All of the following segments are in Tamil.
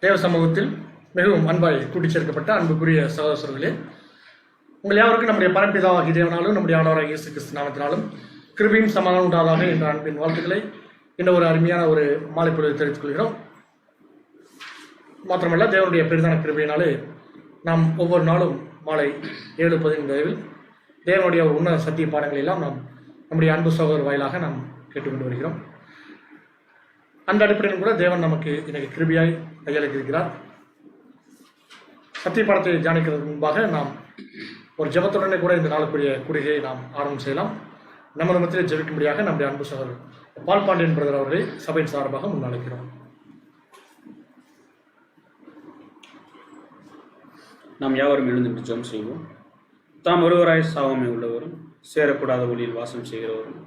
தேவ சமூகத்தில் மிகவும் அன்பாய் கூட்டிச் சேர்க்கப்பட்ட அன்புக்குரிய சகோதரர்களே, உங்கள் யாவருக்கும் நம்முடைய பரம்பிதாவாகிய தேவனாலும் நம்முடைய ஆண்டவராகிய இயேசு கிறிஸ்து நாமத்தினாலும் கிருபையும் சமாதானம் உண்டாதாக என்ற அன்பின் வாழ்த்துக்களை இந்த ஒரு அருமையான ஒரு மாலை பொழுது தெரிவித்துக் கொள்கிறோம். மாத்திரமல்ல, தேவனுடைய பெரிதான கிருபையினாலே நாம் ஒவ்வொரு நாளும் மாலை 7:15 தேவனுடைய ஒரு உன்னத சத்திய பாடங்களை எல்லாம் நாம் நம்முடைய அன்பு சகோதரர் வாயிலாக நாம் கேட்டுக்கொண்டு வருகிறோம். அந்த அடிப்படையில் கூட தேவன் நமக்கு இன்னைக்கு கிருபையாய் கையளித்திருக்கிறார். சத்திய பாடத்தை தியானிக்கிறதுக்கு முன்பாக நாம் ஒரு ஜெபத்துடனே கூட இந்த நாளுக்குரிய கூடிகையை நாம் ஆரம்பம் செய்யலாம். நம்ம மத்தியில் ஜெபிக்கும்படியாக நம்முடைய அன்பு சகோதரர் பால் பாண்டியன் பிரதர் அவர்களை சபையின் சார்பாக முன்னழைக்கிறோம். நாம் யாவரும் எழுந்து ஜெபம் செய்வோம். தாம் ஒருவராய் சாவாமை உள்ளவரும் சேரக்கூடாத ஒளியில் வாசம் செய்கிறவரும்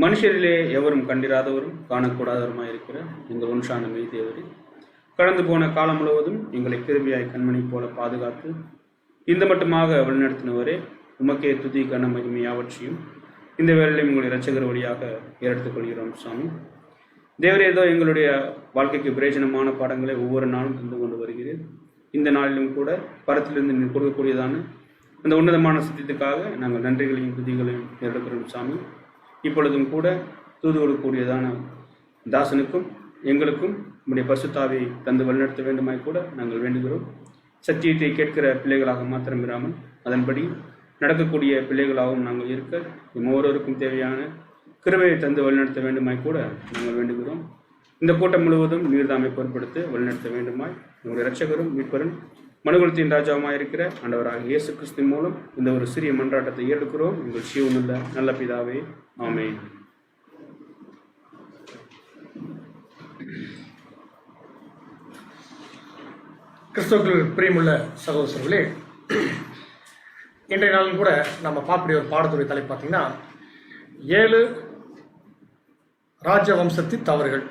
மனுஷரிலே எவரும் கண்டிராதவரும் காணக்கூடாதவருமாய் இருக்கிற எங்கள் ஒன்றான மெய்தேவரே, கடந்து போன காலம் முழுவதும் எங்களை கிருபையாய் கண்மணி போல பாதுகாத்து இந்த மட்டுமாக வழிநடத்தினவரே, உமக்கே துதி கன மகிமை யாவற்றையும் இந்த வேளையிலும் உங்களுடைய இரட்சகர் வழியாக ஏறெடுத்துக் கொள்கிறோம். சுவாமி தேவரே, ஏதோ எங்களுடைய வாழ்க்கைக்கு பிரயோஜனமான பாடங்களை ஒவ்வொரு நாளும் தந்து கொண்டு வருகிறேன். இந்த நாளிலும் கூட பரத்திலிருந்து கொடுக்கக்கூடியதான அந்த உன்னதமான சத்தியத்துக்காக நாங்கள் நன்றிகளையும் துதிகளையும் எடுக்கிறோம். சாமி, இப்பொழுதும் கூட தூது கொடுக்கக்கூடியதான தாசனுக்கும் எங்களுக்கும் நம்முடைய பரிசுத்தாவை தந்து வழிநடத்த வேண்டுமாய் கூட நாங்கள் வேண்டுகிறோம். சத்தியத்தை கேட்கிற பிள்ளைகளாக மாத்திரம் இராமல் அதன்படி நடக்கக்கூடிய பிள்ளைகளாகவும் நாங்கள் இருக்க ஒவ்வொருவருக்கும் தேவையான கிருபையை தந்து வழிநடத்த வேண்டுமாய் கூட நாங்கள் வேண்டுகிறோம். இந்த கூட்டம் முழுவதும் நீர்தாமை பொருட்படுத்த வழிநடத்த வேண்டுமாய் நம்முடைய இரட்சகரும் மீட்பரும் மனுகுலத்தின் ராஜாவுமாய் இருக்கிற ஆண்டவராக இயேசு கிறிஸ்து மூலம் இந்த ஒரு சிறிய மன்றாட்டத்தை ஏற்கிறோம். உங்கள் ஜீவனுள்ள நல்ல பிதாவே, ஆமென். கிறிஸ்துவுக்குள் பிரியமுள்ள சகோதரர்களே, இன்றைய நாளும் கூட நம்ம பார்க்கக்கூடிய ஒரு பாடத்துறை தலைப்பு பார்த்தீங்கன்னா 7 ராஜவம்சத்தின் தவறுகள்.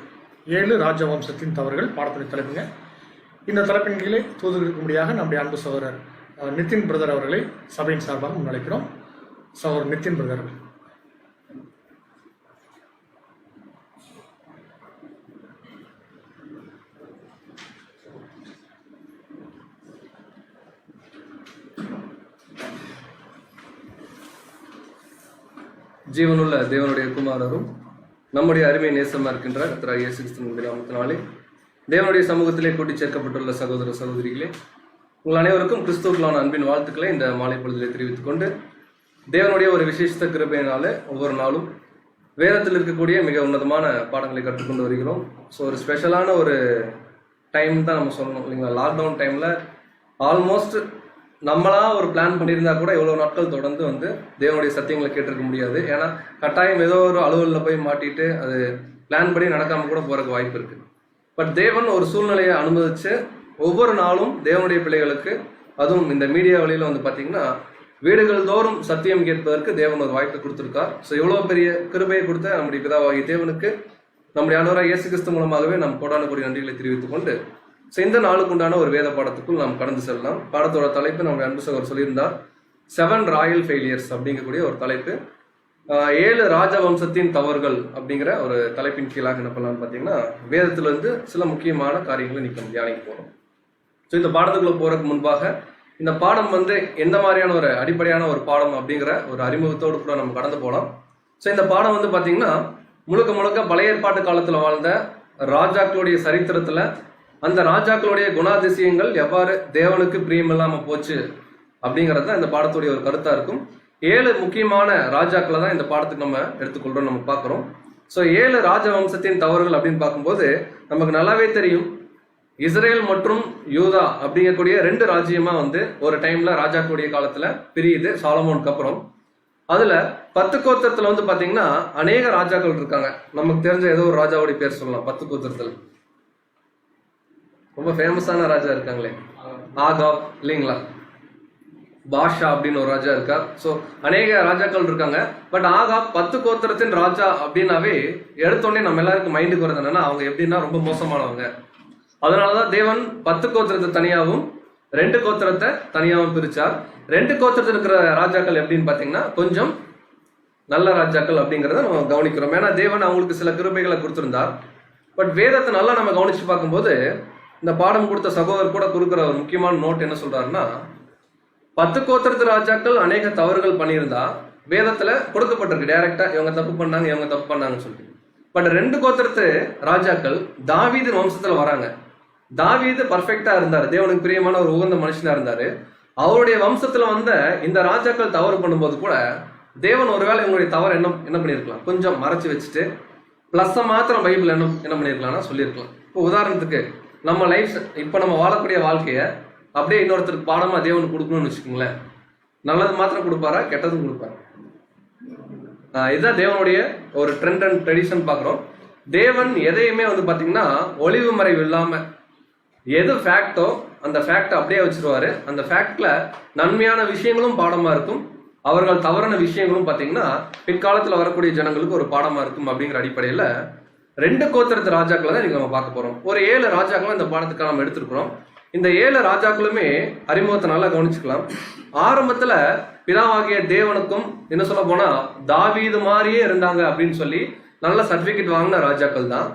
7 ராஜவம்சத்தின் தவறுகள் பாடத்துறை தலைப்புங்க. இந்த தலைப்பின் கீழே தூதுக்கும்படியாக நம்முடைய அன்பு சகோதரர் நிதின் பிரதர் அவர்களை சபையின் சார்பாக முன்வைக்கிறோம். சகோதரர் நிதின் பிரதர் அவர்கள். ஜீவனுள்ள தேவனுடைய குமாரரும் நம்முடைய அருமை நேசமாக இருக்கின்ற கர்த்தராகிய இயேசு கிறிஸ்துவின் நாமத்தினாலே தேவனுடைய சமூகத்திலே கூட்டி சேர்க்கப்பட்டுள்ள சகோதர சகோதரிகளே, உங்கள் அனைவருக்கும் கிறிஸ்துவுக்குள்ளான அன்பின் வாழ்த்துக்களை இந்த மாலை பொழுதிலே தெரிவித்துக் கொண்டு, தேவனுடைய ஒரு விசேஷ கிருபையினால ஒவ்வொரு நாளும் வேதத்தில் இருக்கக்கூடிய மிக உன்னதமான பாடங்களை கற்றுக்கொண்டு வருகிறோம். ஸோ ஒரு ஸ்பெஷலான ஒரு டைம் தான் நம்ம சொல்லணும் இல்லைங்களா. லாக்டவுன் டைமில் ஆல்மோஸ்ட் நம்மளா ஒரு பிளான் பண்ணியிருந்தா கூட எவ்வளோ நாட்கள் தொடர்ந்து தேவனுடைய சத்தியங்களை கேட்டிருக்க முடியாது. ஏன்னா கட்டாயம் ஏதோ ஒரு அலுவலில் போய் மாட்டிட்டு அது பிளான் படி நடக்காமல் கூட போகிறதுக்கு வாய்ப்பு இருக்குது. பட் தேவன் ஒரு சூழ்நிலையை அனுமதிச்சு ஒவ்வொரு நாளும் தேவனுடைய பிள்ளைகளுக்கு, அதுவும் இந்த மீடியா வழியில் பார்த்தீங்கன்னா வீடுகள் தோறும் சத்தியம் கேட்பதற்கு தேவன் ஒரு வாய்ப்பு கொடுத்துருக்கார். ஸோ இவ்வளோ பெரிய கிருபையை கொடுத்த நம்முடைய பிதாவாகிய தேவனுக்கு நம்முடைய ஆண்டவராகிய இயேசு கிறிஸ்து மூலமாகவே நாம் கோடான நன்றிகளை தெரிவித்துக் கொண்டு, ஸோ இந்த நாளுக்கு உண்டான ஒரு வேத பாடத்துக்குள் நாம் கடந்து செல்லலாம். பாடத்தோட தலைப்பு நம்முடைய அன்பு சகோதரர் சொல்லியிருந்தார், 7 ராயல் ஃபெயிலியர்ஸ் அப்படிங்கக்கூடிய ஒரு தலைப்பு. 7 ராஜவம்சத்தின் தவறுகள் அப்படிங்கிற ஒரு தலைப்பின் கீழாக என்ன பண்ணலாம்னு பார்த்தீங்கன்னா, வேதத்திலிருந்து சில முக்கியமான காரியங்களை நிற்க தியானிக்க போகிறோம். ஸோ இந்த பாடத்துக்குள்ள போறதுக்கு முன்பாக இந்த பாடம் எந்த மாதிரியான ஒரு அடிப்படையான ஒரு பாடம் அப்படிங்கிற ஒரு அறிமுகத்தோடு கூட நம்ம கடந்து போகலாம். ஸோ இந்த பாடம் பார்த்தீங்கன்னா முழுக்க முழுக்க பழைய ஏற்பாட்டு காலத்தில் வாழ்ந்த ராஜாக்களுடைய சரித்திரத்தில் அந்த ராஜாக்களுடைய குணாதிசயங்கள் எவ்வாறு தேவனுக்கு பிரியமில்லாமல் போச்சு அப்படிங்கிறது தான் இந்த பாடத்துடைய ஒரு கருத்தாக இருக்கும். 7 முக்கியமான ராஜாக்களை தான் இந்த பாடத்துக்கு நம்ம எடுத்துக்கொள்றோம், நம்ம பார்க்குறோம். ஸோ 7 ராஜவம்சத்தின் தவறுகள் அப்படின்னு பார்க்கும்போது நமக்கு நல்லாவே தெரியும், இஸ்ரேல் மற்றும் யூதா அப்படிங்கக்கூடிய 2 ராஜ்யமா ஒரு டைம்ல ராஜாக்களுடைய காலத்துல பிரியுது சாலமோனுக்கு அப்புறம். அதுல 10 கோத்திரத்துல பாத்தீங்கன்னா அநேக ராஜாக்கள் இருக்காங்க. நமக்கு தெரிஞ்ச ஏதோ ஒரு ராஜாவுடைய பேர் சொல்லலாம். 10 கோத்திரத்துல ரொம்ப ஃபேமஸான ராஜா இருக்காங்களே, ஆகாப் இல்லைங்களா, பாஷா அப்படின்னு ஒரு ராஜா இருக்கார். ஸோ அநேக ராஜாக்கள் இருக்காங்க. பட் ஆகாப் 10 கோத்திரத்தின் ராஜா அப்படின்னாவே எடுத்தோடனே நம்ம எல்லாருக்கும் மைண்டுக்கு வருது என்னன்னா, அவங்க எப்படின்னா ரொம்ப மோசமானவங்க. அதனாலதான் தேவன் 10 கோத்திரத்தை தனியாகவும் 2 கோத்திரத்தை தனியாகவும் பிரிச்சார். 2 கோத்திரத்தில் இருக்கிற ராஜாக்கள் எப்படின்னு பாத்தீங்கன்னா கொஞ்சம் நல்ல ராஜாக்கள் அப்படிங்கிறத நம்ம கவனிக்கிறோம். ஏன்னா தேவன் அவங்களுக்கு சில கிருபைகளை கொடுத்திருந்தார். பட் வேதத்தை நல்லா நம்ம கவனிச்சு பார்க்கும்போது இந்த பாடம் கொடுத்த சகோதரர் கூட கொடுக்குற ஒரு முக்கியமான நோட் என்ன சொல்றாருன்னா, 10 கோத்திரத்து ராஜாக்கள் அநேக தவறுகள் பண்ணியிருந்தா வேதத்துல கொடுக்கப்பட்டிருக்கு டைரக்டா, இவங்க தப்பு பண்ணாங்க இவங்க தப்பு பண்ணாங்கன்னு சொல்லிட்டு. பட் 2 கோத்திரத்து ராஜாக்கள் தாவீது வம்சத்துல வராங்க. தாவீது பர்ஃபெக்டா இருந்தாரு, தேவனுக்கு பிரியமான ஒரு உகந்த மனுஷனா இருந்தாரு. அவருடைய வம்சத்துல வந்த இந்த ராஜாக்கள் தவறு பண்ணும்போது கூட தேவன் ஒருவேளை இவங்களுடைய தவறு என்ன பண்ணியிருக்கலாம், கொஞ்சம் மறைச்சு வச்சுட்டு பிளஸ் மாத்திரம் பைபிள் என்ன பண்ணியிருக்கலாம்னா சொல்லியிருக்கலாம். இப்போ உதாரணத்துக்கு நம்ம லைஃப், இப்போ நம்ம வாழக்கூடிய வாழ்க்கைய அப்படியே இன்னொருத்தருக்கு பாடமா தேவனுக்கு கொடுக்கணும்னு வச்சுக்கோங்களேன். நல்லது மாத்திரம் கொடுப்பாரா, கெட்டதும் கொடுப்பாரு? இதுதான் தேவனுடைய ஒரு ட்ரெண்ட் அண்ட் ட்ரெடிஷன் பார்க்குறோம். தேவன் எதையுமே வந்து பார்த்தீங்கன்னா ஒளிவு மறைவு இல்லாம எது ஃபேக்டோ அந்த ஃபேக்டை அப்படியே வச்சிருவாரு. அந்த ஃபேக்ட்ல நன்மையான விஷயங்களும் பாடமா இருக்கும், அவர்கள் தவறான விஷயங்களும் பார்த்தீங்கன்னா பிற்காலத்தில் வரக்கூடிய ஜனங்களுக்கு ஒரு பாடமா இருக்கும். அப்படிங்கிற அடிப்படையில் 2 கோத்திரத்து ராஜாக்களை தான் இன்னைக்கு நம்ம பார்க்க போறோம். ஒரு 7 ராஜாக்களை இந்த பாடத்துக்காக நம்ம எடுத்துருக்கிறோம். இந்த 7 ராஜாக்களுமே அறிமுகத்தை நல்லா கவனிச்சுக்கலாம். ஆரம்பத்துல பிதாவாகிய தேவனுக்கும் என்ன சொல்ல போனா தாவீது மாதிரியே இருந்தாங்க அப்படின்னு சொல்லி நல்ல சர்டிபிகேட் வாங்கின ராஜாக்கள் தான்.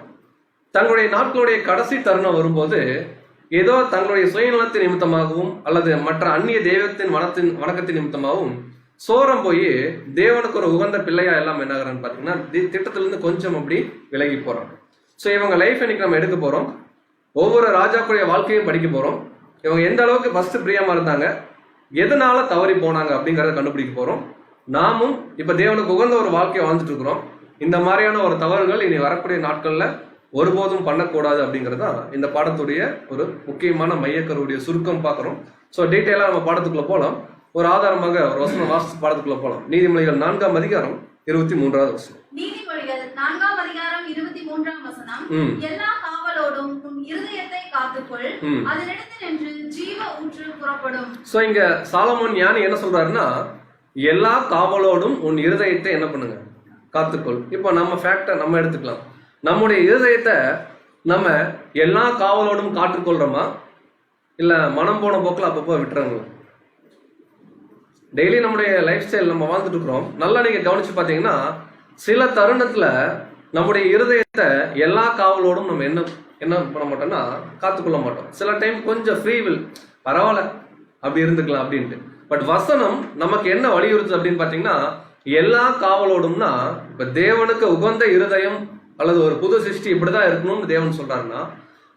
தங்களுடைய நாட்களுடைய கடைசி தருணம் வரும்போது ஏதோ தங்களுடைய சுயநலத்தின் நிமித்தமாகவும் அல்லது மற்ற அந்நிய தெய்வத்தின் வணக்கத்தின் நிமித்தமாகவும் சோரம் போய் தேவனுக்கு ஒரு உகந்த பிள்ளையா எல்லாம் என்ன ஆகுறான்னு பாத்தீங்கன்னா திட்டத்திலிருந்து கொஞ்சம் அப்படி விலகி போறாங்க. ஸோ இவங்க லைஃப் இன்னைக்கு நம்ம எடுக்க போறோம். ஒவ்வொரு ராஜாக்குடைய வாழ்க்கையும் படிக்க போறோம். இவங்க எந்த அளவுக்கு ஃபர்ஸ்ட் பிரியமா இருந்தாங்க, எதனால தவறி போனாங்க அப்படிங்கறத கண்டுபிடிக்க போறோம். நாமும் இப்ப தேவனுக்கு உகந்த ஒரு வாழ்க்கையை வாழ்ந்துட்டு இருக்கிறோம். இந்த மாதிரியான ஒரு தவறுகள் இனி வரக்கூடிய நாட்கள்ல ஒருபோதும் பண்ணக்கூடாது அப்படிங்கறதுதான் இந்த பாடத்துடைய ஒரு முக்கியமான மையக்கருடைய சுருக்கம் பார்க்கிறோம். ஸோ டீட்டெயிலா நம்ம பாடத்துக்குள்ள போலாம். ஒரு ஆதாரமாக ஒரு வசனம் வாசித்து பாடத்துக்குள்ள போலாம். நீதிமொழிகள் 4ஆம் அதிகாரம் 23வது வசனம். நீதிமொழிகள் 4ஆம் அதிகாரம் 23ஆம் வசனம். எல்லா காவலோடும் உன் இருதயத்தை காத்துக்கொள், அதனிடத்தில் நின்று ஜீவ ஊற்று புறப்படும். சோ இங்க சாலமோன் ஞானி என்ன சொல்றாருன்னா, எல்லா காவலோடும் உன் இருதயத்தை என்ன பண்ணுங்க, காத்துக்கொள். இப்போ நம்ம ஃபேக்டை நம்ம எடுத்துக்கலாம். நம்முடைய இருதயத்தை நம்ம எல்லா காவலோடும் காத்துக்கொள்றோமா, இல்ல மனம் போன போக்கில் அப்பப்போ விட்டுறாங்களா? டெய்லி நம்முடைய லைஃப் ஸ்டைல் நம்ம வாழ்ந்துட்டு இருக்கிறோம். நல்லா நீங்க கவனிச்சு பார்த்தீங்கன்னா சில தருணத்துல நம்முடைய இருதயத்தை எல்லா காவலோடும் நம்ம என்ன பண்ண மாட்டோம்னா காத்துக்கொள்ள மாட்டோம். சில டைம் கொஞ்சம் ஃப்ரீ வில், பரவாயில்ல அப்படி இருந்துக்கலாம் அப்படின்ட்டு. பட் வசனம் நமக்கு என்ன வலியுறுத்து அப்படின்னு பார்த்தீங்கன்னா, எல்லா காவலோடும்னா இப்ப தேவனுக்கு உகந்த இருதயம் அல்லது ஒரு புது சிருஷ்டி இப்படிதான் இருக்கணும்னு தேவன் சொல்றாருன்னா,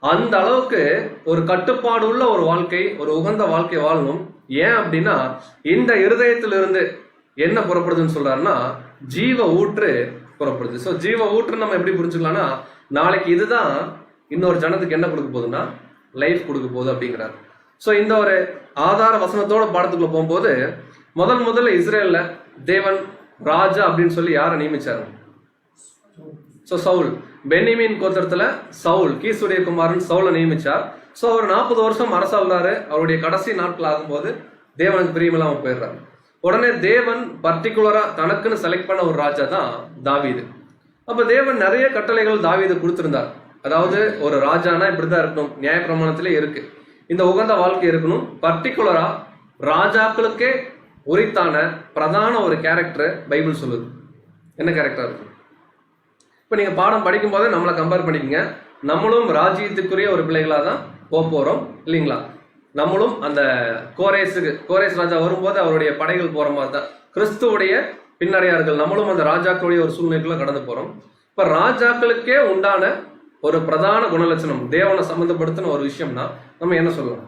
அந்த அளவுக்கு ஒரு கட்டுப்பாடு உள்ள ஒரு வாழ்க்கை, ஒரு உகந்த வாழ்க்கை வாழணும். ஏன் அப்படின்னா இந்த இருதயத்திலிருந்து என்ன புறப்படுதுன்னு சொல்றாருன்னா ஜீவ ஊற்று புறப்படுது. ஸோ ஜீவ ஊற்று நம்ம எப்படி புரிஞ்சுக்கலாம்னா, நாளைக்கு இதுதான் இன்னொரு ஜனத்துக்கு என்ன கொடுக்க போகுதுன்னா லைஃப் கொடுக்க போகுது அப்படிங்கிறாரு. ஸோ இந்த ஒரு ஆதார வசனத்தோட பாடத்துக்குள்ள போகும்போது முதல்ல இஸ்ரேல்ல தேவன் ராஜா அப்படின்னு சொல்லி யாரை நியமிச்சாரு? ஸோ சவுல், பென்னிமீன் கோத்திரத்துல சவுல், கீசுடைய குமாரன் சவுலை நியமிச்சார். ஸோ அவர் 40 வருஷம் அரசாள்றாரு. அவருடைய கடைசி நாட்கள் ஆகும்போது தேவனுக்கு பிரியமில்லாம போயிடுறாரு. உடனே தேவன் பர்டிகுலரா தனக்குன்னு செலக்ட் பண்ண ஒரு ராஜா தான் தாவீது. அப்ப தேவன் நிறைய கட்டளைகள் தாவீது கொடுத்திருந்தார். அதாவது ஒரு ராஜானா இப்படிதான் இருக்கணும், நியாயப்பிரமாணத்திலே இருக்கு, இந்த உகந்த வாழ்க்கை இருக்கணும். பர்டிகுலரா ராஜாக்களுக்கே உரித்தான பிரதான ஒரு கேரக்டர் பைபிள் சொல்லுது. என்ன கேரக்டர் இருக்கும்? இப்ப நீங்க பாடம் படிக்கும் போதே நம்மளை கம்பேர் பண்ணிக்கங்க. நம்மளும் ராஜ்யத்துக்குரிய ஒரு பிள்ளைகளா தான் போறோம் இல்லைங்களா? நம்மளும் அந்த கோரேஸ் ராஜா வரும்போது அவருடைய படைகள் போற மாதிரி தான் கிறிஸ்துவுடைய பின்னடையார்கள். நம்மளும் அந்த ராஜாக்களுடைய ஒரு சூழ்நிலைக்குள்ள கடந்து போறோம். இப்ப ராஜாக்களுக்கே உண்டான ஒரு பிரதான குணலட்சணம் தேவனை சம்பந்தப்படுத்தின ஒரு விஷயம்னா நம்ம என்ன சொல்லலாம்?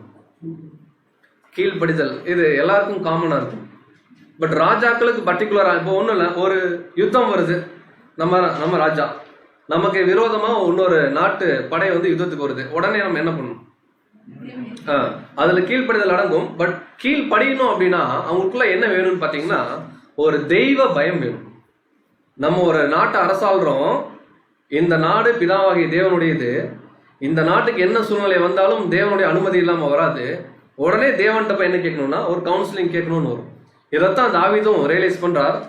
கீழ்ப்படிதல். இது எல்லாருக்கும் காமனா இருக்கும். பட் ராஜாக்களுக்கு பர்டிகுலரா இப்போ ஒண்ணும் இல்லை, ஒரு யுத்தம் வருது, நம்ம ராஜா நமக்கு விரோதமா இன்னொரு நாட்டு படை வந்து யுத்தத்துக்கு வருது, உடனே நம்ம என்ன பண்ணணும்? அதுல கீழ்ப்படிதல் அடங்கும். பட் கீழ்ப்படியணும் அப்படின்னா அவங்களுக்குள்ள என்ன வேணும்னு பாத்தீங்கன்னா ஒரு தெய்வ பயம் வேணும். நம்ம ஒரு நாட்டை அரசாள்றோம், இந்த நாடு பிதாவாகிய தேவனுடையது, இந்த நாட்டுக்கு என்ன சூழ்நிலை வந்தாலும் தேவனுடைய அனுமதி இல்லாம வராது. உடனே தேவன்கிட்ட போய் என்ன கேட்கணும்னா ஒரு கவுன்சிலிங் கேட்கணும்னு வரும். இதைத்தான் தாவீதும் ரியலைஸ் பண்றார்.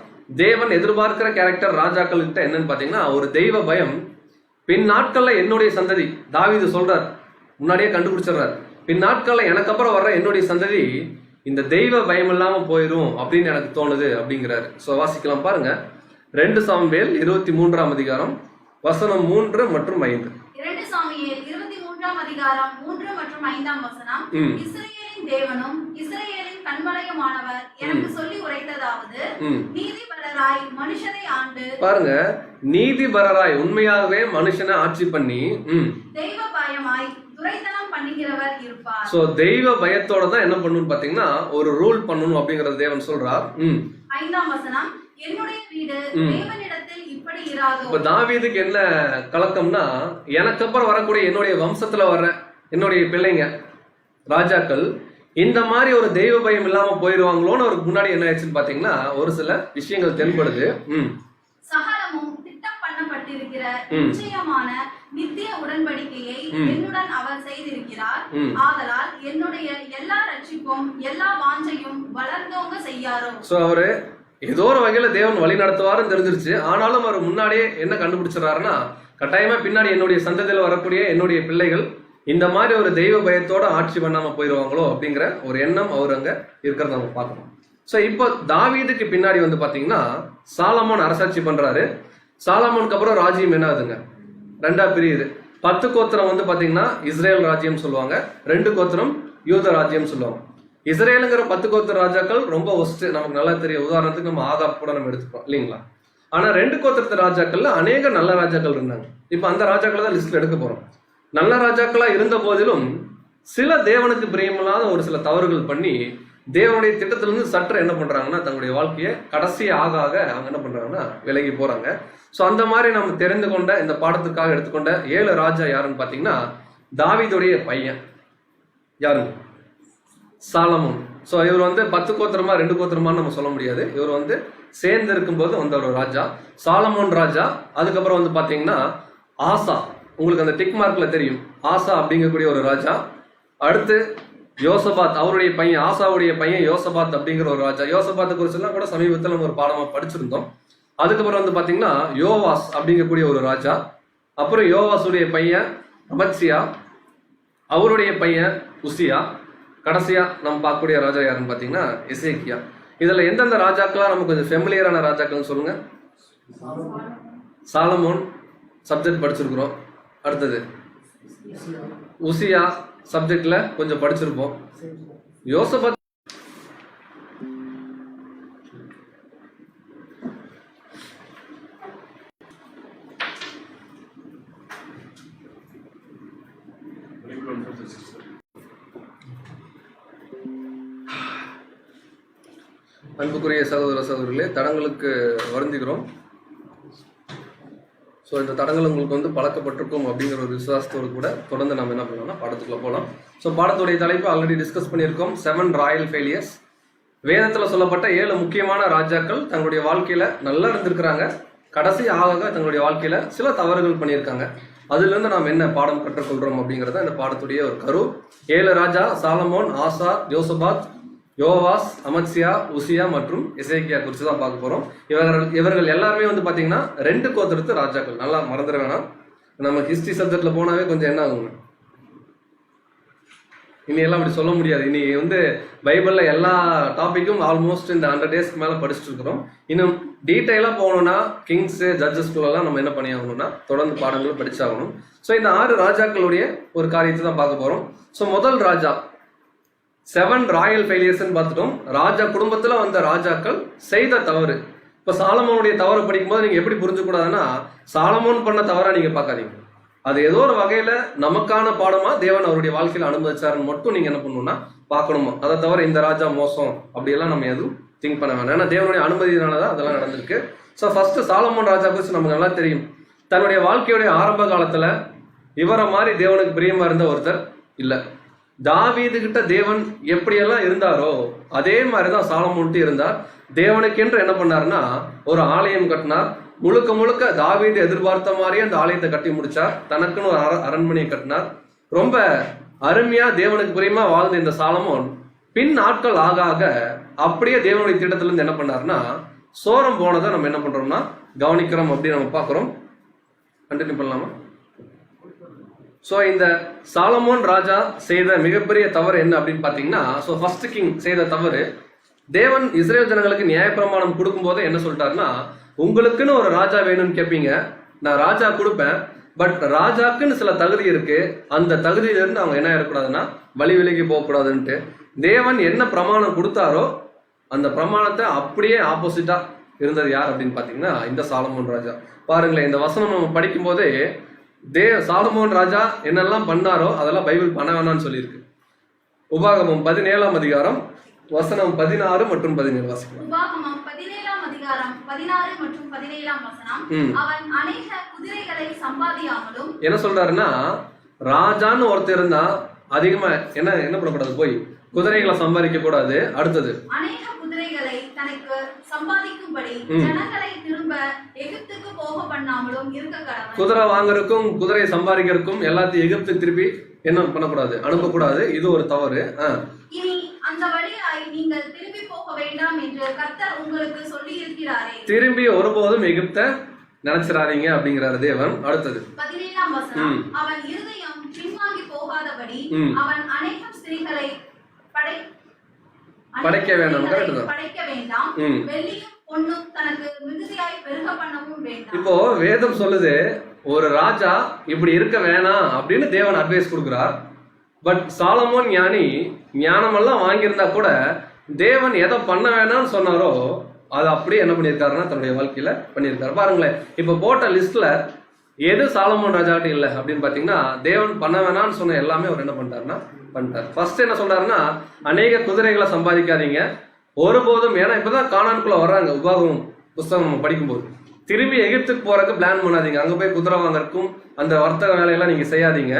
தேவன் எதிர்பார்க்கிற கேரக்டர் ராஜாக்கள் கிட்ட என்னன்னு பாத்தீங்கன்னா ஒரு தெய்வ பயம். பின் நாட்கள்ல என்னுடைய சந்ததி, தாவீது சொல்றார், முன்னாடியே கண்டுபிடிச்சிடுறாரு, பின் நாட்கள்ல எனக்கு அப்புறம் வர்ற என்னுடைய சந்ததி இந்த தெய்வ பயம் இல்லாம போயிடும் அப்படின்னு எனக்கு தோணுது அப்படிங்கிறாரு. சோ வாசிக்கலாம் பாருங்க. 2 சாமுவேல் 23ஆம் அதிகாரம் வசனம் 3 மற்றும் 5. 2 சாமுவேல் 23 23ஆம் அதிகாரம் 3 மற்றும் 5ஆம் வசனம். இஸ்ரவேலின் தேவனும் இஸ்ரவேலின் கண்மலையுமானவர் எனக்கு சொல்லி உரைத்ததாவது, நீதிபரராய் மனுஷரை ஆண்டு, பாருங்க, நீதிபரராய் உண்மையாகவே மனுஷனை ஆட்சி பண்ணி தெய்வ பயமாய் துரைத்தனம் பண்ணுகிறவர் இருப்பார். சோ தெய்வ பயத்தோட தான் என்ன பண்ணணும் பாத்தீங்கன்னா ஒரு ரூல் பண்ணணும் அப்படிங்கறது தேவன் சொல்றார். 5ஆம் வசனம், என்னுடைய வீடு தேவனிடத்தில் இப்படி இராதோ. இப்ப தாவீதுக்கு என்ன கலக்கம்னா, எனக்கு அப்புறம் வரக்கூடிய என்னுடைய வம்சத்துல வர்ற என்னுடைய பிள்ளைங்க ராஜாக்கள் இந்த மாதிரி ஒரு தெய்வ பயம் இல்லாம போயிருவாங்களோன்னு அவருக்கு முன்னாடி என்ன ஆயிடுச்சுன்னு பாத்தீங்கன்னா ஒரு சில விஷயங்கள் தென்படுது. சகலமும் திட்டம் பண்ணப்பட்டிருக்கிற நிச்சயமான நித்திய உடன்படிக்கையை என்னுடன் அவர் செய்திருக்கிறார். ஆதலால் என்னுடைய எல்லா ரட்சிப்பும் எல்லா வாஞ்சையும் வளர்ந்தோங்க செய்யாரோ. சோ அவரு ஏதோ ஒரு வகையில தேவன் வழி நடத்துவாருன்னு தெரிஞ்சிருச்சு. ஆனாலும் அவர் முன்னாடியே என்ன கண்டுபிடிச்சிடறாருன்னா, கட்டாயமா பின்னாடி என்னுடைய சந்ததியில வரக்கூடிய என்னுடைய பிள்ளைகள் இந்த மாதிரி ஒரு தெய்வ பயத்தோட ஆட்சி பண்ணாம போயிருவாங்களோ அப்படிங்கிற ஒரு எண்ணம் அவர் அங்க இருக்கிறத நம்ம பார்க்கணும். சோ இப்போ தாவீதுக்கு பின்னாடி வந்து பாத்தீங்கன்னா சாலமோன் அரசாட்சி பண்றாரு. சாலமோனுக்கு அப்புறம் ராஜ்யம் என்ன ஆகுதுங்க, 2ஆ பிரியுது. 10 கோத்திரம் வந்து பாத்தீங்கன்னா இஸ்ரேல் ராஜ்யம் சொல்லுவாங்க, 2 கோத்திரம் யூத ராஜ்யம் சொல்லுவாங்க. இஸ்ரேலுங்கிற 10 கோத்திர ராஜாக்கள் ரொம்ப ஒஸ்ட், நமக்கு நல்லா தெரியும். உதாரணத்துக்கு நம்ம ஆகாப் கூட நம்ம எடுத்துக்கிறோம் இல்லைங்களா. ஆனா 2 கோத்திரத்து ராஜாக்கள்ல அநேக நல்ல ராஜாக்கள் இருந்தாங்க. இப்ப அந்த ராஜாக்களை தான் லிஸ்ட்ல எடுக்க போறோம். நல்ல ராஜாக்களா இருந்த போதிலும் சில தேவனுக்கு பிரியமில்லாத ஒரு சில தவறுகள் பண்ணி தேவனுடைய திட்டத்திலிருந்து சற்று என்ன பண்றாங்கன்னா தங்களுடைய வாழ்க்கையை கடைசி ஆக அவங்க என்ன பண்றாங்கன்னா விலகி போறாங்க. ஸோ அந்த மாதிரி நம்ம தெரிந்து கொண்ட இந்த பாடத்துக்காக எடுத்துக்கொண்ட 7 ராஜா யாருன்னு பாத்தீங்கன்னா தாவீதுடைய பையன் யாருங்க, சாலமோன். ஸோ இவர் வந்து 10 கோத்திரமா 2 கோத்திரமான்னு நம்ம சொல்ல முடியாது. இவர் வந்து சேர்ந்து இருக்கும்போது வந்த ஒரு ராஜா சாலமோன் ராஜா. அதுக்கப்புறம் வந்து பாத்தீங்கன்னா ஆசா, உங்களுக்கு அந்த டிக் மார்க்ல தெரியும், ஆசா அப்படிங்கக்கூடிய ஒரு ராஜா. அடுத்து யோசபாத், அவருடைய பையன், ஆசாவுடைய பையன் யோசபாத் அப்படிங்கிற ஒரு ராஜா. யோசபாத்தை குறிச்செல்லாம் கூட சமீபத்தில் நம்ம ஒரு பாடமா படிச்சிருந்தோம். அதுக்கப்புறம் வந்து பாத்தீங்கன்னா யோவாஸ் அப்படிங்கக்கூடிய ஒரு ராஜா. அப்புறம் யோவாசுடைய பையன் அமத்சியா, அவருடைய பையன் உசியா. கடைசியா நம்ம பார்க்கக்கூடிய ராஜா யாருன்னு பாத்தீங்கன்னா எசேக்கியா. இதுல எந்தெந்த ராஜாக்களா நமக்கு கொஞ்சம் ஃபெமிலியரான ராஜாக்கள் சொல்லுங்க. சாலமோன் சப்ஜெக்ட் படிச்சிருக்கிறோம். அடுத்தது உசியா சப்ஜெக்ட்ல கொஞ்சம் படிச்சிருப்போம். யோசபாத் அன்புக்குரிய சகோதர சகோதரிகளே, தடங்களுக்கு வருந்துகிறோம். ஸோ இந்த தடங்கள் உங்களுக்கு வந்து பழக்கப்பட்டிருக்கும் அப்படிங்கிற ஒரு விசுவாசத்தோடு கூட தொடர்ந்து நம்ம என்ன பண்ணலாம்னா பாடத்துக்குள்ள போகலாம். ஸோ பாடத்துடைய தலைப்பு ஆல்ரெடி டிஸ்கஸ் பண்ணியிருக்கோம், 7 ராயல் ஃபெயிலியர்ஸ். வேதத்தில் சொல்லப்பட்ட 7 முக்கியமான ராஜாக்கள் தங்களுடைய வாழ்க்கையில நல்லா இருந்திருக்கிறாங்க, கடைசி ஆக தங்களுடைய வாழ்க்கையில சில தவறுகள் பண்ணியிருக்காங்க. அதுல இருந்து நாம் என்ன பாடம் கற்றுக்கொள்றோம் அப்படிங்கிறத இந்த பாடத்துடைய ஒரு கரு. 7 ராஜா சாலமோன், ஆசா, யோசபாத், யோவாஸ், அமத்சியா, உசியா மற்றும் எசேக்கியா குறித்து தான் பார்க்க போறோம். இவர்கள் எல்லாருமே வந்து பாத்தீங்கன்னா 2 கோத்திரத்து ராஜாக்கள். நல்லா மறந்துட வேணாம், நம்ம ஹிஸ்டரி சப்ஜெக்ட்ல போனாவே கொஞ்சம் என்ன ஆகுங்க, இனி எல்லாம் அப்படி சொல்ல முடியாது. இனி வந்து பைபிள்ல எல்லா டாபிக்கும் ஆல்மோஸ்ட் இந்த 100 டேஸ்க்கு மேல படிச்சுட்டு இருக்கிறோம். இன்னும் டீட்டெயிலா போகணும்னா கிங்ஸ், ஜட்ஜஸ்குள்ளெல்லாம் நம்ம என்ன பண்ணி ஆகணும்னா தொடர்ந்து பாடங்கள் படிச்சாகணும். ஸோ இந்த 6 ராஜாக்களுடைய ஒரு காரியத்தை தான் பார்க்க போறோம். ஸோ முதல் ராஜா 7 ராயல் ஃபெயிலியர்ஸ் பார்த்துட்டோம். ராஜா குடும்பத்துல வந்த ராஜாக்கள் செய்த தவறு. இப்ப சாலமோனுடைய தவறு படிக்கும்போது நீங்க எப்படி புரிஞ்சுக்கூடாதுன்னா, சாலமோன் பண்ண தவறா நீங்க பார்க்காதீங்க. அது ஏதோ ஒரு வகையில நமக்கான பாடமா தேவன் அவருடைய வாழ்க்கையில அனுமதிச்சாருன்னு மட்டும் நீங்க என்ன பண்ணணும்னா பார்க்கணுமா. அதை தவிர இந்த ராஜா மோசம் அப்படியெல்லாம் நம்ம எதுவும் திங்க் பண்ண வேண்டாம். ஏன்னா தேவனுடைய அனுமதியினாலதான் அதெல்லாம் நடந்திருக்கு. ஸோ ஃபர்ஸ்ட் சாலமோன் ராஜா குறித்து நமக்கு நல்லா தெரியும். தன்னுடைய வாழ்க்கையுடைய ஆரம்ப காலத்துல இவரை மாதிரி தேவனுக்கு பிரியமா இருந்த ஒருத்தர் இல்ல. தாவீது கிட்ட தேவன் எப்படியெல்லாம் இருந்தாரோ அதே மாதிரிதான் சாலமோன்ட்டு இருந்தார். தேவனுக்கென்று என்ன பண்ணாருன்னா ஒரு ஆலயம் கட்டினார். முழுக்க முழுக்க தாவீது எதிர்பார்த்த மாதிரியே அந்த ஆலயத்தை கட்டி முடிச்சார். தனக்குன்னு ஒரு அரண்மனையை கட்டினார். ரொம்ப அருமையா தேவனுக்கு பிரியமா வாழ்ந்த இந்த சாலமோன் பின் நாட்கள் ஆக ஆக அப்படியே தேவனுடைய திட்டத்துல இருந்து என்ன பண்ணாருன்னா சோரம் போனதை நம்ம என்ன பண்றோம்னா கவனிக்கிறோம் அப்படின்னு நம்ம பார்க்கிறோம். கண்டினியூ பண்ணலாமா? ஸோ இந்த சாலமோன் ராஜா செய்த மிகப்பெரிய தவறு என்ன அப்படின்னு பாத்தீங்கன்னா, ஸோ ஃபர்ஸ்ட் கிங் செய்த தவறு, தேவன் இஸ்ரேல் ஜனங்களுக்கு நியாயப்பிரமாணம் கொடுக்கும் போதே என்ன சொல்லிட்டாருன்னா, உங்களுக்குன்னு ஒரு ராஜா வேணும்னு கேட்பீங்க, நான் ராஜா கொடுப்பேன், பட் ராஜாக்குன்னு சில தகுதி இருக்கு. அந்த தகுதியிலிருந்து அவங்க என்ன இருக்கக்கூடாதுன்னா வழி விலகி போகக்கூடாதுன்ட்டு தேவன் என்ன பிரமாணம் கொடுத்தாரோ அந்த பிரமாணத்தை அப்படியே ஆப்போசிட்டா இருந்தது யார் அப்படின்னு பாத்தீங்கன்னா இந்த சாலமோன் ராஜா. பாருங்களேன், இந்த வசனம் நம்ம படிக்கும் போதே சாலமோன் ராஜா என்னெல்லாம் பண்ணாரோ அதெல்லாம் பைபிள் பண்ண வேணாம்னு சொல்லியிருக்கு. உபாகமம் 17ஆம் அதிகாரம் வசனம் 16 மற்றும் 17 வாசிக்கலாம். உபாகமம் 17ஆம் அதிகாரம் 16 மற்றும் 17ஆம் வசனம். அவன் அநேக குதிரைகளை சம்பாதியாமலும். என்ன சொல்றாருன்னா, ராஜான்னு ஒருத்தர் இருந்தா அதிகமா என்ன பண்ணக்கூடாது, போய் குதிரைகளை சம்பாதிக்க கூடாது. அடுத்தது அநேக குதிரைகளை தனக்கு சம்பாதிக்கும்படி ஜனங்களை திரும்ப எகிப்துக்கு போக பண்ணாமலும் இருக்க கடவன். குதிரை வாங்குறதுக்கும் குதிரை சம்பாதிக்கிறதுக்கும் எல்லாத்தையும் எகிப்துக்கு திருப்பி என்ன பண்ணக்கூடாது, அனுப்பக்கூடாது. இது ஒரு தவறு. இனி அந்த வழியாய் நீங்கள் திரும்பி போக வேண்டாம் என்று கர்த்தர் உங்களுக்கு சொல்லி இருக்கிறாரே. திரும்பி ஒருபோதும் எகிப்தை நினைச்சிடாதீங்க அப்படிங்கிறாரு தேவன். அடுத்தது 17ஆம் வசனம். அவன் இருதயம் பின்வாங்கி போகாதபடி அவன் அநேக ஸ்திரீகளை படைக்க வேண்டாம். வெள்ளியும் பொன்னும் தனக்கு மிகுதியாய் பெருக பண்ணவும் வேண்டாம். இப்போ வேதம் சொல்லுது ஒரு ராஜா இப்படி இருக்க வேணாம் அப்படின்னு தேவன் அட்வைஸ் கொடுக்கிறார். பட் சாலமோன் ஞானமெல்லாம் வாங்கியிருந்தா கூட தேவன் எதை பண்ண வேணாம்னு சொன்னாரோ அதை அப்படியே என்ன பண்ணியிருக்காருன்னா தன்னுடைய வாழ்க்கையில பண்ணியிருக்காரு. பாருங்களேன், இப்போ போட்ட லிஸ்ட்ல எது சாலமோன் ராஜாட்ட இல்லை அப்படின்னு பாத்தீங்கன்னா தேவன் பண்ண வேணாம்னு சொன்ன எல்லாமே அவர் என்ன பண்ணிட்டாருன்னா பண்ணிட்டார். ஃபர்ஸ்ட் என்ன சொல்றாருன்னா, அநேக குதிரைகளை சம்பாதிக்காதீங்க ஒருபோதும். ஏன்னா இப்பதான் கானானுக்குள்ள வர்றாங்க. உபாகமம் புஸ்தகம் நம்ம படிக்கும்போது திரும்பி எகிப்துக்கு போறதுக்கு பிளான் பண்ணாதீங்க. அங்க போய் குதிரை வாங்கறதுக்கும் அந்த வர்த்தக வேலையெல்லாம் நீங்க செய்யாதீங்க.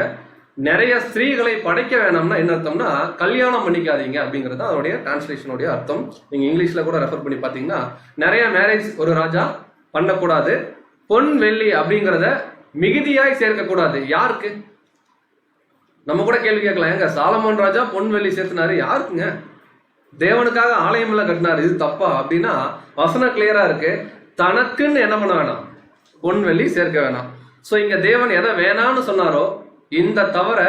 நிறைய ஸ்திரீகளை படைக்க வேணாம்னா என்ன அர்த்தம்னா கல்யாணம் பண்ணிக்காதீங்க அப்படிங்கிறது அதோடைய டிரான்ஸ்லேஷனுடைய அர்த்தம். நீங்க இங்கிலீஷ்ல கூட ரெஃபர் பண்ணி பாத்தீங்கன்னா நிறைய மேரேஜ் ஒரு ராஜா பண்ணக்கூடாது. பொன் வெள்ளி அப்படிங்கிறத மிகுதியாய் சேர்க்கக்கூடாது. யாருக்கு? நம்ம கூட கேள்வி கேட்கலாம், எங்க சாலமோன் ராஜா பொன் வெள்ளி சேர்த்துனாரு, யாருக்குங்க? தேவனுக்காக ஆலயம் எல்லாம் கட்டினாரு, இது தப்பா அப்படின்னா வசனம் கிளியரா இருக்கு. தனக்குன்னு என்ன பண்ண வேணாம், பொன் வெள்ளி சேர்க்க வேணாம். சோ இங்க தேவன் எதை வேணான்னு சொன்னாரோ இந்த தவிர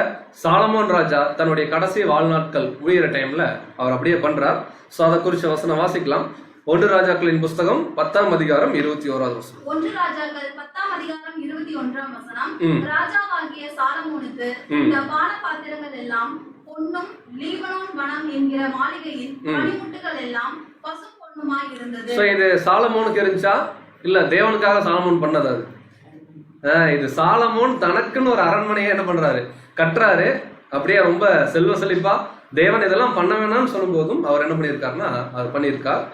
சாலமோன் ராஜா தன்னுடைய கடைசி வாழ்நாட்கள் முடிகிற டைம்ல அவர் அப்படியே பண்றார். சோ அதை குறிச்ச வசனம் வாசிக்கலாம். 1 ராஜாக்களின் புஸ்தகம் 10ஆம் அதிகாரம் 21வது வசனம். 1 ராஜாக்கள் 10ஆம் அதிகாரம் 21ஆம் வசனம். ராஜாவாகிய சாலமோனுக்கு இந்த பானபாத்திரங்கள் எல்லாம் பொன்னும் லீபனோன் வனம் என்கிற மாளிகையின் பனிமுட்டுகள் எல்லாம் பசு பொன்னுமாய் இருந்தது. சோ இது சாலமோனுக்கு இருந்துச்சா இல்ல தேவனுக்காக சாலமோன் பண்ணது? அது இது சாலமோன் தனக்குன்னு ஒரு அரண்மனையை என்ன பண்றாரு, கட்டுறாரு. அப்படியே ரொம்ப செல்வ செழிப்பா தேவன் இதெல்லாம் பண்ண வேணாம்னு சொல்லும் போதும் அவர் என்ன பண்ணியிருக்காருன்னா அது பண்ணியிருக்கார்.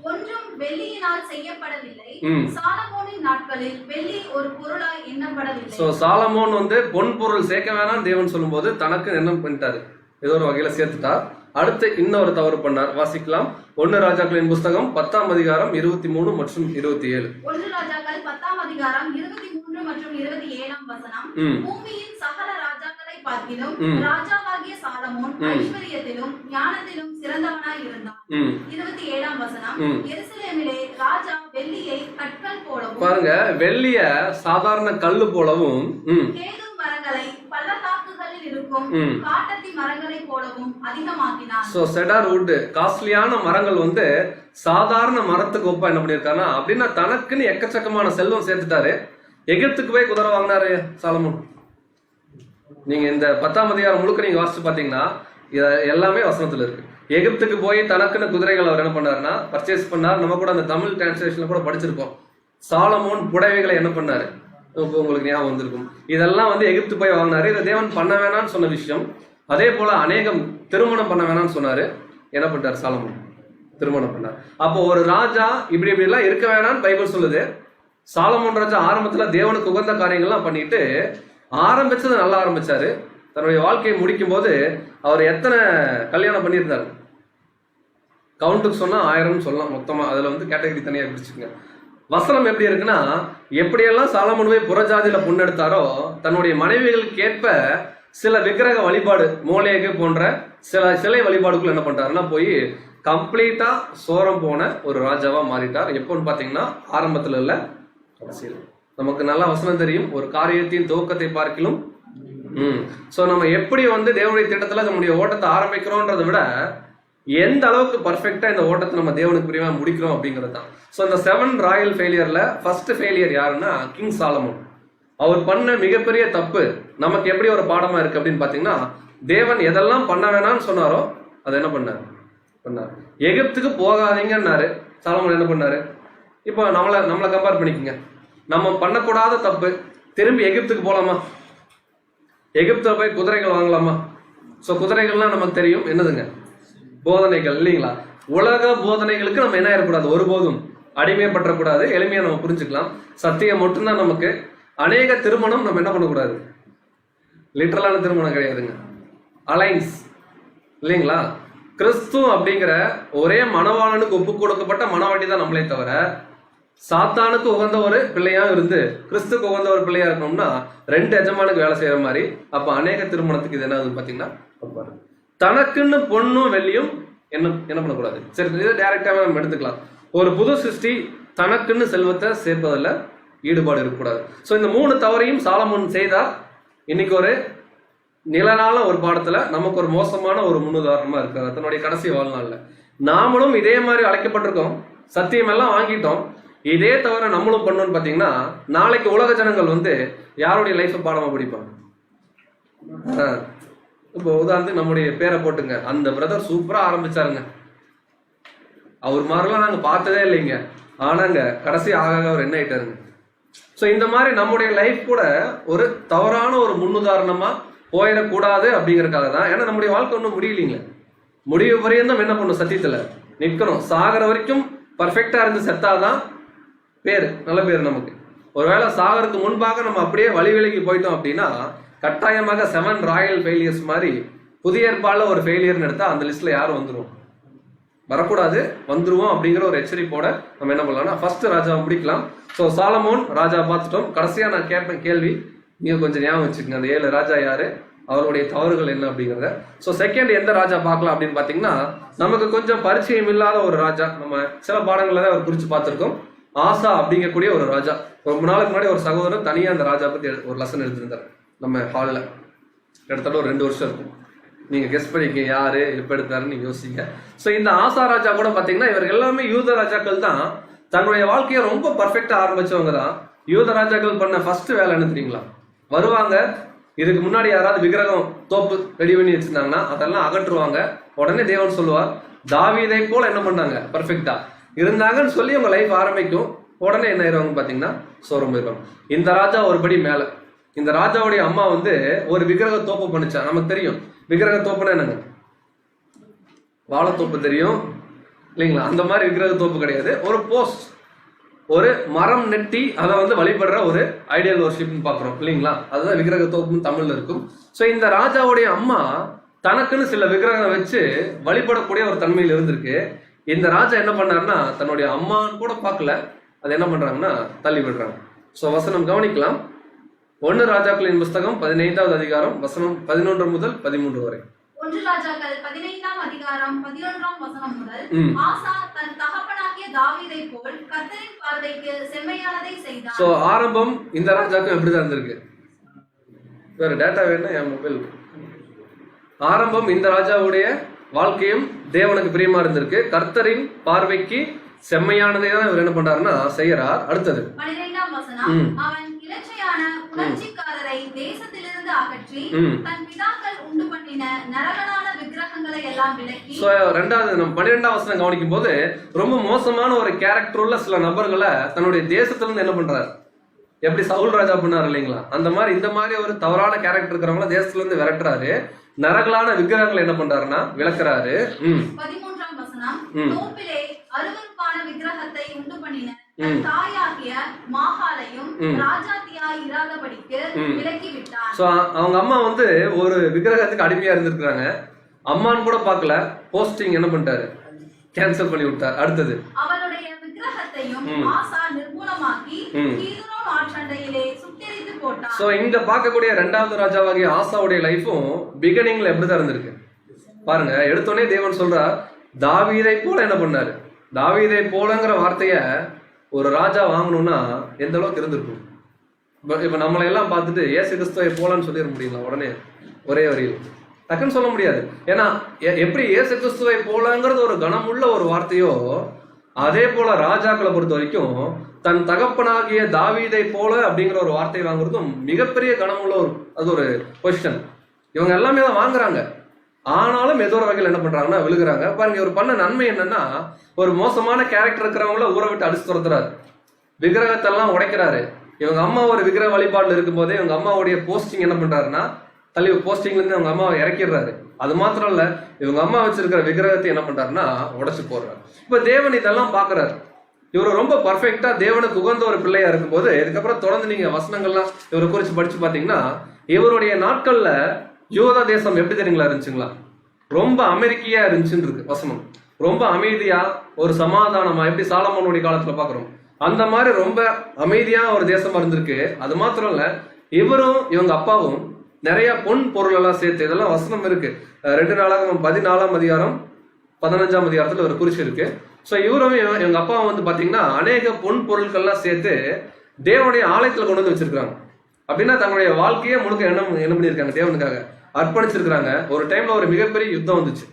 ஒன்றும் வெள்ளியினால் செய்யப்படவில்லை. சாலமோனின் நாட்களில் வெள்ளி ஒரு பொருளாய் எண்ணப்படவில்லை. சோ சாலமோன் பொன் பொருள் சேர்க்க வேணாம்னு தேவன் சொல்லும் போது தனக்கு என்ன பண்ணிட்டாரு, ஏதோ ஒரு வகையில சேர்த்துட்டார். அடுத்து இன்னொரு தவறு பண்ணார். வாசிக்கலாம். 1 ராஜாக்களின் புஸ்தகம் 10ஆம் அதிகாரம் 23 மற்றும் 27. 1 ராஜாக்கள் 10ஆம் அதிகாரம் 23 மற்றும் 27ஆம் வசனம். பூமியின் சகல ராஜாக்களை பார்க்கிலும் ராஜாவாகிய சாலமோன் ஐஸ்வரியத்திலும் ஞானத்திலும் சிறந்தவனாய் இருந்தான். 27ஆம் வசனம். எருசலேமிலே ராஜா வெள்ளியை கற்கள் போலவும், பாருங்க, வெள்ளிய சாதாரண கல்லு போலவும், கேது மரங்களை பள்ளத்தாக்குகளில் இருக்கும் காட்டத்தி மரங்களை போலவும் அதிகமாக்கினான். சோ செடார் வுட், காஸ்ட்லியான மரங்கள் சாதாரண மரத்துக்கு ஒப்பா என்ன பண்ணிருக்காருன்னா அப்படின்னா தனக்குன்னு எக்கச்சக்கமான செல்வம் சேர்த்துட்டாரு. எகிப்துக்கு போய் குதிரை வாங்கினாரு சாலமோன். நீங்க இந்த 10ஆம் அதிகாரம் முழுக்க நீங்க வாசிச்சு பாத்தீங்கன்னா எல்லாமே வசனத்துல இருக்கு. எகிப்துக்கு போய் தனக்குன்னு குதிரைகள் அவர் என்ன பண்ணாருன்னா பர்ச்சேஸ் பண்ணார். நம்ம கூட அந்த தமிழ் டிரான்ஸ்லேஷன்ல கூட படிச்சிருக்கோம். சாலமோன் புடவைகளை என்ன பண்ணாரு, உங்களுக்கு ஞாபகம் வந்திருக்கும். இதெல்லாம் எகிப்து போய் வாங்கினாரு. இதை தேவன் பண்ண வேணாம்னு சொன்ன விஷயம். அதே போல அநேகம் திருமணம் பண்ண வேணாம்னு சொன்னாரு. என்ன பண்ணார் சாலமோன்? திருமணம் பண்ணார். அப்போ ஒரு ராஜா இப்படி எல்லாம் இருக்க வேணாம்னு பைபிள் சொல்லுது. சாலமோன் ராஜா ஆரம்பத்துல தேவனுக்கு உகந்த காரியங்கள்லாம் பண்ணிட்டு ஆரம்பிச்சது நல்லா ஆரம்பிச்சாரு. தன்னுடைய வாழ்க்கையை முடிக்கும் போது அவர் எத்தனை கல்யாணம் பண்ணியிருந்தாரு? கவுண்ட்டுக்கு சொன்னா 1000 சொல்லலாம் மொத்தமா. அதுல கேட்டகரி தனியா பிடிச்சுங்க. வசனம் எப்படி இருக்குன்னா, எப்படியெல்லாம் சாலமோன் போய் புறஜாதியில பொண்ணெடுத்தாரோ தன்னுடைய மனைவிகளுக்கு ஏற்ப சில விக்கிரக வழிபாடு, மோலேகு போன்ற சில சிலை வழிபாடுக்குள்ள என்ன பண்றாருன்னா போய் கம்ப்ளீட்டா சோரம் போன ஒரு ராஜாவா மாறிட்டார். எப்போன்னு பாத்தீங்கன்னா ஆரம்பத்துல இல்ல, கடைசியில். நமக்கு நல்லா வசனம் தெரியும், ஒரு காரியத்தின் துவக்கத்தை பார்க்கிலும். சோ நம்ம எப்படி தேவனுடைய திட்டத்துல நம்முடைய ஓட்டத்தை ஆரம்பிக்கிறோன்றதை விட எந்த அளவுக்கு பர்ஃபெக்டா இந்த ஓட்டத்தை நம்ம தேவனுக்கு பிரியமா முடிக்கிறோம் அப்படிங்கிறது தான். ஸோ இந்த 7 ராயல் ஃபெயிலியர்ல ஃபர்ஸ்ட் ஃபெயிலியர் யாருன்னா கிங் சாலமோன். அவர் பண்ண மிகப்பெரிய தப்பு நமக்கு எப்படி ஒரு பாடமா இருக்கு அப்படின்னு பாத்தீங்கன்னா, தேவன் எதெல்லாம் பண்ண வேணாம்னு சொன்னாரோ அதை என்ன பண்ணார். எகிப்துக்கு போகாதீங்கன்னாரு. சாலமோன் என்ன பண்ணாரு? இப்போ நம்மளை கம்பேர் பண்ணிக்கோங்க. நம்ம பண்ணக்கூடாத தப்பு, திரும்பி எகிப்துக்கு போலாமா? எகிப்துல போய் குதிரைகள் வாங்கலாமா? ஸோ குதிரைகள்லாம் நமக்கு தெரியும் என்னதுங்க, போதனைகள் இல்லைங்களா? உலக போதனைகளுக்கு நம்ம என்ன ஆயிடக்கூடாது, ஒருபோதும் அடிமைப்பற்றக்கூடாது. எளிமையா நம்ம புரிஞ்சுக்கலாம். சத்தியம் மட்டும்தான் நமக்கு. அநேக திருமணம் நம்ம என்ன பண்ணக்கூடாது, லிட்டரலான திருமணம் கிடையாதுங்க, அலைன்ஸ் இல்லைங்களா? கிறிஸ்து அப்படிங்கிற ஒரே மணவாளனுக்கு ஒப்பு கொடுக்கப்பட்ட மணவாட்டி தான் நம்மளே தவிர, சாத்தானுக்கு உகந்த ஒரு பிள்ளையா இருந்து கிறிஸ்துக்கு உகந்த ஒரு பிள்ளையா இருக்கணும்னா 2 எஜமானுக்கு வேலை செய்யற மாதிரி. அப்ப அநேக திருமணத்துக்கு இது என்ன ஆகுது பாத்தீங்கன்னா, தனக்குன்னு பொண்ணும் வெள்ளியும் என்ன பண்ணக்கூடாது. சரி, இது டைரக்டாவே நம்ம எடுத்துக்கலாம். ஒரு புது சிருஷ்டி தனக்குன்னு செல்வத்தை சேர்ப்பதில் ஈடுபாடு இருக்கக்கூடாது. ஸோ இந்த 3 தவறையும் சாலமோன் செய்தா இன்னைக்கு ஒரு நிழலான ஒரு பாடத்துல நமக்கு ஒரு மோசமான ஒரு முன்னுதாரணமா இருக்காரு தன்னுடைய கடைசி வாழ்நாள்ல. நாமளும் இதே மாதிரி அழைக்கப்பட்டிருக்கோம், சத்தியம் எல்லாம் வாங்கிட்டோம். இதே தவிர நம்மளும் பண்ணோம்னு பாத்தீங்கன்னா, நாளைக்கு உலக ஜனங்கள் யாருடைய லைஃப் பாடமா படிப்பாங்க? இப்போ உதாரணத்துக்கு நம்முடைய பேரை போட்டுங்க, அந்த பிரதர் சூப்பரா ஆரம்பிச்சாருங்க, அவர் மாதிரிலாம் நாங்க பார்த்ததே இல்லைங்க, ஆனாங்க கடைசி ஆக அவர் என்ன ஆயிட்டாருங்க. ஸோ இந்த மாதிரி நம்முடைய லைஃப் கூட ஒரு தவறான ஒரு முன்னுதாரணமா போயிடக்கூடாது அப்படிங்கறதுக்காக தான். ஏன்னா நம்முடைய வாழ்க்கை ஒன்றும் முடியலைங்க, முடிவு வரையும் தான் என்ன பண்ணும், சத்தியத்துல நிற்கணும். சாகிற வரைக்கும் பர்ஃபெக்டா இருந்து செத்தாதான் பேர், நல்ல பேர் நமக்கு. ஒருவேளை சாகருக்கு முன்பாக நம்ம அப்படியே வழி விலகி போயிட்டோம் அப்படின்னா, கட்டாயமாக 7 ராயல் ஃபெயிலியர்ஸ் மாதிரி புதிய ஏற்பாடுல ஒரு ஃபெயிலியர்னு எடுத்தா அந்த லிஸ்ட்ல யாரும் வந்துருவோம், வரக்கூடாது, வந்துருவோம் அப்படிங்கிற ஒரு எச்சரிப்போட நம்ம என்ன பண்ணலாம்னா ஃபர்ஸ்ட் ராஜாவை முடிக்கலாம். ஸோ சாலமோன் ராஜா பார்த்துட்டோம். கடைசியா நான் கேட்பேன் கேள்வி, நீங்க கொஞ்சம் ஞாபகம் வச்சுக்கோங்க, அந்த 7 ராஜா யாரு, அவருடைய தவறுகள் என்ன அப்படிங்கிறத. ஸோ செகண்ட் எந்த ராஜா பார்க்கலாம் அப்படின்னு பாத்தீங்கன்னா, நமக்கு கொஞ்சம் பரிச்சயம் இல்லாத ஒரு ராஜா, நம்ம சில பாடங்கள்ல தான் அவர் குறிச்சு பார்த்திருக்கோம். ஆசா அப்படிங்கக்கூடிய ஒரு ராஜா. ரொம்ப நாளுக்கு முன்னாடி ஒரு சகோதரர் தனியா அந்த ராஜா பத்தி ஒரு லெசன் எடுத்திருந்தார் நம்ம ஹாலில். கிட்டத்தட்ட ஒரு 2 வருஷம் இருக்கும். நீங்க கெஸ் பண்ணிக்க யாரு எப்ப எடுத்தாருன்னு நீங்க யோசிங்க. ஸோ இந்த ஆசா ராஜா கூட பாத்தீங்கன்னா, இவர்கள் எல்லாமே யூத ராஜாக்கள் தான். தன்னுடைய வாழ்க்கையை ரொம்ப பர்ஃபெக்டா ஆரம்பிச்சவங்க தான். யூத ராஜாக்கள் பண்ண ஃபர்ஸ்ட் வேலை என்ன தெரியுங்களா? வருவாங்க, இதுக்கு முன்னாடி யாராவது விக்கிரகம் தோப்பு ரெடி பண்ணி வச்சிருந்தாங்கன்னா அதெல்லாம் அகற்றுவாங்க. உடனே தேவன் சொல்லுவார், தாவீதை போல என்ன பண்ணாங்க, பர்ஃபெக்டா இருந்தாங்கன்னு சொல்லி உங்க லைஃப் ஆரம்பிக்கும். உடனே என்ன ஆயிடுவாங்க பாத்தீங்கன்னா, சோரம் போயிடுவாங்க. இந்த ராஜா ஒரு படி மேல. இந்த ராஜாவுடைய அம்மா ஒரு விக்கிரக தோப்பு பண்ணிச்சா. நமக்கு தெரியும் விக்கிரக தோப்புன்னா என்னங்க, வாழைத்தோப்பு தெரியும் இல்லைங்களா? அந்த மாதிரி விக்கிரக தோப்பு கிடையாது. ஒரு போஸ்ட், ஒரு மரம் நெட்டி அதை வழிபடுற ஒரு ஐடியல் வர்ஷிப்னு பாக்குறோம் இல்லைங்களா? அதுதான் விக்கிரக தோப்புன்னு தமிழ்ல இருக்கும். ஸோ இந்த ராஜாவுடைய அம்மா தனக்குன்னு சில விக்கிரகம் வச்சு வழிபடக்கூடிய ஒரு தன்மையில் இருந்திருக்கு. இந்த ராஜா என்ன பண்ணாருன்னா, தன்னுடைய அம்மான்னு கூட பார்க்கல, அது என்ன பண்றாங்கன்னா தள்ளி விடுறாங்க. ஸோ வசனம் கவனிக்கலாம். 1 ராஜாக்களின் புஸ்தகம் 15வது அதிகாரம் வசனம் 11 முதல் 13 வரை. 1 ராஜாக்கள் 15ஆம் அதிகாரம் 11ஆம் வசனம் முதல். ஆசா தன் தகப்பனாகிய தாவீதை போல் கர்த்தரின் பார்வைக்கு செம்மையானதை செய்தார். சோ ஆரம்பம் இந்த ராஜாக்கும் எப்படிதான் இருந்திருக்கு? வேற டேட்டா வேணா என் மொபைல். ஆரம்பம் இந்த ராஜாவுடைய வாழ்க்கையும் தேவனுக்கு பிரியமா இருந்திருக்கு. கர்த்தரின் பார்வைக்கு செம்மையானதை தான் இவர் என்ன பண்றாருன்னா செய்யறார். அடுத்தது 12ஆம் வசனம். அவன் இலச்சையான உணர்ச்சிக்காரரை தேசத்திலிருந்து அகற்றி தன் பிதாக்கள் உண்டு பண்ணின நரகலான விக்கிரகங்களை எல்லாம் விலக்கி. சோ ரெண்டாவது நம்ம 12ஆம் வசனம் கவனிக்கும் போது ரொம்ப மோசமான ஒரு கேரக்டர் உள்ள சில நபர்களை தன்னுடைய தேசத்துல இருந்து என்ன பண்றாரு, எப்படி சவுல் ராஜா பண்ணாரு இல்லைங்களா? அந்த மாதிரி இந்த மாதிரி ஒரு தவறான கேரக்டர் இருக்கிறவங்கள தேசத்துல இருந்து விரட்டுறாரு. நரகலான விக்கிரகங்களை என்ன பண்றாருன்னா விளக்குறாரு. 13ஆம் வசனம். தோப்பிலே அருவருப்பான விக்கிரகத்தை உண்டு பண்ணின தாயாகிய மாகாளையும் ராஜாத்தியாய் இராதபடிக்கு விலக்கி விட்டார். சோ அவங்க அம்மா ஒரு விக்கிரகத்துக்கு அடிமையா இருந்திருக்காங்க. அம்மான்னு கூட பார்க்கல, போஸ்டிங் என்ன பண்ணிட்டாரு, கேன்சல் பண்ணி விட்டார். அடுத்தது அவளுடைய விக்கிரகத்தையும் ஆசா நிர்மூலமாக்கி கீதுரோன் ஆற்றண்டையிலே சுட்டெரித்து போட்டார். சோ இங்க பார்க்கக்கூடிய 2வது ராஜாவாகிய ஆசாவுடைய லைஃபும் பிகினிங்ல எப்படிதான் இருந்திருக்கு பாருங்க. எடுத்தோடனே தேவன் சொல்றார், தாவீதை போல என்ன பண்ணாரு. தாவீதை போலங்கிற வார்த்தைய ஒரு ராஜா வாங்கணும்னா எந்த அளவுக்கு இருந்திருக்கும். இப்ப நம்மளை எல்லாம் பார்த்துட்டு ஏசு கிறிஸ்துவை போலன்னு சொல்லிட முடியுங்களா? உடனே ஒரே வரியில் டக்குன்னு சொல்ல முடியாது. ஏன்னா எப்படி ஏசு கிறிஸ்துவை போலங்கிறது ஒரு கனமுள்ள ஒரு வார்த்தையோ, அதே போல ராஜாக்களை பொறுத்த வரைக்கும் தன் தகப்பனாகிய தாவீதை போல அப்படிங்கிற ஒரு வார்த்தை வாங்குறதும் மிகப்பெரிய கனமுள்ள ஒரு பொசிஷன். இவங்க எல்லாமே தான் வாங்குறாங்க. ஆனாலும் ஏதோ ஒரு வகையில் என்ன பண்றாங்கன்னா விழுகிறாங்க. பாருங்க, இவர் பண்ண நன்மை என்னன்னா, ஒரு மோசமான கேரக்டர் இருக்கிறவங்கள ஊரை விட்டு அடிச்சு துரத்துறாரு, விக்கிரகத்தெல்லாம் உடைக்கிறாரு. இவங்க அம்மா ஒரு விக்கிரக வழிபாடுல இருக்கும் போதே இவங்க அம்மாவுடைய போஸ்டிங் என்ன பண்றாருன்னா, போஸ்டிங்ல இருந்து அவங்க அம்மாவை இறக்கிடுறாரு. அது மாத்திரம் இல்ல, இவங்க அம்மா வச்சிருக்கிற விக்கிரகத்தை என்ன பண்றாருன்னா உடைச்சு போடுறாரு. இப்ப தேவன் இதெல்லாம் பாக்குறாரு. இவர் ரொம்ப பர்ஃபெக்டா தேவனுக்கு உகந்த ஒரு பிள்ளையா இருக்கும்போது, இதுக்கப்புறம் தொடர்ந்து நீங்க வசனங்கள்லாம் இவரை குறிச்சு படிச்சு பாத்தீங்கன்னா, இவருடைய நாட்கள்ல யூதா தேசம் எப்படி தெரியுங்களா இருந்துச்சுங்களா? ரொம்ப அமெரிக்கையா இருந்துச்சுன்னு இருக்கு வசனம். ரொம்ப அமைதியா ஒரு சமாதானமா, எப்படி சாலமோனுடைய காலத்துல பாக்குறோம் அந்த மாதிரி ரொம்ப அமைதியா ஒரு தேசமா இருந்திருக்கு. அது மாத்திரம் இல்ல, இவரும் இவங்க அப்பாவும் நிறைய பொன் பொருள் எல்லாம் சேர்த்து, இதெல்லாம் வசனம் இருக்கு. 2 நாளாகமம் 14ஆம் அதிகாரம் 15ஆம் அதிகாரத்துல ஒரு குறிச்சு இருக்கு. ஸோ இவரும் இவங்க அப்பாவும் வந்து பாத்தீங்கன்னா அநேக பொன் பொருட்கள்லாம் சேர்த்து தேவனுடைய ஆலயத்துல கொண்டு வந்து வச்சிருக்காங்க. அப்படின்னா தன்னுடைய வாழ்க்கையே முழுக்க என்ன பண்ணியிருக்காங்க, தேவனுக்காக அர்ப்பணிச்சிருக்கிறாங்க. ஒரு டைம்ல ஒரு மிகப்பெரிய யுத்தம் வந்துச்சு.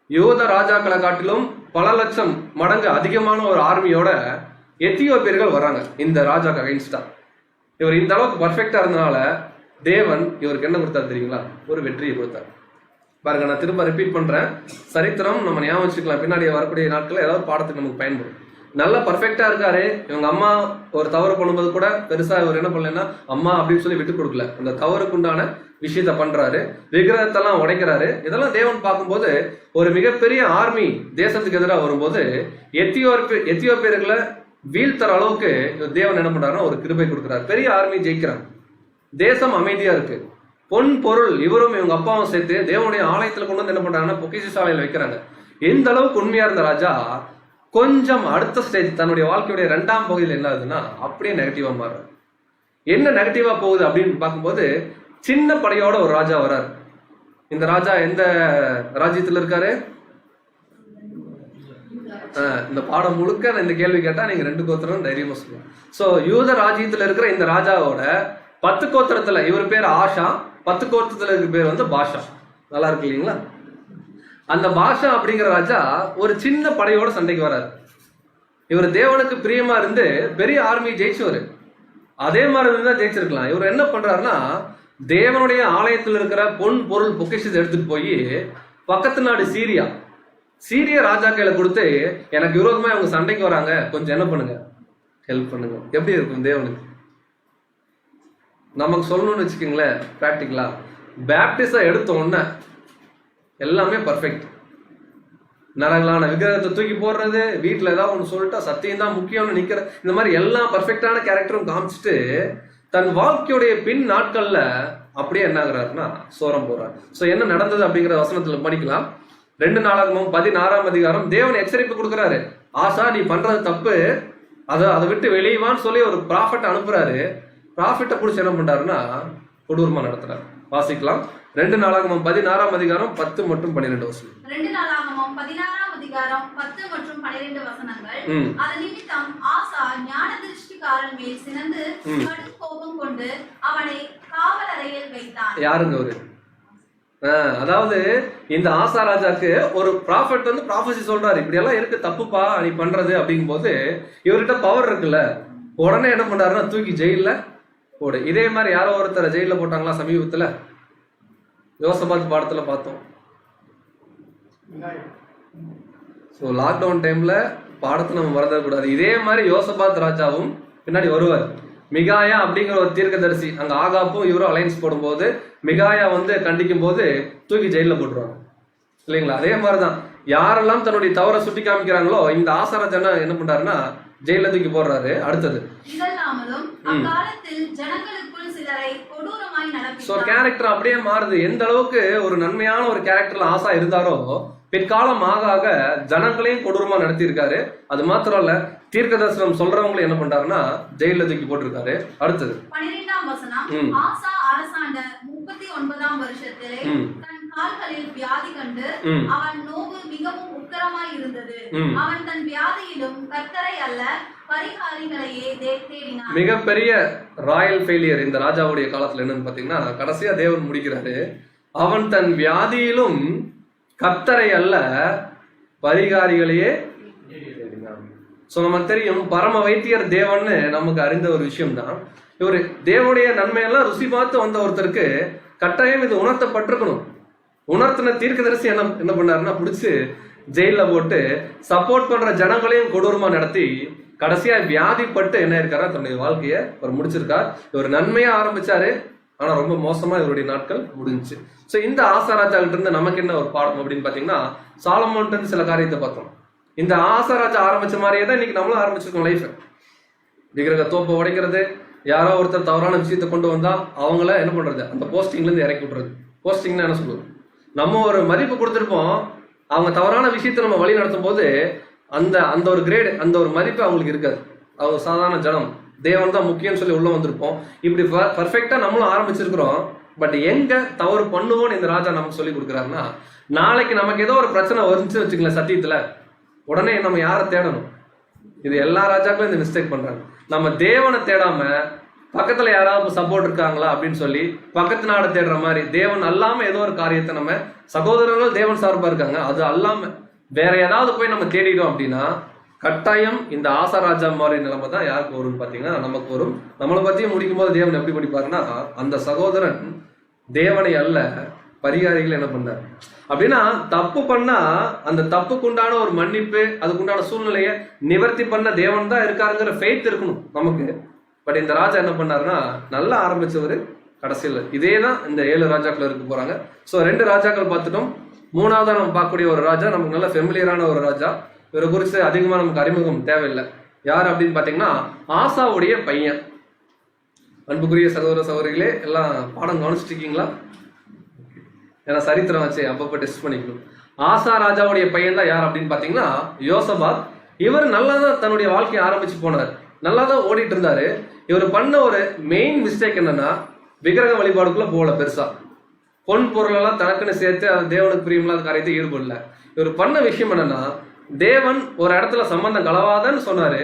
யூத ராஜாக்களை காட்டிலும் பல லட்சம் மடங்கு அதிகமான ஒரு ஆர்மியோட எத்தியோப்பியர்கள் வர்றாங்க இந்த ராஜாக்கு அகைன்ஸ்டா. இவர் இந்த அளவுக்கு பர்ஃபெக்டா இருந்தனால தேவன் இவருக்கு என்ன கொடுத்தாரு தெரியுங்களா? ஒரு வெற்றியை கொடுத்தார். பாருங்க, நான் திரும்ப ரிப்பீட் பண்றேன். சரித்திரம் நம்ம ஞாபகம் வச்சுக்கலாம், பின்னாடி வரக்கூடிய நாட்கள் ஏதாவது பாடத்துக்கு நமக்கு பயன்படும். நல்லா பர்ஃபெக்டா இருக்காரு. இவங்க அம்மா ஒரு தவறு பண்ணும்போது கூட பெருசா இவர் என்ன பண்ணலன்னா அம்மா அப்படின்னு சொல்லி விட்டு கொடுக்கல. அந்த தவறுக்கு உண்டான விஷயத்த பண்றாரு, விக்கிரகத்தெல்லாம் உடைக்கிறாரு. இதெல்லாம் தேவன் பார்க்கும்போது ஒரு மிகப்பெரிய ஆர்மி தேசத்துக்கு எதிராக வரும்போது எத்தியோப்பியர்களை வீழ்த்தர அளவுக்கு தேவன் என்ன பண்றாருன்னா ஒரு கிருபை கொடுக்குறாரு. பெரிய ஆர்மி ஜெயிக்கிறாங்க, தேசம் அமைதியா இருக்கு. பொன் பொருள் இவரும் இவங்க அப்பாவும் சேர்த்து தேவனுடைய ஆலயத்துல கொண்டு வந்து என்ன பண்றாங்கன்னா பொக்கிஷ சாலையில வைக்கிறாங்க. எந்த அளவுக்கு உண்மையா இருந்த ராஜா கொஞ்சம் அடுத்த ஸ்டேஜ் தன்னுடைய வாழ்க்கையுடைய 2ஆம் பகுதியில் என்ன ஆகுதுன்னா அப்படியே நெகட்டிவா மாறுறாரு. என்ன நெகட்டிவா போகுது அப்படின்னு பார்க்கும்போது, சின்ன படையோட ஒரு ராஜா வர்றாரு. இந்த ராஜா எந்த ராஜ்யத்துல இருக்காரு? இந்த பாடம் முழுக்க இந்த கேள்வி கேட்டா நீங்க 2 கோத்திரம் தைரியமா சொல்லுவாங்க. சோ யூத ராஜ்யத்துல இருக்கிற இந்த ராஜாவோட 10 கோத்திரத்துல இவர் பேர் ஆஷா, 10 கோத்திரத்துல இருக்க பேர் வந்து பாஷா. நல்லா இருக்கு இல்லைங்களா? அந்த பாஷா அப்படிங்கிற ராஜா ஒரு சின்ன படையோட சண்டைக்கு வராரு. இவர் தேவனுக்கு பிரியமா இருந்து பெரிய ஆர்மி ஜெயிச்சவர். அதே மாதிரி இருந்தா ஜெயிச்சிருக்கலாம். இவர் என்ன பண்றாருன்னா, தேவனுடைய ஆலயத்தில் இருக்கிற பொன் பொருள் பொக்கிஷத்தை எடுத்துட்டு போய் பக்கத்து நாடு சீரிய ராஜா கையில கொடுத்து, எனக்கு விரோதமா இவங்க சண்டைக்கு வராங்க, கொஞ்சம் என்ன பண்ணுங்க, ஹெல்ப் பண்ணுங்க. எப்படி இருக்கும் தேவனுக்கு? நமக்கு சொல்லணும்னு வச்சுக்கோங்களேன், பிராக்டிக்கலா பேப்டிஸா எடுத்த உடனே எல்லாமே பர்ஃபெக்ட். நரங்களான விக்கிரகத்தை தூக்கி போடுறது, வீட்டுல ஏதாவது ஒன்று சொல்லிட்டா சத்தியம் தான் முக்கியம்னு நிக்கிற, இந்த மாதிரி எல்லா பர்ஃபெக்டான கேரக்டரும் காமிச்சிட்டு தன் வாழ்க்கையுடைய பின் நாட்கள்ல அப்படியே என்ன ஆகுறாருன்னா சோரம் போறாரு. சோ என்ன நடந்தது அப்படிங்கிற வசனத்துல படிக்கலாம். 2 நாளாகமம் 16ஆம் அதிகாரம் தேவன் எச்சரிப்பு கொடுக்குறாரு. ஆசா, நீ பண்றது தப்பு, அதை விட்டு வெளியவான்னு சொல்லி ஒரு ப்ராஃபட் அனுப்புறாரு. ப்ராஃபிட்டை பிடிச்சி என்ன பண்றாருன்னா கொடூரமா நடத்துறாரு. வாசிக்கலாம். 2 நாளாகமம் 16ஆம் அதிகாரம் 10 மற்றும் 12 வசனம். 2 நாளாகமம் 16ஆம் அதிகாரம் 10 மற்றும் 12 வசனங்கள். அது நிமித்தம் ஆசா ஞான திருஷ்டிக்காரன் மேல் சினந்து கடும் கோபம் கொண்டு அவனை காவல் அறையில் வைத்தான். யாருங்க அவரு? அதாவது இந்த ஆசா ராஜாக்கு ஒரு ப்ராஃபட் வந்து ப்ராஃபஸி சொல்றாரு, இப்படி எல்லாம் இருக்கு, தப்புப்பா நீ பண்றது அப்படிங்கும் போது இவர்கிட்ட பவர் இருக்குல்ல, உடனே என்ன பண்றாருன்னா தூக்கி ஜெயில போடு. இதே மாதிரி யாரோ ஒருத்தர் ஜெயில போட்டாங்களா சமீபத்துல? யோசபாத் பாடத்துல பார்த்தோம். ஸோ லாக்டவுன் டைம்ல பாடத்தை நம்ம மறந்துடக்கூடாது. இதே மாதிரி யோசபாத் ராஜாவும் பின்னாடி வருவார். மிகாயா அப்படிங்கிற ஒரு தீர்க்கதரிசி, அங்க ஆகாப்பும் இவரும் அலைன்ஸ் போடும்போது மிகாயா வந்து கண்டிக்கும் போது தூக்கி ஜெயில போட்டுருவாங்க இல்லைங்களா? அதே மாதிரிதான் யாரெல்லாம் தன்னுடைய தவறை சுட்டி காமிக்கிறாங்களோ இந்த ஆசாராஜா என்ன பண்றாருன்னா ஜெயில தூக்கி போடுறாரு. அடுத்தது சோ கேரக்டர் அப்படியே மாறுது. எந்த அளவுக்கு ஒரு நன்மையான ஒரு கேரக்டர்ல ஆசா இருந்தாரோ பிற்காலம் ஆக ஆக ஜனங்களையும் கொடூரமா நடத்தி இருக்காரு. அது மாத்திரம் இல்ல, தீர்க்க தரிசனம் சொல்றவங்களை என்ன பண்றாருன்னா ஜெயில தூக்கி போட்டிருக்காரு. அடுத்தது 12ஆம் வசனம். ஆசா அரசாண்ட 39ஆம் வருஷத்திலே தன் கால்களில் வியாதி கண்டு அவன் நோவு மிகவும் உக்கிரமாய் இருந்தது. அவன் தன் வியாதியிலும் கர்த்தரை அல்ல பரிகாரிகளையே தேடினான். மிகப்பெரிய ராயல் ஃபெயிலியர் இந்த ராஜாவுடைய காலத்துல என்னன்னு பாத்தீங்கன்னா, கடைசியா தேவன் முடிக்கிறாரு, அவன் தன் வியாதியிலும் கர்த்தரை அல்ல பரிகாரிகளையே தேடினான். ஸோ நமக்கு தெரியும் பரம வைத்தியர் தேவன்னு நமக்கு அறிந்த ஒரு விஷயம்தான். இவர் தேவனுடைய நன்மையெல்லாம் ருசி பார்த்து வந்த ஒருத்தருக்கு கட்டாயம் இது உணர்த்தப்பட்டிருக்கணும். உணர்த்தின தீர்க்கதரிசி என்ன பண்ணாருன்னா பிடிச்சி ஜெயிலில் போட்டு சப்போர்ட் பண்ற ஜனங்களையும் கொடூரமா நடத்தி கடைசியா வியாதிப்பட்டு என்ன இருக்காருன்னா தன்னுடைய வாழ்க்கையை அவர் முடிச்சிருக்கார். இவர் நன்மையா ஆரம்பிச்சாரு, ஆனா ரொம்ப மோசமா இவருடைய நாட்கள் முடிஞ்சுச்சு. ஸோ இந்த ஆசாராஜா கிட்ட இருந்து நமக்கு என்ன ஒரு பாடம் அப்படின்னு பாத்தீங்கன்னா, சாலமோன்ட்டு இருந்து சில காரியத்தை பார்த்தோம். இந்த ஆசாராஜா ஆரம்பிச்ச மாதிரியே தான் இன்னைக்கு நம்மளும் ஆரம்பிச்சிருக்கோம் லைஃப். விக்கிரக தோப்பை உடைக்கிறது, யாரோ ஒருத்தர் தவறான விஷயத்தை கொண்டு வந்தா அவங்கள என்ன பண்றது, அந்த போஸ்டிங்ல இருந்து இறக்கி விட்டுறது. போஸ்டிங்னா என்ன சொல்லுவோம், நம்ம ஒரு மதிப்பு கொடுத்துருப்போம், அவங்க தவறான விஷயத்தை நம்ம வழி நடத்தும் போது அந்த ஒரு கிரேடு, அந்த ஒரு மதிப்பு அவங்களுக்கு இருக்காது. அவங்க சாதாரண ஜனம், தேவன் தான் முக்கியம்னு சொல்லி உள்ள வந்திருப்போம். இப்படி பர்ஃபெக்டா நம்மளும் ஆரம்பிச்சிருக்கிறோம். பட் எங்க தவறு பண்ணுவோம்னு இந்த ராஜா நமக்கு சொல்லி கொடுக்குறாருன்னா, நாளைக்கு நமக்கு ஏதோ ஒரு பிரச்சனை வந்துச்சு வச்சுக்கல சத்தியத்துல, உடனே நம்ம யாரை தேடணும்? இது எல்லா ராஜாக்களும் இந்த மிஸ்டேக் பண்றாங்க. நம்ம தேவனை தேடாம பக்கத்துல யாராவது சப்போர்ட் இருக்காங்களா அப்படின்னு சொல்லி பக்கத்து நாடை தேடுற மாதிரி, தேவன் அல்லாம ஏதோ ஒரு காரியத்தை நம்ம சகோதரர்கள் தேவன் சார்பா இருக்காங்க, அது அல்லாம வேற ஏதாவது போய் நம்ம தேடிட்டோம் அப்படின்னா கட்டாயம் இந்த ஆசாராஜா மாதிரி நிலைமை தான் யாருக்கு வரும்னு பாத்தீங்கன்னா நமக்கு வரும். நம்மளை பத்தியும் முடிக்கும் போது தேவன் எப்படி படிப்பாருன்னா, அந்த சகோதரன் தேவனை அல்ல பரிகாரிகள் என்ன பண்ணார் அப்படின்னா, தப்பு பண்ணா அந்த தப்புக்குண்டான ஒரு மன்னிப்பு, அதுக்குண்டான சூழ்நிலையை நிவர்த்தி பண்ண தேவன் தான் இருக்காருங்கிற ஃபெய்த் இருக்கணும் நமக்கு. பட் இந்த ராஜா என்ன பண்ணாருன்னா, நல்லா ஆரம்பிச்சவரு கடைசியில் இதே தான் இந்த 7 ராஜாக்கள் இருக்க போறாங்க. ஸோ 2 ராஜாக்கள் பார்த்துட்டோம். மூணாவதா நம்ம பார்க்கக்கூடிய ஒரு ராஜா நமக்கு நல்ல ஃபெமிலியரான ஒரு ராஜா. இவரை குறித்து அதிகமாக நமக்கு அறிமுகம் தேவையில்லை. யார் அப்படின்னு பார்த்தீங்கன்னா, ஆசாவுடைய பையன். அன்புக்குரிய சகோதர சகோதரிகளே, எல்லாம் பாடம் கவனிச்சுட்டு இருக்கீங்களா? ஏன்னா சரித்திரம் வச்சு அப்பப்போ டெஸ்ட் பண்ணிக்கணும். ஆசா ராஜாவுடைய பையன் தான் யார் அப்படின்னு பார்த்தீங்கன்னா யோசபாத். இவர் நல்லா தான் தன்னுடைய வாழ்க்கையை ஆரம்பிச்சு போனார், நல்லா தான் ஓடிட்டு இருந்தாரு. இவர் பண்ண ஒரு மெயின் மிஸ்டேக் என்னன்னா, விக்கிரக வழிபாடுக்குள்ள போகல, பெருசா பொன் பொருளெல்லாம் தனக்குன்னு சேர்த்து அது தேவனுக்கு பிரியமில்லாத காரியத்தை ஈடுபடல. இவர் பண்ண விஷயம் என்னன்னா, தேவன் ஒரு இடத்துல சம்பந்தம் கலவாதன்னு சொன்னாரு.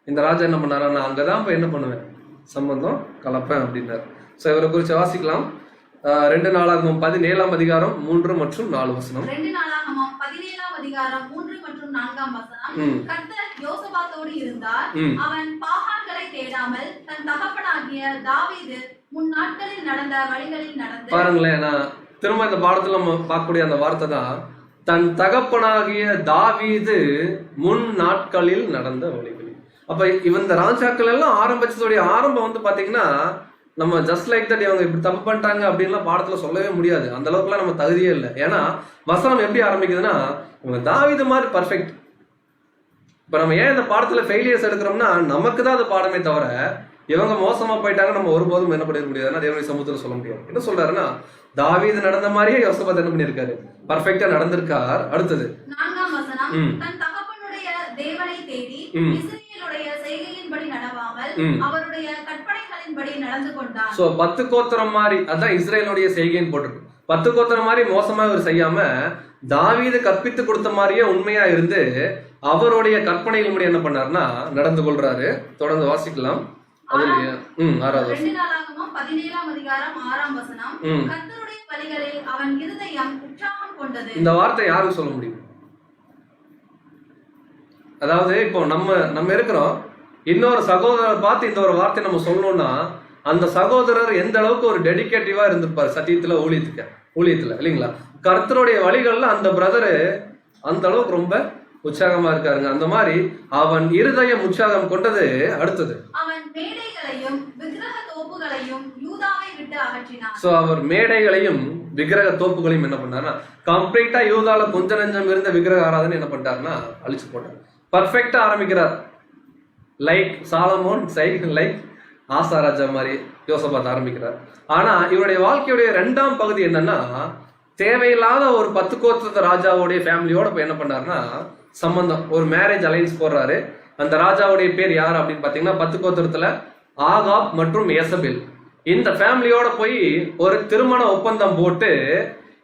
இந்த ராஜா என்ன பண்ணாரா, நான் அங்கதான் போய் என்ன பண்ணுவேன், சம்பந்தம் கலப்பேன் அப்படின்னாரு. ஸோ இவரை குறித்து வாசிக்கலாம். 2 நாளாகமம் 17ஆம் அதிகாரம் 3 மற்றும் 4 வசனம். 2 நாளாகமம் 17ஆம் அதிகாரம் 3 மற்றும் 4ஆம் வசனம். கர்த்தர் யோசபாத்தோடு இருந்தார். அவன் பாகான்களை தேடாமல் தன் தகப்பனாகிய தாவீது முன் நாட்களில் நடந்த வழிகளில் நடந்து. பாருங்களேன், நான் திரும்ப இந்த பாடத்துல நம்ம பார்க்கக்கூடிய அந்த வார்த்தை தான், தன் தகப்பனாகிய தாவீது முன் நாட்களில் நடந்த வழிகளில். அப்ப இந்த ராஜாக்கள் எல்லாம் ஆரம்பிச்சதுடைய ஆரம்பம் வந்து பாத்தீங்கன்னா, நம்ம ஜஸ்ட் லைக் தட் இவங்க இப்படி தப்பு பண்ணிட்டாங்க அப்படின்லாம் பாடத்துல சொல்லவே முடியாது. அந்த அளவுக்குலாம் நம்ம தகுதியே இல்லை. ஏன்னா வசனம் எப்படி ஆரம்பிக்குதுன்னா, இவங்க தாவீது மாதிரி பர்ஃபெக்ட். இப்ப நம்ம ஏன் இந்த பாடத்துல ஃபெயிலியர்ஸ் எடுக்கிறோம்னா, நமக்கு தான் அது பாடமே தவிர இவங்க மோசமா போயிட்டாங்க நம்ம ஒருபோதும் என்ன பண்ணிட முடியாதுன்னா தேவனுடைய சமூகத்துல சொல்ல முடியாது. என்ன சொல்றாருன்னா, தாவீது நடந்த மாதிரியே யோசபாத் என்ன பண்ணிருக்காரு, பர்ஃபெக்டா நடந்திருக்கார். அடுத்தது 4ஆம் வசனம். தன் தகப்பனுடைய தேவனை தேடி இஸ்ரவேலுடைய செய்கையின்படி நடவாமல் அவருடைய கற்பனைகளின்படி நடந்து கொண்டார். சோ 10 கோத்திரம் மாதிரி, அதான் இஸ்ரவேலுடைய செய்கைன்னு போட்டிருக்கு. 10 கோத்திரம் மாதிரி மோசமா இவர் செய்யாம தாவீது கற்பித்து கொடுத்த மாதிரியே உண்மையா இருந்து அவருடைய கற்பனைகளின்படி என்ன பண்ணாருன்னா நடந்து கொள்றாரு. தொடர்ந்து வாசிக்கலாம். 2 நாளாகமம் 17ஆம் அதிகாரம் 6ஆம் வசனம். கர்த்தருடைய வழிகளில் அவன் இருதயம் உற்சாகம் கொண்டது. இந்த வார்த்தை யாருக்கு சொல்ல முடியும்? அதாவது இப்போ நம்ம இருக்கிறோம், இன்னொரு சகோதரர் பார்த்து இந்த ஒரு வார்த்தை நம்ம சொல்லணும்னா, அந்த சகோதரர் எந்த அளவுக்கு ஒரு டெடிகேட்டிவா இருந்திருப்பார் சத்தியத்துல, ஊழியத்துல இல்லைங்களா? கர்த்தருடைய வழிகள்ல அந்த பிரதரு அந்த அளவுக்கு ரொம்ப உற்சாகமா இருக்காருங்க. அந்த மாதிரி அவன் இருதயம் உற்சாகம் கொண்டது. அடுத்தது அவன் மேடைகளையும் விக்கிரக தோப்புகளையும் யூதாவை விட்டு அகற்றினான். சோ அவர் மேடைகளையும் விக்கிரக தோப்புகளையும் என்ன பண்ணாருன்னா, கம்ப்ளீட்டா யூதால கொஞ்ச நெஞ்சம் இருந்த விக்கிரக ஆராதனை என்ன பண்ணிட்டாருன்னா அழிச்சு போட்டார். பர்ஃபெக்டா ஆரம்பிக்கிறார், லைக் சாலமோன், லைக் ஆசாராஜா மாதிரி யோசபாத் ஆரம்பிக்கிறார். ஆனா இவருடைய வாழ்க்கையுடைய 2ஆம் பகுதி என்னன்னா, தேவையில்லாத ஒரு 10 கோத்திர ராஜாவுடைய ஃபேமிலியோட போய் என்ன பண்ணாருன்னா சம்பந்தம், ஒரு மேரேஜ் அலைன்ஸ் போடுறாரு. அந்த ராஜாவுடைய பேர் யார் அப்படின்னு பாத்தீங்கன்னா, 10 கோத்திரத்துல ஆகாப் மற்றும் யேசபேல். இந்த ஃபேமிலியோட போய் ஒரு திருமண ஒப்பந்தம் போட்டு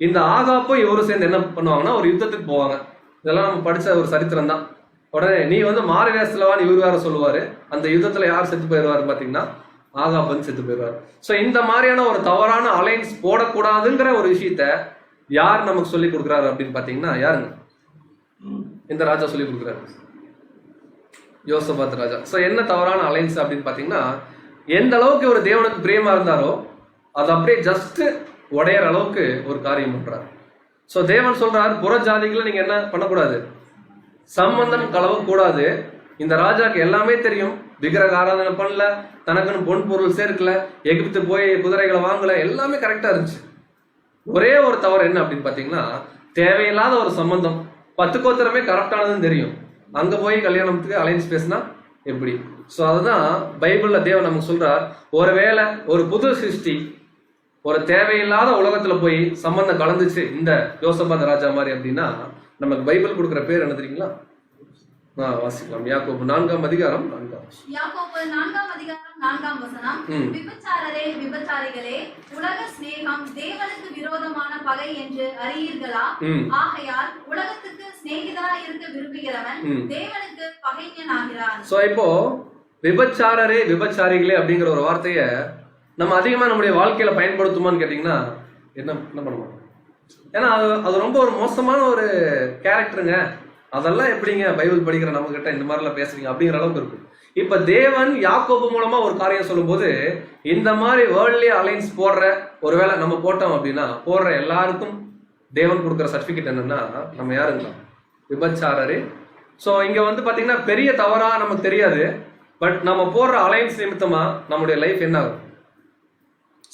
இந்த ஆகாப்பும் இவரும் சேர்ந்து என்ன பண்ணுவாங்கன்னா ஒரு யுத்தத்துக்கு போவாங்க. இதெல்லாம் நம்ம படிச்ச ஒரு சரித்திரம் தான். உடனே நீ வந்து மாறு வேஷத்துலவான்னு இவர் வேற சொல்லுவாரு. அந்த யுத்தத்துல யார் செத்து போயிடுவாரு பாத்தீங்கன்னா ஆகாப் வந்து செத்து போயிடுவாரு. ஸோ இந்த மாதிரியான ஒரு தவறான அலைன்ஸ் போடக்கூடாதுங்கிற ஒரு விஷயத்த யார் நமக்கு சொல்லி கொடுக்குறாரு அப்படின்னு பாத்தீங்கன்னா யாருங்க? இந்த ராஜா சொல்லி கொடுக்குறாரு. யோசபாத் ராஜா. ஸோ என்ன தவறான அலைன்ஸ் அப்படின்னு பார்த்தீங்கன்னா, எந்த அளவுக்கு ஒரு தேவனுக்கு பிரியமா இருந்தாரோ அது அப்படியே ஜஸ்ட் உடையிற அளவுக்கு ஒரு காரியம் பண்றாரு. ஸோ தேவன் சொல்றாரு, புற ஜாதிகளை நீங்க என்ன பண்ணக்கூடாது, சம்பந்தம் கலவ கூடாது. இந்த ராஜாக்கு எல்லாமே தெரியும், விக்கிரக ஆராதனை பண்ணல, தனக்குன்னு பொன் பொருள் சேர்க்கல, எகிப்து போய் குதிரைகளை வாங்கல, எல்லாமே கரெக்டா இருந்துச்சு. ஒரே ஒரு தவறு என்ன அப்படின்னு பாத்தீங்கன்னா, தேவையில்லாத ஒரு சம்பந்தம். 10 கோத்திரமே கரெக்டானதுன்னு தெரியும், அங்க போய் கல்யாணத்துக்கு அலைன்ஸ் பேசினா எப்படி? ஸோ அதுதான் பைபிள்ல தேவன் நமக்கு சொல்றார், ஒருவேளை ஒரு புது சிருஷ்டி ஒரு தேவையில்லாத உலகத்துல போய் சம்பந்தம் கலந்துச்சு இந்த யோசபாத் ராஜா மாதிரி அப்படின்னா, நமக்கு பைபிள் கொடுக்குற பேர் என்ன தெரியுங்களா? வாசிக்கலாம். யாக்கோபு 4ஆம் அதிகாரம் 4ஆம். யாக்கோபு 4ஆம் அதிகாரம் 4ஆம் வசனம். விபச்சாரரே விபச்சாரிகளே, உலக சிநேகம் தேவனுக்கு விரோதமான பகை என்று அறியீர்களா? ஆகையால் உலகத்துக்கு சிநேகிதனாய் இருக்க விரும்புகிறவன் தேவனுக்கு பகைஞன் ஆகிறான். சோ இப்போ விபச்சாரரே விபச்சாரிகளே அப்படிங்கிற ஒரு வார்த்தைய நம்ம அதிகமா நம்முடைய வாழ்க்கையில பயன்படுத்துமான்னு கேட்டீங்கன்னா என்ன பண்ண மாட்டோம். ஏன்னா அது ரொம்ப ஒரு மோசமான ஒரு கேரக்டருங்க. அதெல்லாம் எப்படிங்க பைபிள் படிக்கிற நம்ம கிட்ட இந்த மாதிரிலாம் பேசுறீங்க அப்படிங்கிற அளவுக்கு இருக்கும். இப்ப தேவன் யாக்கோபு மூலமா ஒரு காரியம் சொல்லும் போது, இந்த மாதிரி வேர்ல்ட்லி அலைன்ஸ் போடுற, ஒருவேளை நம்ம போட்டோம் அப்படின்னா போடுற எல்லாருக்கும் தேவன் கொடுக்குற சர்டிபிகேட் என்னன்னா, நம்ம யாருங்களா? விபச்சாரரு. ஸோ இங்க வந்து பாத்தீங்கன்னா பெரிய தவறா நமக்கு தெரியாது, பட் நம்ம போடுற அலைன்ஸ் நிமித்தமா நம்முடைய லைஃப் என்ன ஆகும்?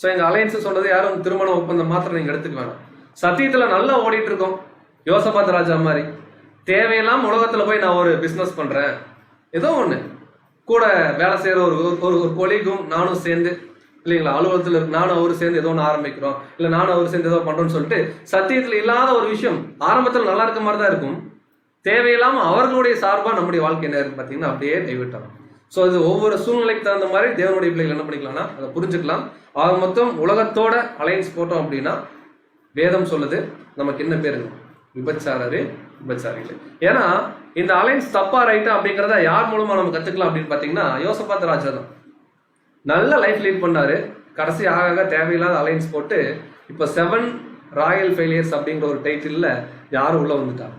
ஸோ எங்க அலைன்ஸ் சொல்றது யாரும் திருமண ஒப்பந்தம் மாத்திரம் நீங்க எடுத்துக்க வேணாம். சத்தியத்துல நல்லா ஓடிட்டு இருக்கோம், யோசபாத் ராஜா மாதிரி. தேவையெல்லாம் உலகத்துல போய் நான் ஒரு பிசினஸ் பண்றேன், ஏதோ ஒண்ணு கூட வேலை செய்யற ஒரு கொலீகும் நானும் சேர்ந்து, இல்லைங்களா, அலுவலகத்துல நானும் அவரு சேர்ந்து ஏதோ ஒன்று ஆரம்பிக்கிறோம், இல்ல நானும் அவரு சேர்ந்து ஏதோ பண்றோம்னு சொல்லிட்டு சத்தியத்துல இல்லாத ஒரு விஷயம் ஆரம்பத்துல நல்லா இருக்க மாதிரி தான் இருக்கும். தேவையில்லாம அவர்களுடைய சார்பா நம்முடைய வாழ்க்கை என்ன இருக்கு பாத்தீங்கன்னா அப்படியே கைவிட்டாங்க. ஸோ இது ஒவ்வொரு சூழ்நிலைக்கு தகுந்த மாதிரி தேவனுடைய பிள்ளைகள் என்ன பண்ணிக்கலாம்னா அதை புரிஞ்சுக்கலாம். ஆக மொத்தம் உலகத்தோட அலைன்ஸ் போட்டோம் அப்படின்னா வேதம் சொல்லுது நமக்கு என்ன பேருங்க? விபச்சாரரு விபச்சாரிகள். ஏன்னா இந்த அலைன்ஸ் தப்பா ரைட்டா அப்படிங்கிறத யார் மூலமா நம்ம கத்துக்கலாம் அப்படின்னு பாத்தீங்கன்னா, யோசபாத் ராஜா தான் நல்ல லைஃப் லீட் பண்ணாரு. கடைசி ஆக தேவையில்லாத அலைன்ஸ் போட்டு இப்ப 7 ராயல் ஃபெயிலியர்ஸ் அப்படிங்கிற ஒரு டைட்டில்ல யாரும் உள்ள வந்துட்டாங்க.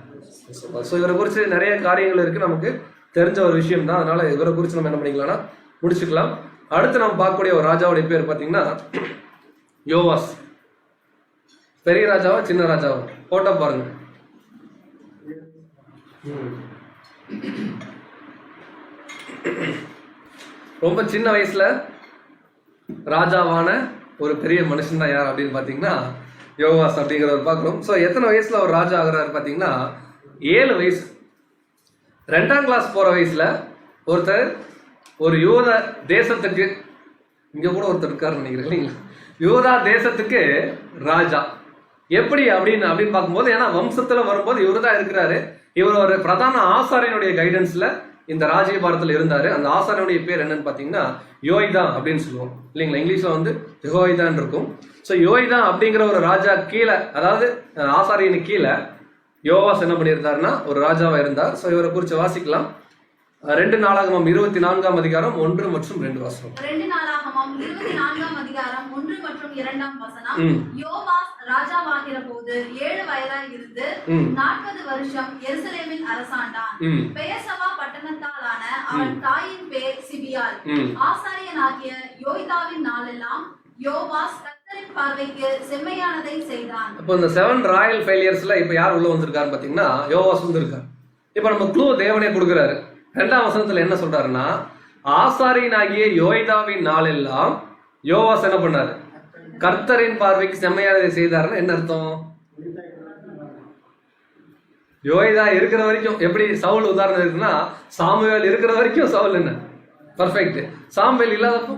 ஸோ இவரை குறித்து நிறைய காரியங்கள் இருக்கு, நமக்கு தெரிஞ்ச ஒரு விஷயம் தான். அதனால இவரை குறித்து நம்ம என்ன பண்ணிக்கலாம்னா முடிச்சுக்கலாம். அடுத்து நம்ம பார்க்கக்கூடிய ஒரு ராஜாவுடைய பேர் பார்த்தீங்கன்னா யோவாஸ். பெரிய ராஜாவா சின்ன ராஜாவா? போட்டோ பாருங்க. ரொம்ப சின்ன வயசுல ராஜாவான ஒரு பெரிய மனுஷன் தான் யார் அப்படின்னு பாத்தீங்கன்னா யோவாஸ் அப்படிங்கிறவர் பார்க்கிறோம். ஸோ எத்தனை வயசுல அவர் ராஜா ஆகிறாரு பாத்தீங்கன்னா 7 வயசு. 2ஆம் கிளாஸ் போற வயசுல ஒருத்தர் ஒரு யூத தேசத்துக்கு, இங்க கூட ஒருத்தர் இருக்காரு நினைக்கிறேன் இல்லைங்களா, யூதா தேசத்துக்கு ராஜா. எப்படி அப்படின்னு பார்க்கும்போது, ஏன்னா வம்சத்துல வரும்போது இவரு தான் இருக்கிறாரு. இவர் ஒரு பிரதான ஆசாரியனுடைய கைடன்ஸ்ல இந்த ராஜ்யபாரத்தில் இருந்தாரு. அந்த ஆசாரியனுடைய பேர் என்னன்னு பாத்தீங்கன்னா யோய்தா அப்படின்னு சொல்லுவோம் இல்லைங்களா, இங்கிலீஷ்ல வந்து யெகோய்தான் இருக்கும். ஸோ யோய்தா அப்படிங்கிற ஒரு ராஜா கீழே, அதாவது ஆசாரியனுக்கு கீழே யோவாஸ் என்ன பண்ணியிருந்தாருன்னா ஒரு ராஜாவா இருந்தார். ஸோ இவரை குறித்து வாசிக்கலாம். 2 நாளாகமம் 24ஆம் அதிகாரம் 1 மற்றும் 2 வசனம். 2 நாளாகமம் 24ஆம் அதிகாரம் 1 மற்றும் 2ஆம் வசனம். யோவாஸ் ராஜாவாகிற போது 7 வயதாய் இருந்து 40 வருஷம் எருசலேமில் அரசாண்டான். பெயர்சபா பட்டணத்தாலான அவன் தாயின் பேர் சிபியால். ஆசாரியனாகிய யோய்தாவின் நாளெல்லாம் யோவாஸ் கர்த்தரின் பார்வைக்கு செம்மையானதை செய்தான். இப்போ இந்த 7 ராயல் ஃபெயிலியர்ஸ்ல இப்ப யார் உள்ள வந்திருக்காரு பாத்தீங்கன்னா யோவாஸ் வந்திருக்காரு. இப்ப நம்ம க்ளூ தேவனே கொடுக்குறாரு. 2ஆம் வசனத்துல என்ன சொல்றாருன்னா, ஆசாரியனாகிய யோய்தாவின் நாளெல்லாம் யோவாஸ் என்ன பண்ணாரு? கர்த்தரின் பார்வைக்கு செம்மையானதை செய்தாருன்னு என்ன அர்த்தம்? யோய்தா இருக்கிற வரைக்கும், எப்படி சவுல் உதாரணம் இருக்குன்னா, சாமுவேல் இருக்கிற வரைக்கும் சவுல் என்ன பர்ஃபெக்ட், சாமுவேல் இல்லாதப்போ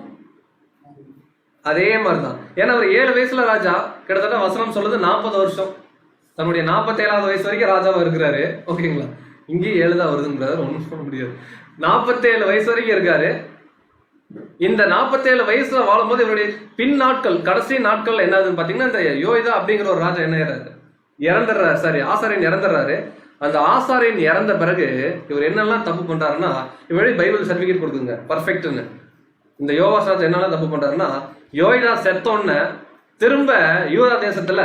அதே மாதிரிதான். ஏன்னா அவர் 7 வயசுல ராஜா, கிட்டத்தட்ட வசனம் சொல்லுது 40 வருஷம், தன்னுடைய 47வது வயசு வரைக்கும் ராஜாவா இருக்கிறாரு. ஓகேங்களா, இங்கேயும் 7 தான் வருதுங்கிறாரு, ஒன்றும் சொல்ல முடியாது. 47 வயசு வரைக்கும் இருக்காரு. இந்த 47 வயசுல வாழும்போது இவருடைய பின் நாட்கள், கடைசி நாட்கள் என்னதுன்னு பாத்தீங்கன்னா, இந்த யோய்தா அப்படிங்கிற ஒரு ராஜா என்ன இறந்துடுறாரு. சாரி, ஆசாரியன் இறந்துடுறாரு. அந்த ஆசாரியன் இறந்த பிறகு இவர் என்னெல்லாம் தப்பு பண்றாருன்னா, இவரே பைபிள் சர்டிபிகேட் கொடுக்குங்க பர்ஃபெக்ட்னு. இந்த யோவாஸ் ராஜா என்னெல்லாம் தப்பு பண்றாருன்னா, யோய்தா செத்தோன்னு திரும்ப யூதா தேசத்துல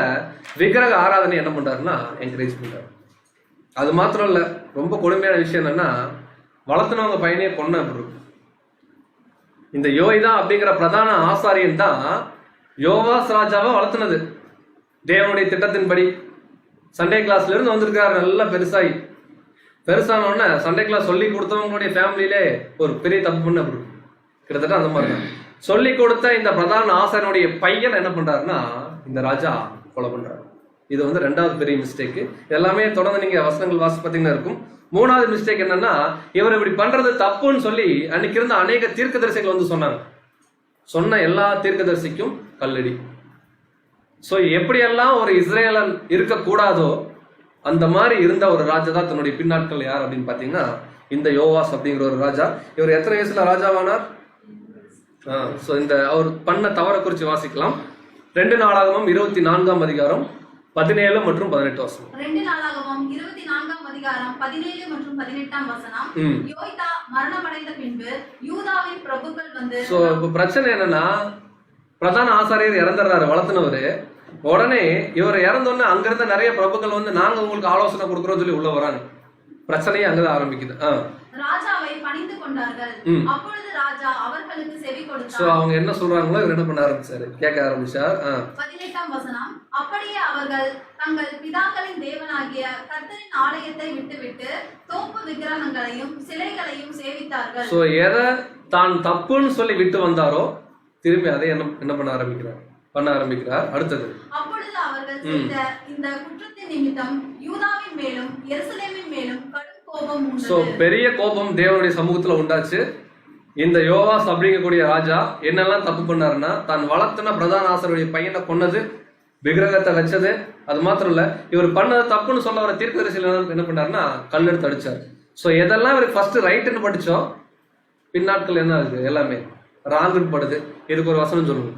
விக்கிரக ஆராதனை என்ன பண்றாருன்னா என்கரேஜ் பண்றாரு. அது மாத்திரம் இல்ல, ரொம்ப கொடுமையான விஷயம் என்னன்னா, வளர்த்துனவங்க பையனே கொன்ன அப்படி இருக்கும். இந்த யோய்தா அப்படிங்கிற பிரதான ஆசாரியன் தான் யோவாஸ் ராஜாவை வளர்த்துனது. தேவனுடைய திட்டத்தின்படி சண்டே கிளாஸ்ல இருந்து வந்திருக்காரு. நல்லா பெருசான உடனே சண்டே கிளாஸ் சொல்லி கொடுத்தவங்களுடைய ஃபேமிலியிலே ஒரு பெரிய தப்பு பண்ண அப்படி இருக்கும். கிட்டத்தட்ட அந்த மாதிரி தான் சொல்லி கொடுத்த இந்த பிரதான ஆசாரியனுடைய பையன் என்ன பண்றாருன்னா இந்த ராஜா கொலை பண்றாரு. இது வந்து 2வது பெரிய மிஸ்டேக். எல்லாமே தொடர்ந்து நீங்க வசனங்கள் வாசி பார்த்தீங்கன்னா இருக்கும். 3வது மிஸ்டேக் என்னன்னா, இவர் இப்படி பண்றது தப்புன்னு சொல்லி அன்னைக்கு இருந்த அநேக தீர்க்கதரிசிகள் வந்து சொன்னாங்க. சொன்ன எல்லா தீர்க்கதரிசிக்கும் கல்லடி. ஸோ எப்படியெல்லாம் ஒரு இஸ்ரேலன் இருக்கக்கூடாதோ அந்த மாதிரி இருந்த ஒரு ராஜா தான் தன்னுடைய பின்னாட்கள் யார் அப்படின்னு பார்த்தீங்கன்னா இந்த யோவாஸ் அப்படிங்கிற ஒரு ராஜா. இவர் எத்தனை வயசுல ராஜாவானார்? ஸோ இந்த அவர் பண்ண தவறை குறித்து வாசிக்கலாம். 2 நாளாகமம் 24ஆம் அதிகாரம் 17 மற்றும் 18 வசனம். 2 நாளாகமம் 24ஆம் அதிகாரம் 17 மற்றும் 18ஆம் வசனம். யோய்தா மரணமடைந்த பின்பு யூதாவின் பிரபுக்கள் வந்து ஸோ இப்போ பிரச்சனை என்னன்னா, பிரதான ஆசாரியர் இறந்துடுறாரு, வளர்த்துனவரு. உடனே இவர் இறந்தோடனே அங்கிருந்த நிறைய பிரபுக்கள் வந்து நாங்க உங்களுக்கு ஆலோசனை கொடுக்குறோம் சொல்லி உள்ள வராங்க. பிரச்சனையே அங்கதான் ஆரம்பிக்குது. ராஜாவை பணிந்து கொண்டார்கள். அப்பொழுது ராஜா அவர்களுக்கு செவி கொடுத்தார். சோ அவங்க என்ன சொல்றாங்களோ இவர் என்ன பண்ண ஆரம்பிச்சாரு, கேட்க ஆரம்பிச்சார். 18ஆம் வசனம். அப்படியே அவர்கள் தங்கள் பிதாக்களின் தேவனாகிய கர்த்தரின் ஆலயத்தை விட்டுவிட்டு தோப்பு விக்கிரகங்களையும் சிலைகளையும் சேவித்தார்கள். சோ எதை தான் தப்புன்னு சொல்லி விட்டு வந்தாரோ திரும்பி அதை என்ன பண்ண ஆரம்பிக்கிறார். அடுத்தது, அப்பொழுது அவர்கள் செய்த இந்த குற்றத்தின் நிமித்தம் யூதாவின் மேலும் எருசலேமின் மேலும் கடும் கோபம் உண்டது. சோ பெரிய கோபம் தேவனுடைய சமூகத்துல உண்டாச்சு. இந்த யோவாஸ் அப்படிங்கக்கூடிய ராஜா என்னெல்லாம் தப்பு பண்ணாருன்னா, தான் வளர்த்துன பிரதான ஆசாரியருடைய பையனை கொன்னது, விக்கிரகத்தை வச்சது, அது மாத்திரம் இல்ல இவர் பண்ணது தப்புன்னு சொல்ல வர தீர்க்கதரிசிகள் என்ன பண்ணாருன்னா கல் எடுத்து அடிச்சாரு. சோ எதெல்லாம் இவருக்கு ஃபர்ஸ்ட் ரைட்டுன்னு படிச்சோம், பின்னாட்கள் என்ன ஆகுது எல்லாமே ராங்குன்னு படுது. இதுக்கு ஒரு வசனம் சொல்லுங்க.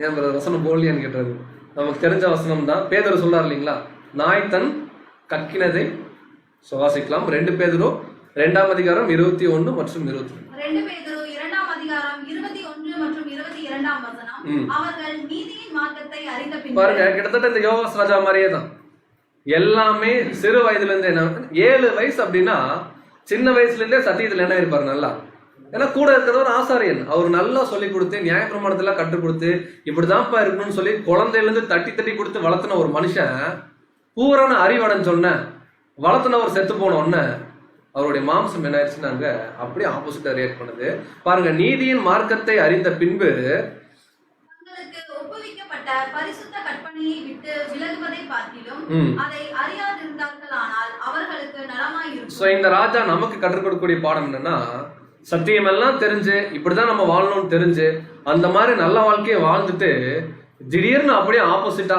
ஏன் வசனம் போடலையான்னு கேட்டாரு. நமக்கு தெரிஞ்ச வசனம் தான். பேதுரு சொல்றாரு இல்லைங்களா, நாய் தன் கக்கினதை சுவாசிக்கலாம். 2 பேதுரு 2ஆம் அதிகாரம் 21 மற்றும் 22. 2 பேதுரு 2ஆம் அதிகாரம் 21 மற்றும் 22ஆம் வசனம். அவர்கள் நீதியின் மார்க்கத்தை அறிந்த பின்பு பாருங்க, கிட்டத்தட்ட இந்த யோவாஸ் ராஜா மாதிரியே தான் எல்லாமே. சிறு வயதுல இருந்து என்ன 7 வயசு அப்படின்னா சின்ன வயசுல இருந்தே சத்தியத்துல என்ன இருப்பாரு நல்லா. ஏன்னா கூட இருக்கிறது ஒரு ஆசாரியன், அவர் நல்லா சொல்லி கொடுத்து நியாயப்பிரமாணத்தெல்லாம் கற்றுக் கொடுத்து இப்படிதான்ப்பா இருக்கணும்னு சொல்லி குழந்தையில இருந்து தட்டி கொடுத்து வளர்த்துன ஒரு மனுஷன் பூரண அறிவடைன்னு சொன்ன வளர்த்துனவர் செத்து போன உடனே அவருடைய மாம்சம் என்ன ஆயிடுச்சுன்னாங்க அப்படியே ஆப்போசிட்டா ரியாக்ட் பண்ணுது. பாருங்க, நீதியின் மார்க்கத்தை அறிந்த பின்பு தங்களுக்கு ஒப்புவிக்கப்பட்ட பரிசுத்த கற்பனையை விட்டு விலகுவதை பார்த்திலும் அதை அறியாதிருந்தார்களானால் அவர்களுக்கு நலமாயிருக்கும். சோ இந்த ராஜா நமக்கு கற்றுக் கொடுக்கக்கூடிய பாடம் என்னன்னா, சத்தியம் எல்லாம் தெரிஞ்சு இப்படிதான் நம்ம வாழணும்னு தெரிஞ்சு அந்த மாதிரி நல்ல வாழ்க்கையை வாழ்ந்துட்டு திடீர்னு அப்படியே ஆப்போசிட்டா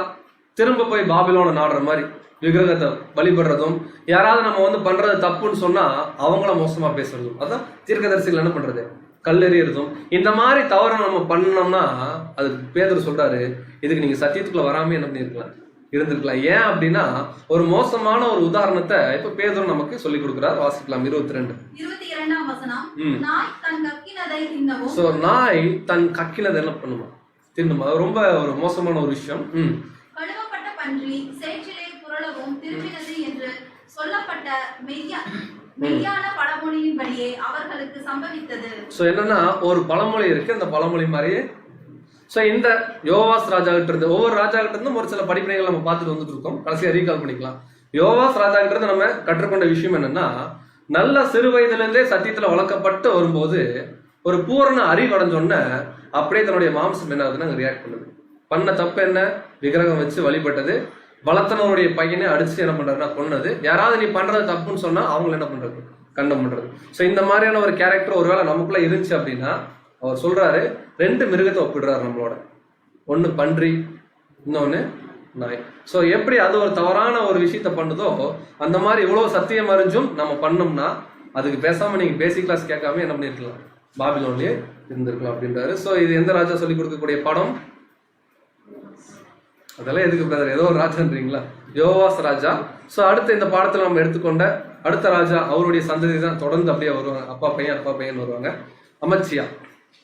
திரும்ப போய் பாபிலோனை நாடுற மாதிரி விக்கிரகத்தை வழிபடுறதும், யாராவது நம்ம வந்து பண்றது தப்புன்னு சொன்னா அவங்கள மோசமா பேசுறதும், அதான் தீர்க்கதரிசிகள் என்ன பண்றது கல்லெறியறதும். இந்த மாதிரி தவறு நம்ம பண்ணோம்னா அதுக்கு பேதுரு சொல்றாரு, இதுக்கு நீங்க சத்தியத்துக்குள்ள வராம என்ன பண்ணிருக்கலாம், இருந்திருக்கலாம். ஏன் அப்படின்னா ஒரு மோசமான ஒரு உதாரணத்தை இப்ப பேதுரு நமக்கு சொல்லி கொடுக்கிறார். வாசிக்கலாம் 22ஆம் வசனம். நாய் தன் கக்கினதை தின்னவும். சோ நாய் தன் கக்கினதை என்ன பண்ணுமா, தின்னுமா. ரொம்ப ஒரு மோசமான ஒரு விஷயம். கழுவப்பட்ட பன்றி சேற்றிலே புரளவும் திரும்பினது என்று சொல்லப்பட்ட மெய்யான பழமொழியின்படியே அவர்களுக்கு சம்பவித்தது. சோ என்னன்னா ஒரு பழமொழி இருக்கு, அந்த பழமொழி மாதிரியே. சோ இந்த யோவாஸ் ராஜா கிட்ட இருந்து ஒவ்வொரு ராஜா கிட்ட இருந்தும் ஒரு சில படிப்பினைகள் நம்ம பார்த்துட்டு வந்துட்டு இருக்கோம். கடைசியா ரீகால் பண்ணிக்கலாம். யோவாஸ் ராஜா கிட்ட இருந்து நம்ம கற்றுக்கொண்ட விஷயம் என்னன்னா, நல்ல சிறு வயதுல இருந்தே சத்தியத்துல வளர்க்கப்பட்டு வரும்போது ஒரு பூரண அறிவடைஞ்சோன்ன அப்படியே தன்னுடைய மாம்சம் என்ன ஆகுதுன்னா ரியாக்ட் பண்ணுது. பண்ண தப்பு என்ன, விக்கிரகம் வச்சு வழிபட்டது, வளர்த்தனவருடைய பையனை அடிச்சு என்ன பண்றதுன்னா கொன்னது, யாராவது நீ பண்றது தப்புன்னு சொன்னா அவங்களை என்ன பண்றது கண்டம் பண்றது. சோ இந்த மாதிரியான ஒரு கேரக்டர் ஒருவேளை நமக்குள்ள இருந்துச்சு அப்படின்னா அவர் சொல்றாரு 2 மிருகத்தை ஒப்பிடுறாரு நம்மளோட. ஒண்ணு பன்றி, இன்னொன்னு நாய். சோ எப்படி அது ஒரு தவறான ஒரு விஷயத்த பண்ணுதோ அந்த மாதிரி இவ்வளவு சத்தியம் அறிஞ்சும் நம்ம பண்ணோம்னா அதுக்கு பேசாம நீங்க பேசிக் கிளாஸ் கேட்காம என்ன பண்ணிருக்கலாம், பாபிலோன்லயே இருந்திருக்கலாம் அப்படின்றாரு. சோ இது எந்த ராஜா சொல்லி கொடுக்கக்கூடிய படம்? அதெல்லாம் எதுக்கு பிரதர், ஏதோ ஒரு ராஜான்றீங்களா, யோவாஸ் ராஜா. சோ அடுத்த இந்த பாடத்துல நம்ம எடுத்துக்கொண்ட அடுத்த ராஜா அவருடைய சந்ததி தான் தொடர்ந்து அப்படியே வருவாங்க, அப்பா பையன் வருவாங்க, அமத்சியா.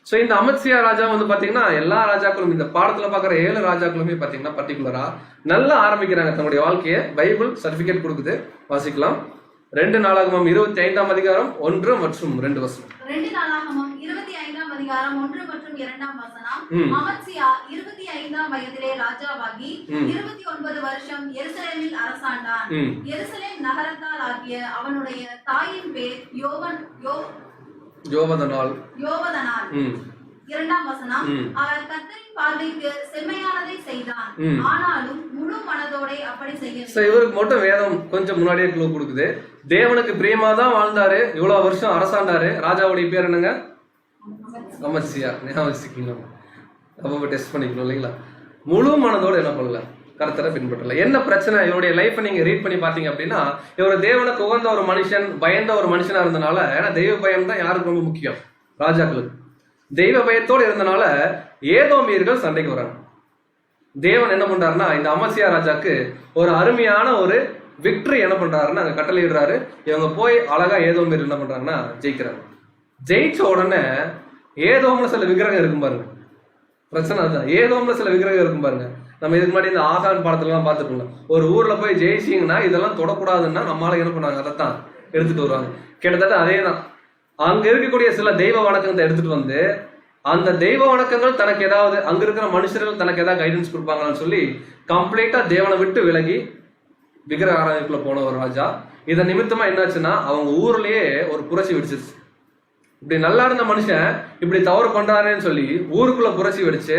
சோ இந்த அமத்சியா ராஜா வந்து பாத்தீங்கன்னா எல்லா ராஜாக்களும் இந்த பாடத்துல பாக்குற 7 ராஜாக்களுமே பாத்தீங்கன்னா பர்டிகுலரா நல்லா ஆரம்பிக்கிறாங்க தன்னுடைய வாழ்க்கையை. பைபிள் சர்டிபிகேட் கொடுக்குது, வாசிக்கலாம். 2 நாளாகமம் 25ஆம் அதிகாரம் 1 மற்றும் 2 வசனம். 2 நாளாகமம் 25ஆம் அதிகாரம் 1 மற்றும் 2ஆம் வசனம். அமத்சியா 25ஆம் வயதிலே ராஜாவாகி 29 வருஷம் எருசலேமில் அரசாண்டான். எருசலேம் நகரத்தால் ஆகிய அவனுடைய தாயின் பேர் யோவதனாள். 2ஆம் வசனம். அவர் கர்த்தரின் பார்வைக்கு செம்மையானதை செய்தான், ஆனாலும் முழு மனதோட அப்படி செய்யவில்லை. இவருக்கு மட்டும் வேதம் கொஞ்சம் முன்னாடியே க்ளூ கொடுக்குது. தேவனுக்கு பிரியமா தான் வாழ்ந்தாரு, இவ்வளவு வருஷம் அரசாண்டாரு. ராஜாவுடைய பேர் என்னங்க? அமத்சியா. ஞாபகம் வச்சுக்கீங்களா? அப்ப டெஸ்ட் பண்ணிக்கணும் இல்லைங்களா? முழு மனதோட என்ன பண்ணல? கர்த்தரை பின்பற்றல. என்ன பிரச்சனை? இவருடைய லைஃப்பை நீங்க ரீட் பண்ணி பாத்தீங்க அப்படின்னா, இவர் தேவனுக்கு உகந்த ஒரு மனுஷன், பயந்த ஒரு மனுஷனா இருந்தனால, ஏன்னா தெய்வ பயம் தான் யாருக்கு ரொம்ப முக்கியம்? ராஜாக்களுக்கு. தெய்வ பயத்தோடு இருந்தனால ஏதோமியர்கள் சண்டைக்கு வராங்க. தேவன் என்ன பண்றாருன்னா, இந்த அமத்சியா ராஜாக்கு ஒரு அருமையான ஒரு விக்டரி என்ன பண்றாருன்னா அங்க கட்டளையிடுறாரு. இவங்க போய் அழகா ஏதோமியர் என்ன பண்றாங்கன்னா ஜெயிக்கிறாங்க. ஜெயிச்ச உடனே ஏதோம்ல சில விக்கிரகம் இருக்கும் பாருங்க. பிரச்சனை அதுதான். ஏதோம்ல சில விக்கிரகம் இருக்கும் பாருங்க. நம்ம இதுக்கு முன்னாடி இந்த ஆகான் படத்துல எல்லாம் பார்த்துருக்கோம். ஒரு ஊர்ல போய் ஜெயிச்சிங்கன்னா இதெல்லாம் தொடக்கூடாதுன்னா நம்மளால என்ன பண்ணாங்க, அதைத்தான் எடுத்துட்டு வருவாங்க. கிட்டத்தட்ட அதே தான். அங்க இருக்கக்கூடிய சில தெய்வ வணக்கத்தை எடுத்துட்டு வந்து, அந்த தெய்வ வணக்கங்கள் தனக்கு ஏதாவது, அங்க இருக்கிற மனுஷர்கள் தனக்கு ஏதாவது கைடன்ஸ் கொடுப்பாங்கன்னு சொல்லி கம்ப்ளீட்டா தேவனை விட்டு விலகி விக்கிரக ஆராதனைக்குள்ள போன ஒரு ராஜா. இதன் நிமித்தமா என்னாச்சுன்னா அவங்க ஊர்லயே ஒரு புரட்சி வெடிச்சிருச்சு. இப்படி நல்லா இருந்த மனுஷன் இப்படி தவறு பண்றாருன்னு சொல்லி ஊருக்குள்ள புரட்சி வெடிச்சு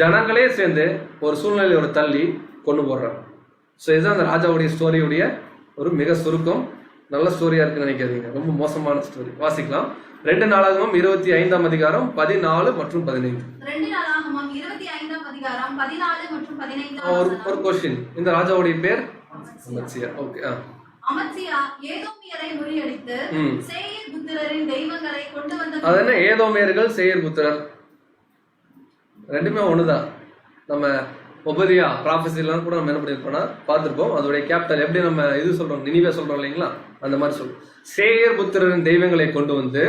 ஜனங்களே சேர்ந்து ஒரு சூழ்நிலையோட தள்ளி கொண்டு போடுறாங்க. ஸோ இதுதான் அந்த ராஜாவுடைய ஸ்டோரியுடைய ஒரு மிக சுருக்கம். நல்ல ஸ்டோரியா இருக்குன்னு நினைக்காதீங்க, ரொம்ப மோசமான ஸ்டோரி. வாசிக்கலாம். 2 நாளாகமம் 25ஆம் அதிகாரம் 14 மற்றும் 15. 2 நாளாகமம் 25ஆம் அதிகாரம் 14 மற்றும் 15. ஒரு क्वेश्चन. இந்த ராஜாவுடைய பேர் அமத்சியா. ஓகே. அமத்சியா ஏதோமியரை முறியடித்து சேயீர் புத்திரரின் தெய்வங்களை கொண்டு வந்த. அது என்ன? ஏதோமியர்கள், சேயீர் புத்திரர் ரெண்டுமே ஒண்ணுதான். நம்ம ஒபதியா ப்ராஃபஸிலாம் கூட நம்ம என்ன பண்ணிருப்போம்னா பார்த்துருப்போம். அதோடைய கேபிட்டல் எப்படி நம்ம இது சொல்றோம், நினிவே சொல்றோம் இல்லைங்களா, அந்த மாதிரி சொல்றோம். சேயீர் புத்திரரின் தெய்வங்களை கொண்டு வந்து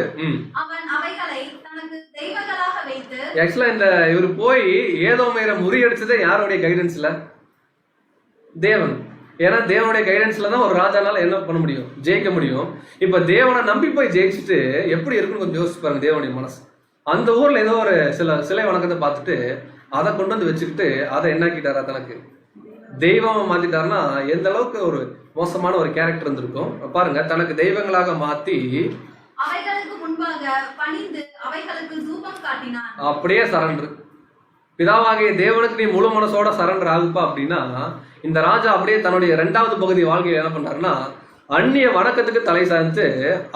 அவன் அவைகளை தனக்கு தெய்வங்களாக வைத்து. ஆக்சுவலா இந்த இவர் போய் ஏதோமியரை முறியடிச்சதே யாருடைய கைடன்ஸ்ல? தேவன். ஏன்னா தேவனுடைய கைடன்ஸ்ல தான் ஒரு ராஜானால என்ன பண்ண முடியும், ஜெயிக்க முடியும். இப்ப தேவனை நம்பி போய் ஜெயிச்சுட்டு எப்படி இருக்குன்னு கொஞ்சம் யோசிச்சு பாருங்க தேவனுடைய மனசு. அந்த ஊர்ல ஏதோ ஒரு சிலை வணக்கத்தை பார்த்துட்டு அதை கொண்டு வந்து வச்சுக்கிட்டு அதை என்னாக்கிட்டாரா, தனக்கு தெய்வமா மாத்திட்டாருன்னா எந்த அளவுக்கு ஒரு மோசமான ஒரு கேரக்டர் இருந்திருக்கும் பாருங்க. தனக்கு தெய்வங்களாக மாத்தி அவைகளுக்கு முன்பாக பணிந்து அவைகளுக்கு தூபம் காட்டினான். அப்படியே சரண்டர். பிதாவாகிய தேவனுக்கு நீ முழு மனசோட சரண்டர் ஆகுப்பா அப்படின்னா, இந்த ராஜா அப்படியே தன்னுடைய 2வது பகுதி வாழ்க்கையில் என்ன பண்றாருன்னா அந்நிய வணக்கத்துக்கு தலை சாய்த்து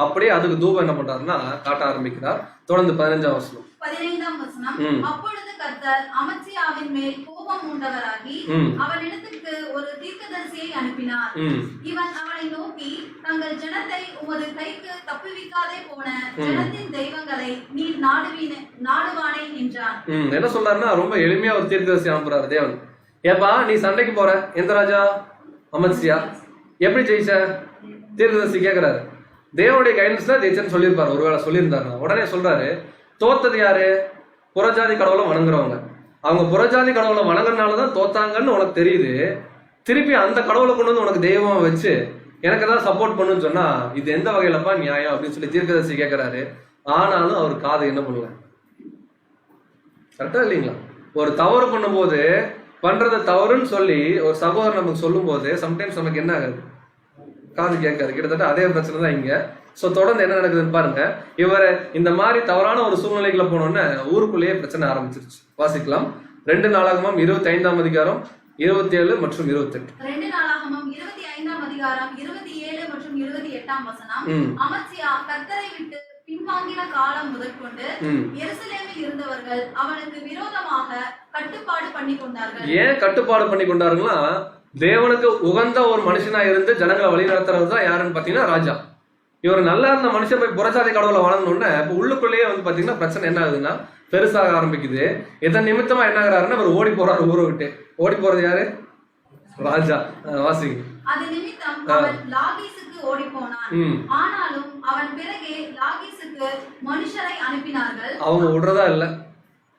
அப்படியே அதுக்கு தூபம் என்ன பண்றாருன்னா காட்ட ஆரம்பிக்கிறார். தொடர்ந்து 15ஆம் வசனம். 15ஆம் வசனம். அப்பொழுது கர்த்தர் அமத்சியாவின் மேல் கோபம் உண்டவராகி அவனிடத்துக்கு ஒரு தீர்க்கதரிசியை அனுப்பினார். இவன் அவனை நோக்கி, தங்கள் ஜனத்தை உமது கைக்கு தப்புவிக்காதே போன ஜனத்தின் தெய்வங்களை நீர் நாடுவானே என்றான். என்ன சொல்றாருன்னா ரொம்ப எளிமையா ஒரு தீர்க்கதரிசி அனுப்புறாரு தேவன். ஏப்பா நீ சண்டைக்கு போற, எந்த ராஜா? அமத்சியா. எப்படி ஜெயிச்ச? தீர்க்கதரிசி கேட்கிறாரு. தேவனுடைய கைடன்ஸ்ல ஜெயிச்சன்னு சொல்லியிருப்பாரு, ஒருவேளை சொல்லியிருந்தாருன்னா. உடனே சொல்றாரு, தோத்தது யாரு? புறஜாதி கடவுளை வணங்குறவங்க. அவங்க புறஜாதி கடவுளை வணங்குறதுனாலதான் தோத்தாங்கன்னு உனக்கு தெரியுது. திருப்பி அந்த கடவுளை கொண்டு வந்து உனக்கு தெய்வமா வச்சு எனக்கு ஏதாவது சப்போர்ட் பண்ணுன்னு சொன்னா இது எந்த வகையிலப்பா நியாயம் அப்படின்னு சொல்லி தீர்க்கதரிசி கேட்கிறாரு. ஆனாலும் அவர் காது என்ன பண்ணல. கரெக்டா இல்லைங்களா? ஒரு தவறு பண்ணும்போது பண்றது தவறுன்னு சொல்லி ஒரு சகோதரர் நமக்கு சொல்லும் போது சம்டைம்ஸ் நமக்கு என்ன ஆகுது, காது கேட்காது. கிட்டத்தட்ட அதே பிரச்சனை தான் இங்க. ஸோ தொடர்ந்து என்ன நடக்குதுன்னு பாருங்க. இவர் இந்த மாதிரி தவறான ஒரு சூழ்நிலைக்குள்ள போனோன்னு ஊருக்குள்ளேயே பிரச்சனை ஆரம்பிச்சிருச்சு. வாசிக்கலாம். 2 நாளாகமம் 25ஆம் அதிகாரம் 27 மற்றும் 28. 2 நாளாகமம் 25ஆம் அதிகாரம் 27 மற்றும் 28ஆம் வசனம். அமத்சியா கர்த்தரை விட்டு பின்வாங்கின காலம் முதற்கொண்டு எருசலேமில் இருந்தவர்கள் அவனுக்கு விரோதமாக கட்டுப்பாடு பண்ணி கொண்டார்கள். ஏன் கட்டுப்பாடு பண்ணி கொண்டாருங்களா? தேவனுக்கு உகந்த ஒரு மனுஷனா இருந்து ஜனங்களை வழி நடத்துறது தான் யாருன்னு பாத்தீங்கன்னா ராஜா. இவர் நல்லா இருந்த மனுஷன் போய் புறஜாதி கடவுளை வளர்ந்தோடனே இப்போ உள்ளுக்குள்ளேயே வந்து பாத்தீங்கன்னா பிரச்சனை என்ன ஆகுதுன்னா பெருசாக ஆரம்பிக்குது. இதன் நிமித்தமா என்ன ஆகுறாருன்னா இவர் ஓடி போறாரு ஊரை விட்டு. ஓடி போறது யாரு? ராஜா. வாசிங்க. அது நிமித்தம் அவன் லாகீசுக்கு ஓடி போனான். ஆனாலும் அவன் பிறகே லாகீசுக்கு மனுஷரை அனுப்பினார்கள். அவங்க விடுறதா இல்ல.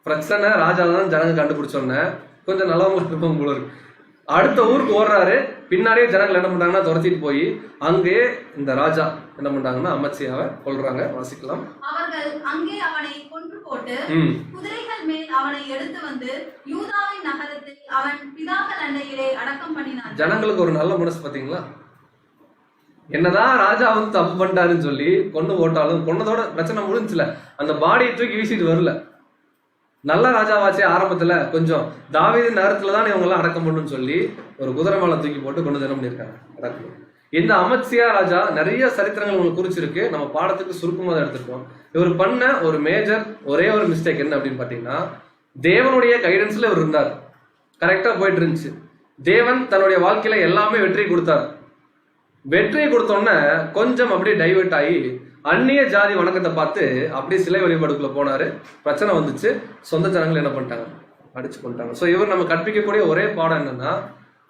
பிரச்சனை ராஜா தான் ஜனங்க கண்டுபிடிச்சோன்னே கொஞ்சம் நல்லவங்க இருப்போம் போல இருக்கு. அடுத்த ஊருக்கு ஓடுறாரு. பின்னாடியே ஜனங்கள் என்ன பண்றாங்கன்னா துரத்திட்டு போய் அங்கேயே இந்த ராஜா என்ன பண்றாங்கன்னா அமத்சியாவை கொல்றாங்க. வாசிக்கலாம். அவர்கள் அங்கே அவனை கொன்று போட்டு குதிரைகள் மேல் அவனை எடுத்து வந்து யூதாவின் நகரத்தில் அவன் பிதாக்கள் அண்டையிலே அடக்கம் பண்ணினார். ஜனங்களுக்கு ஒரு நல்ல மனசு பாத்தீங்களா? என்னதான் ராஜா வந்து தப்பு பண்ணிட்டாருன்னு சொல்லி கொண்டு போட்டாலும் கொன்னதோட பிரச்சனை முடிஞ்சுல, அந்த பாடியை தூக்கி வீசிட்டு வரல. நல்ல ராஜாவாச்சே ஆரம்பத்துல கொஞ்சம் தாவீது நேரத்துல தான் இவங்க எல்லாம் அடக்கம் பண்ணுன்னு சொல்லி ஒரு குதிரை மேல தூக்கி போட்டு கொண்டு தினம் பண்ணியிருக்காங்க அடக்கம். இந்த அமத்சியா ராஜா நிறைய சரித்திரங்கள் உங்களுக்கு குறிச்சிருக்கு. நம்ம பாடத்துக்கு சுருக்கமாக தான் எடுத்துருக்கோம். இவர் பண்ண ஒரு மேஜர் ஒரே ஒரு மிஸ்டேக் என்ன அப்படின்னு பாத்தீங்கன்னா, தேவனுடைய கைடன்ஸ்ல இவர் இருந்தார், கரெக்டா போயிட்டு இருந்துச்சு. தேவன் தன்னுடைய வாழ்க்கையில எல்லாமே வெற்றி கொடுத்தார். வெற்றியை கொடுத்தோன்னே கொஞ்சம் அப்படியே டைவெர்ட் ஆகி அந்நிய ஜாதி வணக்கத்தை பார்த்து அப்படியே சிலை வழிபாடுக்குள்ள போனாரு. பிரச்சனை வந்துச்சு. சொந்த ஜனங்கள் என்ன பண்ணிட்டாங்க, அடிச்சு கொண்டாங்க. ஸோ இவர் நம்ம கற்பிக்கக்கூடிய ஒரே பாடம் என்னன்னா,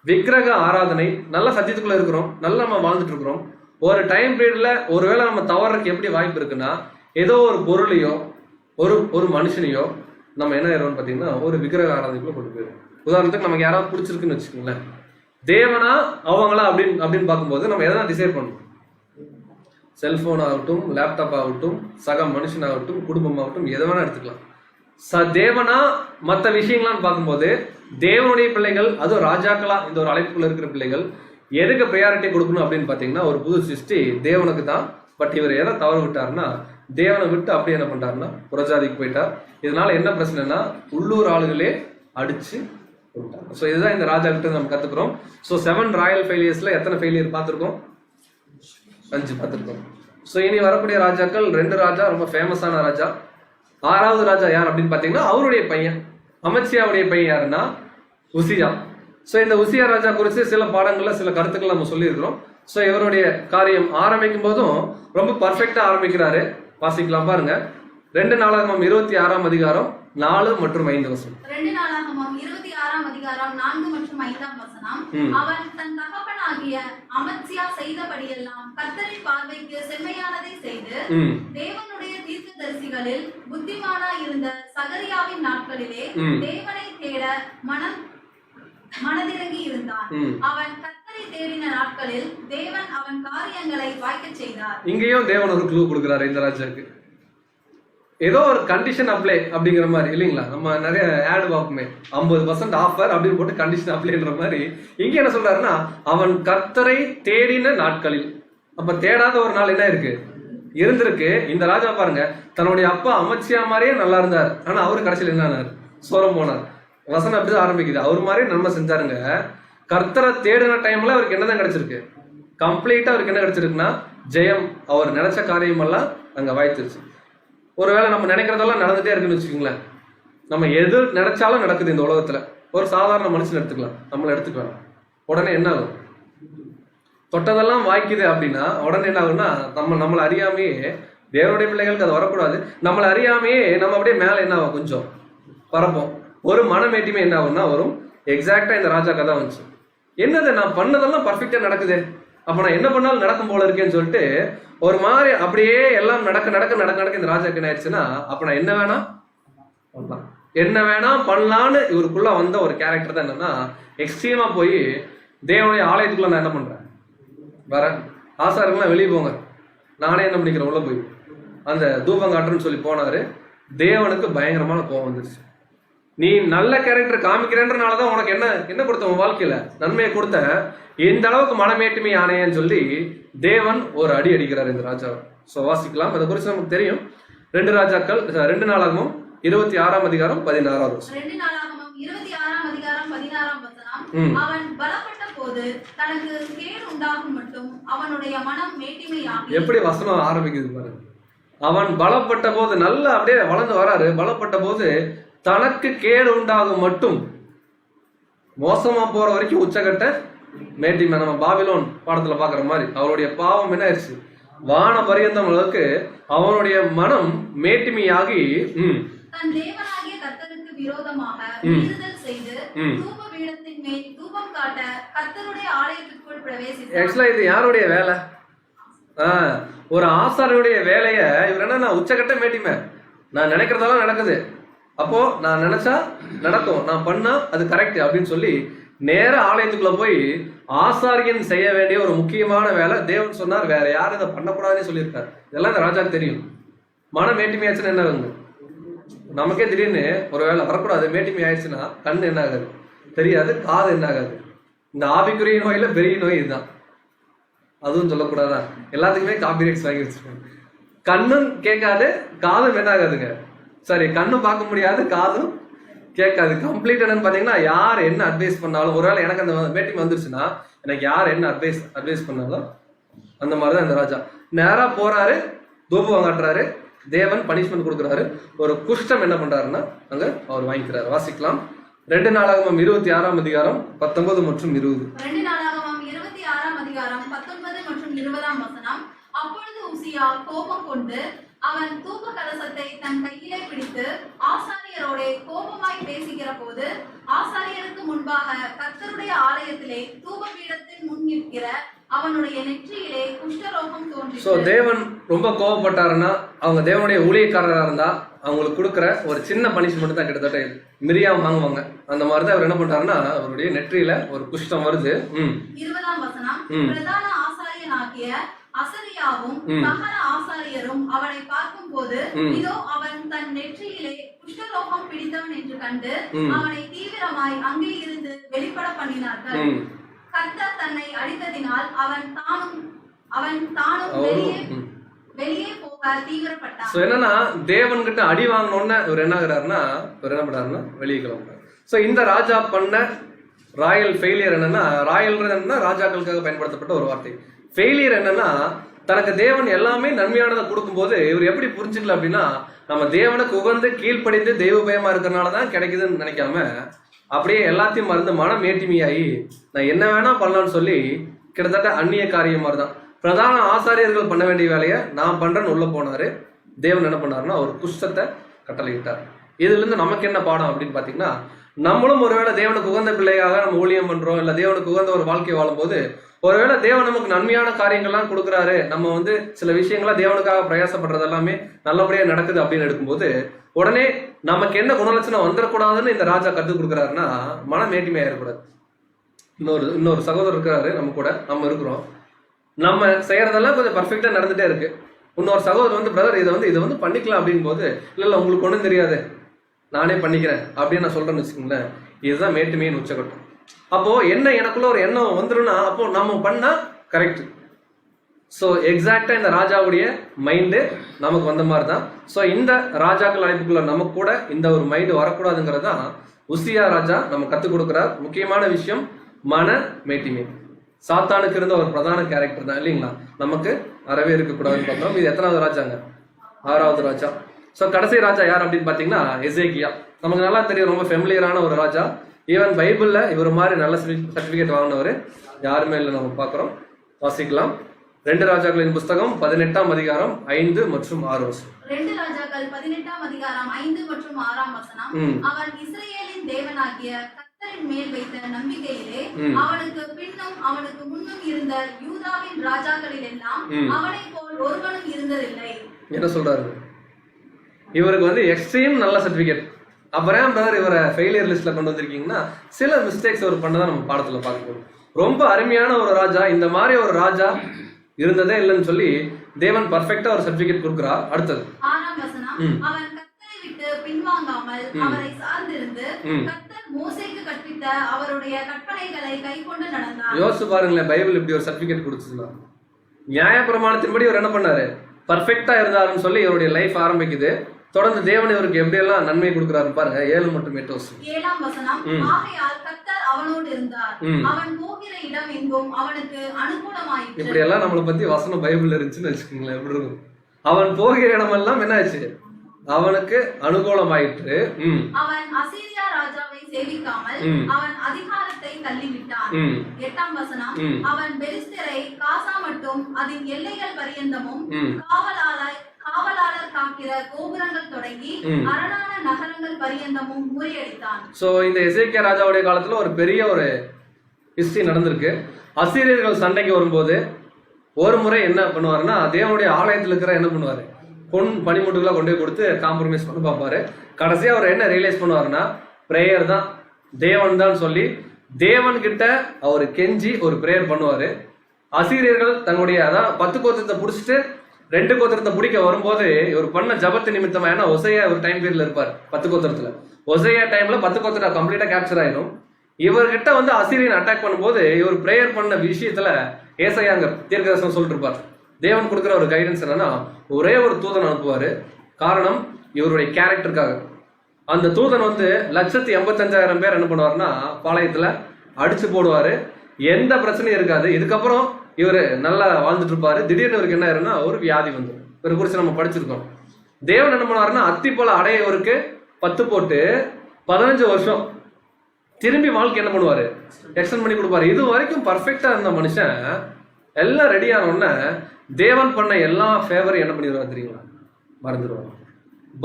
விக்கிரக ஆராதனை நல்ல சத்தியத்துக்குள்ள இருக்கிறோம், நல்லா நம்ம வாழ்ந்துட்டு இருக்கிறோம். ஒரு டைம் பீரியட்ல ஒருவேளை நம்ம தவறதுக்கு எப்படி வாய்ப்பு இருக்குன்னா, ஏதோ ஒரு பொருளையோ ஒரு மனுஷனையோ நம்ம என்ன ஆயிரோம்னு பார்த்தீங்கன்னா ஒரு விக்கிரக ஆராதனைக்குள்ள கொண்டு போயிடும். உதாரணத்துக்கு நமக்கு யாராவது பிடிச்சிருக்குன்னு வச்சுக்கோங்களேன், தேவனா அவங்களா அப்படின்னு பார்க்கும்போது நம்ம எதனா டிசைட் பண்ணணும். செல்போன் ஆகட்டும், லேப்டாப் ஆகட்டும், சக மனுஷனாகட்டும், குடும்பமாகட்டும், எதை வேணா எடுத்துக்கலாம். தேவனா மற்ற விஷயங்களான்னு பார்க்கும்போது தேவனுடைய பிள்ளைகள், அதுவும் ராஜாக்களா இந்த ஒரு அழைப்புக்குள்ள இருக்கிற பிள்ளைகள் எதுக்கு ப்ரையாரிட்டி கொடுக்கணும் அப்படின்னு பார்த்தீங்கன்னா, ஒரு புது சிருஷ்டி தேவனுக்கு தான். பட் இவர் எதை தவறு விட்டாருன்னா, தேவனை விட்டு அப்படியே என்ன பண்றாருன்னா புறஜாதிக்கு போயிட்டார். இதனால என்ன பிரச்சனைனா, உள்ளூர் ஆளுகளே அடிச்சு விட்டாங்க. ஸோ இதுதான் இந்த ராஜா கிட்ட நம்ம கத்துக்கிறோம். ஸோ 7 ராயல் ஃபெயிலியர்ஸ்ல எத்தனை ஃபெயிலியர் பார்த்துருக்கோம்? 5 பார்த்துருக்கோம். ஸோ இனி வரக்கூடிய ராஜாக்கள் 2 ராஜா ரொம்ப ஃபேமஸான ராஜா. 6வது ராஜா யார் அப்படின்னு பார்த்தீங்கன்னா, அவருடைய பையன் அமத்சியாவுடைய பையன் யாருன்னா உசியா. ஸோ இந்த உசியா ராஜா குறித்து சில பாடங்கள்ல சில கருத்துக்கள் நம்ம சொல்லியிருக்கிறோம். ஸோ இவருடைய காரியம் ஆரம்பிக்கும் போதும் ரொம்ப பர்ஃபெக்டா ஆரம்பிக்கிறாரு. வாசிக்கலாம் பாருங்க. 2 நாளாகமம் 26ஆம் அதிகாரம் 4 மற்றும் 5 வசனம். 2 நாளாகமம் 26ஆம் அதிகாரம் 4 மற்றும் 5ஆம் வசனம். அவன் தன் தகப்பனாகிய அமத்சியா செய்தபடியெல்லாம் கர்த்தரின் பார்வைக்கு செம்மையானதை செய்து, தேவனுடைய தீர்க்கதரிசிகளில் புத்திமானாய் இருந்த சகரியாவின் நாட்களிலே தேவனை தேட மனதிறங்கி இருந்தான். அவன் கர்த்தரை தேடின நாட்களில் தேவன் அவன் காரியங்களை வாய்க்கச் செய்தார். இங்கேயும் தேவன் ஒரு க்ளூ கொடுக்கிறாரு இந்த ராஜாக்கு. ஏதோ ஒரு கண்டிஷன் அப்ளை அப்படிங்கிற மாதிரி இல்லைங்களா? நம்ம நிறைய ஆட் பார்ப்போமே, 50% ஆஃபர் அப்படின்னு போட்டு கண்டிஷன் அப்ளைன்ற மாதிரி இங்க என்ன சொல்றாருன்னா, அவன் கர்த்தரை தேடின நாட்களில். அப்ப தேடாத ஒரு நாள் என்ன இருக்கு, இருந்திருக்கு. இந்த ராஜா பாருங்க, தன்னுடைய அப்பா அமத்சியா மாதிரியே நல்லா இருந்தார். ஆனா அவரு கடைசியில் என்ன ஆனார்? சோரம் போனார். வசனம் அப்படிதான் ஆரம்பிக்குது. அவர் மாதிரி நன்மை செஞ்சாருங்க. கர்த்தரை தேடின டைம்ல அவருக்கு என்னதான் கிடைச்சிருக்கு? கம்ப்ளீட்டா அவருக்கு என்ன கிடைச்சிருக்குன்னா ஜெயம். அவர் நினைச்ச காரியம் எல்லாம் அங்க வாய்ச்சிருச்சு. ஒருவேளை நம்ம நினைக்கிறதெல்லாம் நடந்துட்டே இருக்குன்னு வச்சுக்கோங்களேன். நம்ம எது நினைச்சாலும் நடக்குது இந்த உலகத்துல. ஒரு சாதாரண மனுஷன் எடுத்துக்கலாம், நம்மளை எடுத்துக்கலாம். உடனே என்ன ஆகும்? தொட்டதெல்லாம் வாய்க்குது அப்படின்னா உடனே என்ன ஆகும்னா, நம்மளை அறியாமையே, தேவனுடைய பிள்ளைகளுக்கு அது வரக்கூடாது, நம்மளை அறியாமையே நம்ம அப்படியே மேல என்ன ஆகும், கொஞ்சம் பரப்போம். ஒரு மனமேட்டிமே என்ன ஆகும்னா வரும். எக்ஸாக்டா இந்த ராஜா கதை வந்துச்சு. என்னது, நான் பண்ணதெல்லாம் பர்ஃபெக்டா நடக்குது, அப்ப நான் என்ன பண்ணாலும் நடக்கும் போல இருக்கேன்னு சொல்லிட்டு ஒரு மாதிரி அப்படியே எல்லாம் நடக்க இந்த ராஜாக்கு என்ன ஆயிடுச்சுன்னா, அப்ப நான் என்ன வேணா பண்ணலாம், என்ன வேணா பண்ணலான்னு இவருக்குள்ள வந்த ஒரு கேரக்டர் தான் என்னன்னா, எக்ஸ்ட்ரீமா போய் தேவனுடைய ஆலயத்துக்குள்ள நான் என்ன பண்றேன், வரேன், ஆசாரங்கள்லாம் வெளியே போங்க, நானே என்ன பண்ணிக்கிறேன் உள்ள போய் அந்த தூபம் காட்டுறேன்னு சொல்லி போனாரு. தேவனுக்கு பயங்கரமான கோபம் வந்துருச்சு. நீ நல்ல கேரக்டர் காமிக்கிறேன்றனாலதான் உனக்கு என்ன கொடுத்த, உன் வாழ்க்கையில நன்மையை கொடுத்த, இந்த அளவுக்கு மனமேட்டுமை ஆனேன்னு சொல்லி தேவன் ஒரு அடி அடிக்கிறார் இந்த ராஜாவை. சோ வாசிக்கலாம், அதை குறித்து நமக்கு தெரியும். 2 ராஜாக்கள் 2 நாளாகமம் 26ஆம் அதிகாரம் 16வது வசனம். 2 நாளாகமம் 26ஆம் அதிகாரம் 16ஆம் வசனம். அவன் பலப்பட்ட போது தனக்கு கேடு உண்டாகும் மட்டும் அவனுடைய மனம் மேட்டிமையாகி. எப்படி வசனம் ஆரம்பிக்குது பாருங்க. அவன் பலப்பட்ட போது, நல்லா அப்படியே வளர்ந்து வராரு. பலப்பட்ட போது தனக்கு கேடு உண்டாகும் மட்டும், மோசமா போற வரைக்கும் உச்சகட்ட மேட்டிமை. நம்ம பாபிலோன் பாடத்துல பாக்குற மாதிரி அவருடைய பாவம் என்ன ஆயிடுச்சு, வான பரியந்தம் அளவுக்கு அவனுடைய மனம் மேட்டிமையாகி தன் தேவனாகிய கர்த்தருக்கு விரோதமாக மீறுதல் செய்து தூப பீடத்தின் மேல் தூபம் காட்ட கர்த்தருடைய ஆலயத்திற்குள் பிரவேசித்தார். ஆக்சுவலா இது யாருடைய வேலை? ஒரு ஆசாரியருடைய வேலைய இவர் என்ன, உச்சகட்ட மேட்டிமை, நான் நினைக்கிறதெல்லாம் நடக்குது, அப்போ நான் நினைச்சா நடக்கும், நான் பண்ணா அது கரெக்ட் அப்படின்னு சொல்லி நேர ஆலயத்துக்குள்ள போய் ஆசாரியன் செய்ய வேண்டிய ஒரு முக்கியமான வேலை தேவன் சொன்னார், வேற யாரும் இதை பண்ணக்கூடாதுன்னு சொல்லியிருக்காரு. இதெல்லாம் இந்த ராஜாக்கு தெரியும். மனம் மேட்டிமையாச்சுன்னா என்ன ஆகுங்க? நமக்கே திடீர்னு ஒரு வேலை வரக்கூடாது, மேட்டிமை ஆயிடுச்சுன்னா கண் என்ன ஆகாது தெரியாது, காது என்ன ஆகாது. இந்த ஆவிக்குரிய நோயில பெரிய நோய் இதுதான். அதுவும் சொல்லக்கூடாதா? எல்லாத்துக்குமே காப்பிரைட்ஸ் வாங்கி வச்சிருக்காங்க. கண்ணும் கேட்காது, காதும் என்ன ஆகாதுங்க, சரி கண்ணும் பார்க்க முடியாது, காதும் கேட்காது. கம்ப்ளீட் என்னன்னு பாத்தீங்கன்னா, யார் என்ன அட்வைஸ் பண்ணாலும், ஒருவேளை எனக்கு அந்த மேட்டிமை வந்துருச்சுன்னா எனக்கு யார் என்ன அட்வைஸ் பண்ணாலும் அந்த மாதிரிதான் இந்த ராஜா. நேரா போறாரு, தூபம் காட்டுறாரு, தேவன் பனிஷ்மெண்ட் கொடுக்குறாரு. ஒரு குஷ்டம் என்ன பண்றாருன்னா அங்க அவர் வாங்கிக்கிறாரு. வாசிக்கலாம். 2 நாளாகமம் 26ஆம் அதிகாரம் 19 மற்றும் 20. 2 நாளாகமம் 26ஆம் அதிகாரம் 19 மற்றும் 20ஆம் வசனம். அப்பொழுது உசியா கோபம் கொண்டு அவன் தூப கலசத்தை தன் கையிலே பிடித்து ஆசாரியரோட கோபமாய் பேசுகிற போது, ஆசாரியருக்கு முன்பாக கர்த்தருடைய ஆலயத்திலே தூப பீடத்தின் முன் நிற்கிற அவனுடைய நெற்றியிலே குஷ்டரோகம் தோன்றிற்று. சோ தேவன் ரொம்ப கோபப்பட்டாருன்னா, அவங்க தேவனுடைய ஊழியக்காரராக இருந்தா அவங்களுக்கு கொடுக்குற ஒரு சின்ன பனிஷ்மெண்ட் தான் கிட்டத்தட்ட மிரியாம் வாங்குவாங்க. அந்த மாதிரிதான் அவர் என்ன பண்றாருன்னா, அவருடைய நெற்றியில ஒரு குஷ்டம் வருது. 20ஆம் வசனம். பிரதான ஆசாரியனாகிய அசரியாவும் சகல ஆசாரியரும் அவனை பார்க்கும் போது, இதோ அவன் தன் நெற்றியிலே குஷ்டரோகம் பிடித்தவன் என்று கண்டு அவனை தீவிரமாய் அங்கே இருந்து வெளிப்பட பண்ணினார்கள். கர்த்தர் தன்னை அடித்ததினால் அவன் தானும் வெளியே போக தீவிரப்பட்டான். என்னன்னா, தேவன் கிட்ட அடி வாங்கணும்னு இவர் என்ன பண்றாருன்னா வெளியே கிளம்புறாரு. சோ இந்த ராஜா பண்ண ராயல் ஃபெயிலியர் என்னன்னா, ராஜாக்களுக்காக பயன்படுத்தப்பட்ட ஒரு வார்த்தை. ஃபெயிலியர் என்னன்னா, தனக்கு தேவன் எல்லாமே நன்மையானதை கொடுக்கும் போது இவர் எப்படி புரிஞ்சுக்கல அப்படின்னா, நம்ம தேவனுக்கு உகந்து கீழ்ப்படிந்து தெய்வ பயமா இருக்கிறனாலதான் கிடைக்குதுன்னு நினைக்காம, அப்படியே எல்லாத்தையும் மறந்து மனம் மேட்டிமையாகி நான் என்ன வேணா பண்ணலாம்னு சொல்லி கிட்டத்தட்ட அந்நிய காரியம் மாதிரிதான். பிரதான ஆசாரியர்கள் பண்ண வேண்டிய வேலையை நான் பண்றேன்னு உள்ள போனாரு. தேவன் என்ன பண்ணாருன்னா ஒரு குஷ்டத்தை கட்டளையிட்டார். இதுல இருந்து நமக்கு என்ன பாடம் அப்படின்னு பாத்தீங்கன்னா, நம்மளும் ஒருவேளை தேவனுக்கு உகந்த பிள்ளையாக நம்ம ஊழியம் பண்றோம், இல்ல தேவனுக்கு உகந்த ஒரு வாழ்க்கை வாழும் போது, ஒருவேளை தேவன் நமக்கு நன்மையான காரியங்கள்லாம் கொடுக்குறாரு, நம்ம சில விஷயங்களா தேவனுக்காக பிரயாசப்படுறது எல்லாமே நல்லபடியா நடக்குது அப்படின்னு எடுக்கும்போது, உடனே நமக்கு என்ன குணலட்சணம் வந்துடக்கூடாதுன்னு இந்த ராஜா கற்றுக் கொடுக்குறாருன்னா, மனம் மேட்டிமையா இருக்கக்கூடாது. இன்னொரு சகோதரர் இருக்கிறாரு, நம்ம கூட நம்ம இருக்கிறோம், நம்ம செய்யறதெல்லாம் கொஞ்சம் பர்ஃபெக்டா நடந்துட்டே இருக்கு. இன்னொரு சகோதரர் பிரதர் இதை பண்ணிக்கலாம் அப்படின் போது, இல்ல உங்களுக்கு ஒண்ணும் தெரியாது நானே பண்ணிக்கிறேன் அப்படின்னு நான் சொல்றேன்னு வச்சுக்கோங்களேன், இதுதான் மேட்டுமையின் உச்சகட்டம். அப்போ எனக்குள்ள ஒரு எண்ணம் வந்துடும்னா, அப்போ நம்ம பண்ணா கரெக்ட். ஸோ எக்ஸாக்டா இந்த ராஜாவுடைய மைண்டு நமக்கு வந்த மாதிரி தான். ஸோ இந்த ராஜாக்கள் அழைப்புக்குள்ள நமக்கு கூட இந்த ஒரு மைண்டு வரக்கூடாதுங்கிறது தான் உசியா ராஜா நம்ம கற்றுக் கொடுக்குறார். முக்கியமான விஷயம் மன மேட்டிமை. சாத்தானுக்கு இருந்த ஒரு பிரதான கேரக்டர் தான் இல்லைங்களா, நமக்கு அறவே இருக்கக்கூடாதுன்னு பார்த்தோம். இது எத்தனாவது ராஜாங்க? 6வது ராஜா. ஸோ கடைசி ராஜா யார் அப்படின்னு பார்த்தீங்கன்னா எசேக்கியா. நமக்கு நல்லா தெரியும், ரொம்ப ஃபெமிலியரான ஒரு ராஜா. ஈவன் பைபிள்ல இவர் மாதிரி நல்ல சர்டிபிகேட் வாங்கினவர் யாருமே இல்லை. நம்ம பார்க்குறோம், வாசிக்கலாம். 2 ராஜாக்களின் புஸ்தகம் 18ஆம் அதிகாரம் 5 மற்றும் 6 வசனம். 2 ராஜாக்கள் 18ஆம் அதிகாரம் 5 மற்றும் 6ஆம் வசனம். அவன் இஸ்ரவேலின் தேவனாகிய கர்த்தரின் மேல் வைத்த நம்பிக்கையிலே அவனுக்கு பின்னும் அவனுக்கு முன்னும் இருந்த யூதாவின் ராஜாக்களில் எல்லாம் அவனை போல் ஒருவனும் இருந்ததில்லை. என்ன சொல்றாரு? இவருக்கு எக்ஸ்ட்ரீம் நல்ல சர்டிபிகேட். அப்புறம் பிரதர் இவரை ஃபெயிலியர் லிஸ்ட்ல கொண்டு வந்திருக்கீங்கன்னா, சில மிஸ்டேக்ஸ் அவர் பண்ணதான் நம்ம பாடத்துல பார்க்கணும். ரொம்ப அருமையான ஒரு ராஜா, இந்த மாதிரி ஒரு ராஜா இருந்ததே இல்லைன்னு சொல்லி தேவன் பர்ஃபெக்ட்டா ஒரு சர்டிபிகேட் கொடுக்கிறார். அடுத்தது 6ஆம் வசனம். அவன் கர்த்தரை விட்டு பின்வாங்காமல் அவரை சார்ந்திருந்து கர்த்தர் மோசேக்கு கற்பித்த அவருடைய கற்பனைகளை கைக்கொண்டு நடந்தார். யோசிச்சு பாருங்களேன், பைபிள் இப்படி ஒரு சர்டிபிகேட் கொடுத்துச்சுன்னா, நியாயப்பிரமாணத்தின்படி இவர் என்ன பண்ணாரு? பர்ஃபெக்டா இருந்தாருன்னு சொல்லி இவருடைய லைஃப் ஆரம்பிக்குது. தொடர்ந்து தேவன் இவருக்கு எப்படி எல்லாம் நன்மை கொடுக்கிறாரு பாருங்க. 7 மற்றும் 8 வசனம். 7ஆம் வசனம். ஆகையால் கர்த்தர் அவனோடு இருந்தார், அவன் போகிற இடம் எங்கும் அவனுக்கு அனுகூலமாயிற்று. இப்படி எல்லாம் நம்மளை பத்தி வசனம் பைபிள்ல இருந்துச்சுன்னு வச்சுக்கோங்களேன், எப்படி இருக்கும்? அவன் போகிற இடமெல்லாம் என்ன ஆச்சு? அவனுக்கு அனுகூலமாயிற்று. அவன் அசீரியா ராஜாவை சேவிக்காமல் அவன் அதிகாரத்தை தள்ளிவிட்டான். 8ஆம் வசனம். அவன் பெலிஸ்தரை காசா மட்டும் அதன் எல்லைகள் பரியந்தமும் காவலாளர் காக்கிற கோபுரங்கள் தொடங்கி அரணான நகரங்கள் பரியந்தமும் முறியடித்தான். சோ இந்த எசேக்கியா ராஜாவுடைய காலத்துல ஒரு பெரிய ஒரு ஹிஸ்டரி நடந்திருக்கு. அசீரியர்கள் சண்டைக்கு வரும்போது ஒரு முறை என்ன பண்ணுவாருன்னா, தேவனுடைய ஆலயத்துல இருக்கிற என்ன பண்ணுவாரு, பனிமுட்டுகளை கொண்டு போய் கொடுத்து காம்ப்ரமைஸ் பண்ண பார்ப்பாரு. கடைசியா அவர் என்ன ரியலைஸ் பண்ணுவாருன்னா, பிரேயர் தான் தேவன் தான் சொல்லி தேவன் கிட்ட அவர் கெஞ்சி ஒரு பிரேயர் பண்ணுவாரு. அசீரியர்கள் தன்னுடைய அதான் 10 கோத்திரத்தை பிடிச்சிட்டு 2 கோத்திரத்தை பிடிக்க வரும்போது இவர் பண்ண ஜபத்து நிமித்தமா, ஏன்னா ஒசையா ஒரு டைம் பீரியட்ல இருப்பார் 10 கோத்திரத்துல. ஒசையா டைம்ல 10 கோத்திரம் கம்ப்ளீட்டா கேப்சர் ஆயிடும். இவர்கிட்ட வந்து அசீரியன் அட்டாக் பண்ணும்போது இவர் பிரேயர் பண்ண விஷயத்துல ஏசாயாங்க தீர்க்கதரிசனம் சொல்லிட்டு இருப்பார். தேவன் கொடுக்குற ஒரு கைடன்ஸ் என்னன்னா, ஒரே ஒரு தூதன் அனுப்புவாரு. காரணம் இவருடைய கேரக்டருக்காக. அந்த தூதன் வந்து 185,000 பேர் என்ன பண்ணுவாருன்னா பாளையத்துல அடிச்சு போடுவாரு. எந்த பிரச்சனையும் இருக்காது. இதுக்கப்புறம் இவரு நல்லா வாழ்ந்துட்டு இருப்பாரு. திடீர்னு இவருக்கு என்ன ஆயிருன்னா ஒரு வியாதி வந்துடும். இவரை குறிச்சு நம்ம படிச்சிருக்கோம். தேவன் என்ன பண்ணுவாருன்னா அத்தி போல அடையவருக்கு 10 போட்டு 15 வருஷம் திரும்பி வாழ்க்கை என்ன பண்ணுவாரு, எக்ஸ்டெண்ட் பண்ணி கொடுப்பாரு. இது வரைக்கும் பர்ஃபெக்டா இருந்த மனுஷன் எல்லாம் ரெடி ஆன உடனே தேவன் பண்ண எல்லா ஃபேவரையும் என்ன பண்ணிடுவாரு தெரியுங்களா, மறந்துடுவாங்க.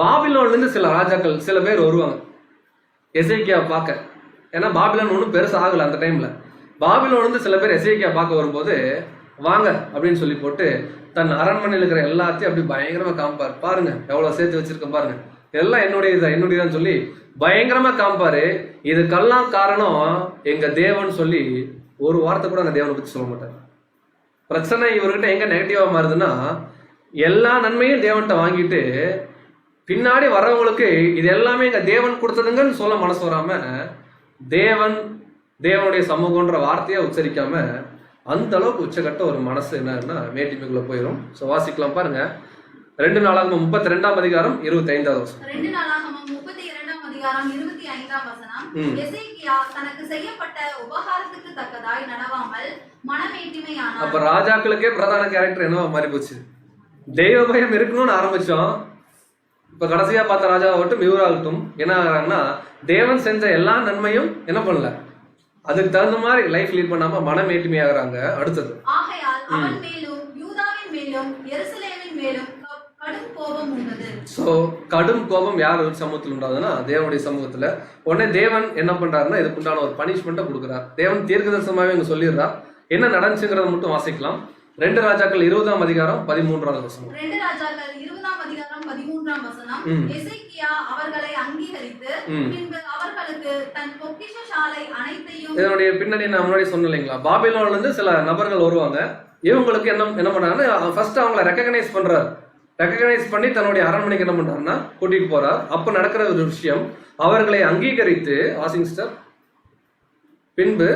பாபிலோன்ல இருந்து சில ராஜாக்கள் சில பேர் வருவாங்க எசேக்கியா பார்க்க. ஏன்னா பாபிலோன் ஒன்றும் பெருசு ஆகல அந்த டைம்ல. பாபிலோன்ல இருந்து சில பேர் எசேக்கியா பார்க்க வரும்போது வாங்க அப்படின்னு சொல்லி போட்டு தன் அரண்மனையில் இருக்கிற எல்லாத்தையும் அப்படி பயங்கரமா காமிப்பார். பாருங்க எவ்வளவு சேர்த்து வச்சிருக்கேன் பாருங்க, இதெல்லாம் என்னுடையதான் சொல்லி பயங்கரமா காமிப்பாரு. இதுக்கெல்லாம் காரணம் எங்க தேவன் சொல்லி ஒரு வார்த்தை கூட அந்த தேவனை பத்தி சொல்ல மாட்டார். பிரச்சனை இவர்கிட்ட எங்க நெகட்டிவா மாறுதுன்னா, எல்லா நன்மையும் தேவன்கிட்ட வாங்கிட்டு பின்னாடி வர்றவங்களுக்கு இது எல்லாமே எங்க தேவன் கொடுத்ததுங்கன்னு சொல்ல மனசு வராம தேவனுடைய சமூகன்ற வார்த்தையை உச்சரிக்காம அந்த அளவுக்கு உச்சகட்ட ஒரு மனசு என்னன்னா மேட்டிமைக்குள்ள போயிடும். ஸோ வாசிக்கலாம் பாருங்க. 2 நாளாகமம் 32ஆம் அதிகாரம் 25வது வசனம். 2 நாளாகமம் 32ஆம் அதிகாரம் 25ஆம் வசனம். எசேக்கியா தனக்கு செய்யப்பட்ட உபகாரத்துக்கு தக்கதாய் நடவாமல் மனமேட்டிமையானான். அப்ப ராஜாக்களுக்கே பிரதான கேரக்டர் என்னவா மாறி போச்சு. தெய்வ பயம் இருக்கணும்னு ஆரம்பிச்சோம். இப்ப கடைசியா பார்த்த ராஜாவாகட்டும் இவராகட்டும் என்ன ஆகிறாங்கன்னா, தேவன் செஞ்ச எல்லா நன்மையும் என்ன பண்ணல, அதுக்கு தகுந்த மாதிரி லைஃப் லீட் பண்ணாம மனமேட்டுமை ஆகுறாங்க. அடுத்தது ஆகையால் அவன் மேலும் யூதாவின் மேலும் எருசலேமின் மேலும் கடும் கோபம் உண்டது. சோ கடும் கோபம் யார் சமூகத்தில் உண்டாதுன்னா தேவனுடைய சமூகத்துல. உடனே தேவன் என்ன பண்றாருன்னா இதுக்குண்டான ஒரு பனிஷ்மெண்ட்டை கொடுக்குறார். தேவன் தீர்க்கதரிசனமாவே இங்க சொல்லிடுறார். என்ன நடந்துச்சுங்கிறத மட்டும் வாசிக்கலாம். 2 ராஜாக்கள் 20ஆம் அதிகாரம் 13வது வசனம். 2 ராஜாக்கள் 20ஆம் அதிகாரம் 13ஆம் வசனம். எசேக்கியா அவர்களை அங்கீகரித்து பின்பு அவர்களுக்கு தன் பொக்கிஷசாலை அனைத்தையும். இதனுடைய பின்னணி நான் முன்னாடி சொன்னேன் இல்லைங்களா, பாபிலோன்ல இருந்து சில நபர்கள் வருவாங்க. இவங்களுக்கு என்ன பண்ணாங்கன்னா ஃபர்ஸ்ட் அவங்கள ரெகக்னைஸ் பண்றாரு. ரெகக்னைஸ் பண்ணி தன்னுடைய அரண்மனைக்கு என்ன பண்றாருன்னா கூட்டிட்டு போறார். அப்ப நடக்கிற ஒரு விஷயம், அவர்களை அங்கீகரித்து வாசிங் சிஸ்டர். பின்பு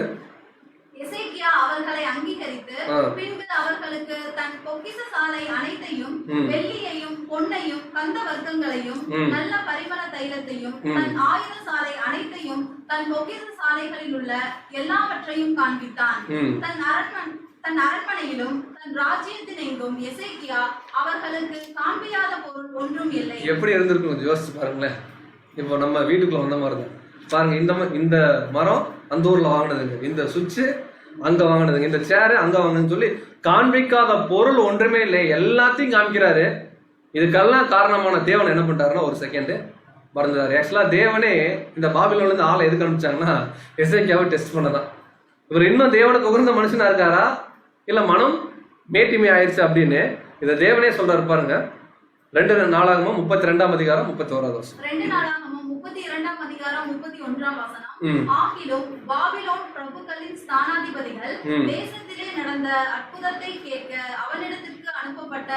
எசேக்கியா அவர்களை அங்கீகரித்து பின்பு அவர்களுக்கு தன் பொக்கிஷசாலை அனைத்தையும் வெள்ளியையும் பொன்னையும் கந்த வர்க்கங்களையும் நல்ல பரிமள தைலத்தையும் தன் ஆயுத சாலை அனைத்தையும் தன் பொக்கிஷசாலைகளில் உள்ள எல்லாவற்றையும் காண்பித்தான். தன் அரண்மனையிலும் தன் ராஜ்யத்தின் எங்கும் எசேக்கியா அவர்களுக்கு காண்பியாத பொருள் ஒன்றும் இல்லை. எப்படி இருந்திருக்கும் யோசிச்சு பாருங்களேன். இப்போ நம்ம வீட்டுக்குள்ள வந்த மாதிரி தான் பாருங்க. இந்த மரம் அந்த ஊர்ல வாங்கினதுங்க, இந்த சுவிட்ச் அங்க வாங்கினதுங்க, இந்த சேரு அங்க வாங்கினதுன்னு சொல்லி காண்பிக்காத பொருள் ஒன்றுமே இல்லை, எல்லாத்தையும் காமிக்கிறாரு. இதுக்கெல்லாம் காரணமான தேவன் என்ன பண்றாருன்னா ஒரு செகண்ட் மறந்துறாரு. ஆக்சுவலா தேவனே இந்த பாபிலோன்ல இருந்து ஆளை எதுக்கு அனுப்பிச்சாங்கன்னா எசேக்கியாவை டெஸ்ட் பண்ணதான். இவர் இன்னும் தேவனுக்கு உகந்த மனுஷனா இருக்காரா இல்ல மனம் மேட்டிமை ஆயிடுச்சு அப்படின்னு இதை தேவனே சொல்றாரு பாருங்க. 2 நாளாகமம் 32ஆம் அதிகாரம் 31வது வசனம். 2 நாளாகமம் 32ஆம் அதிகாரம் 31ஆம் வசனம். ஆகிலும் பாபிலோன் பிரபுக்களின் ஸ்தானாதிபதிகள் தேசத்திலே நடந்த அற்புதத்தை கேட்க அவனிடத்திற்கு அனுப்பப்பட்ட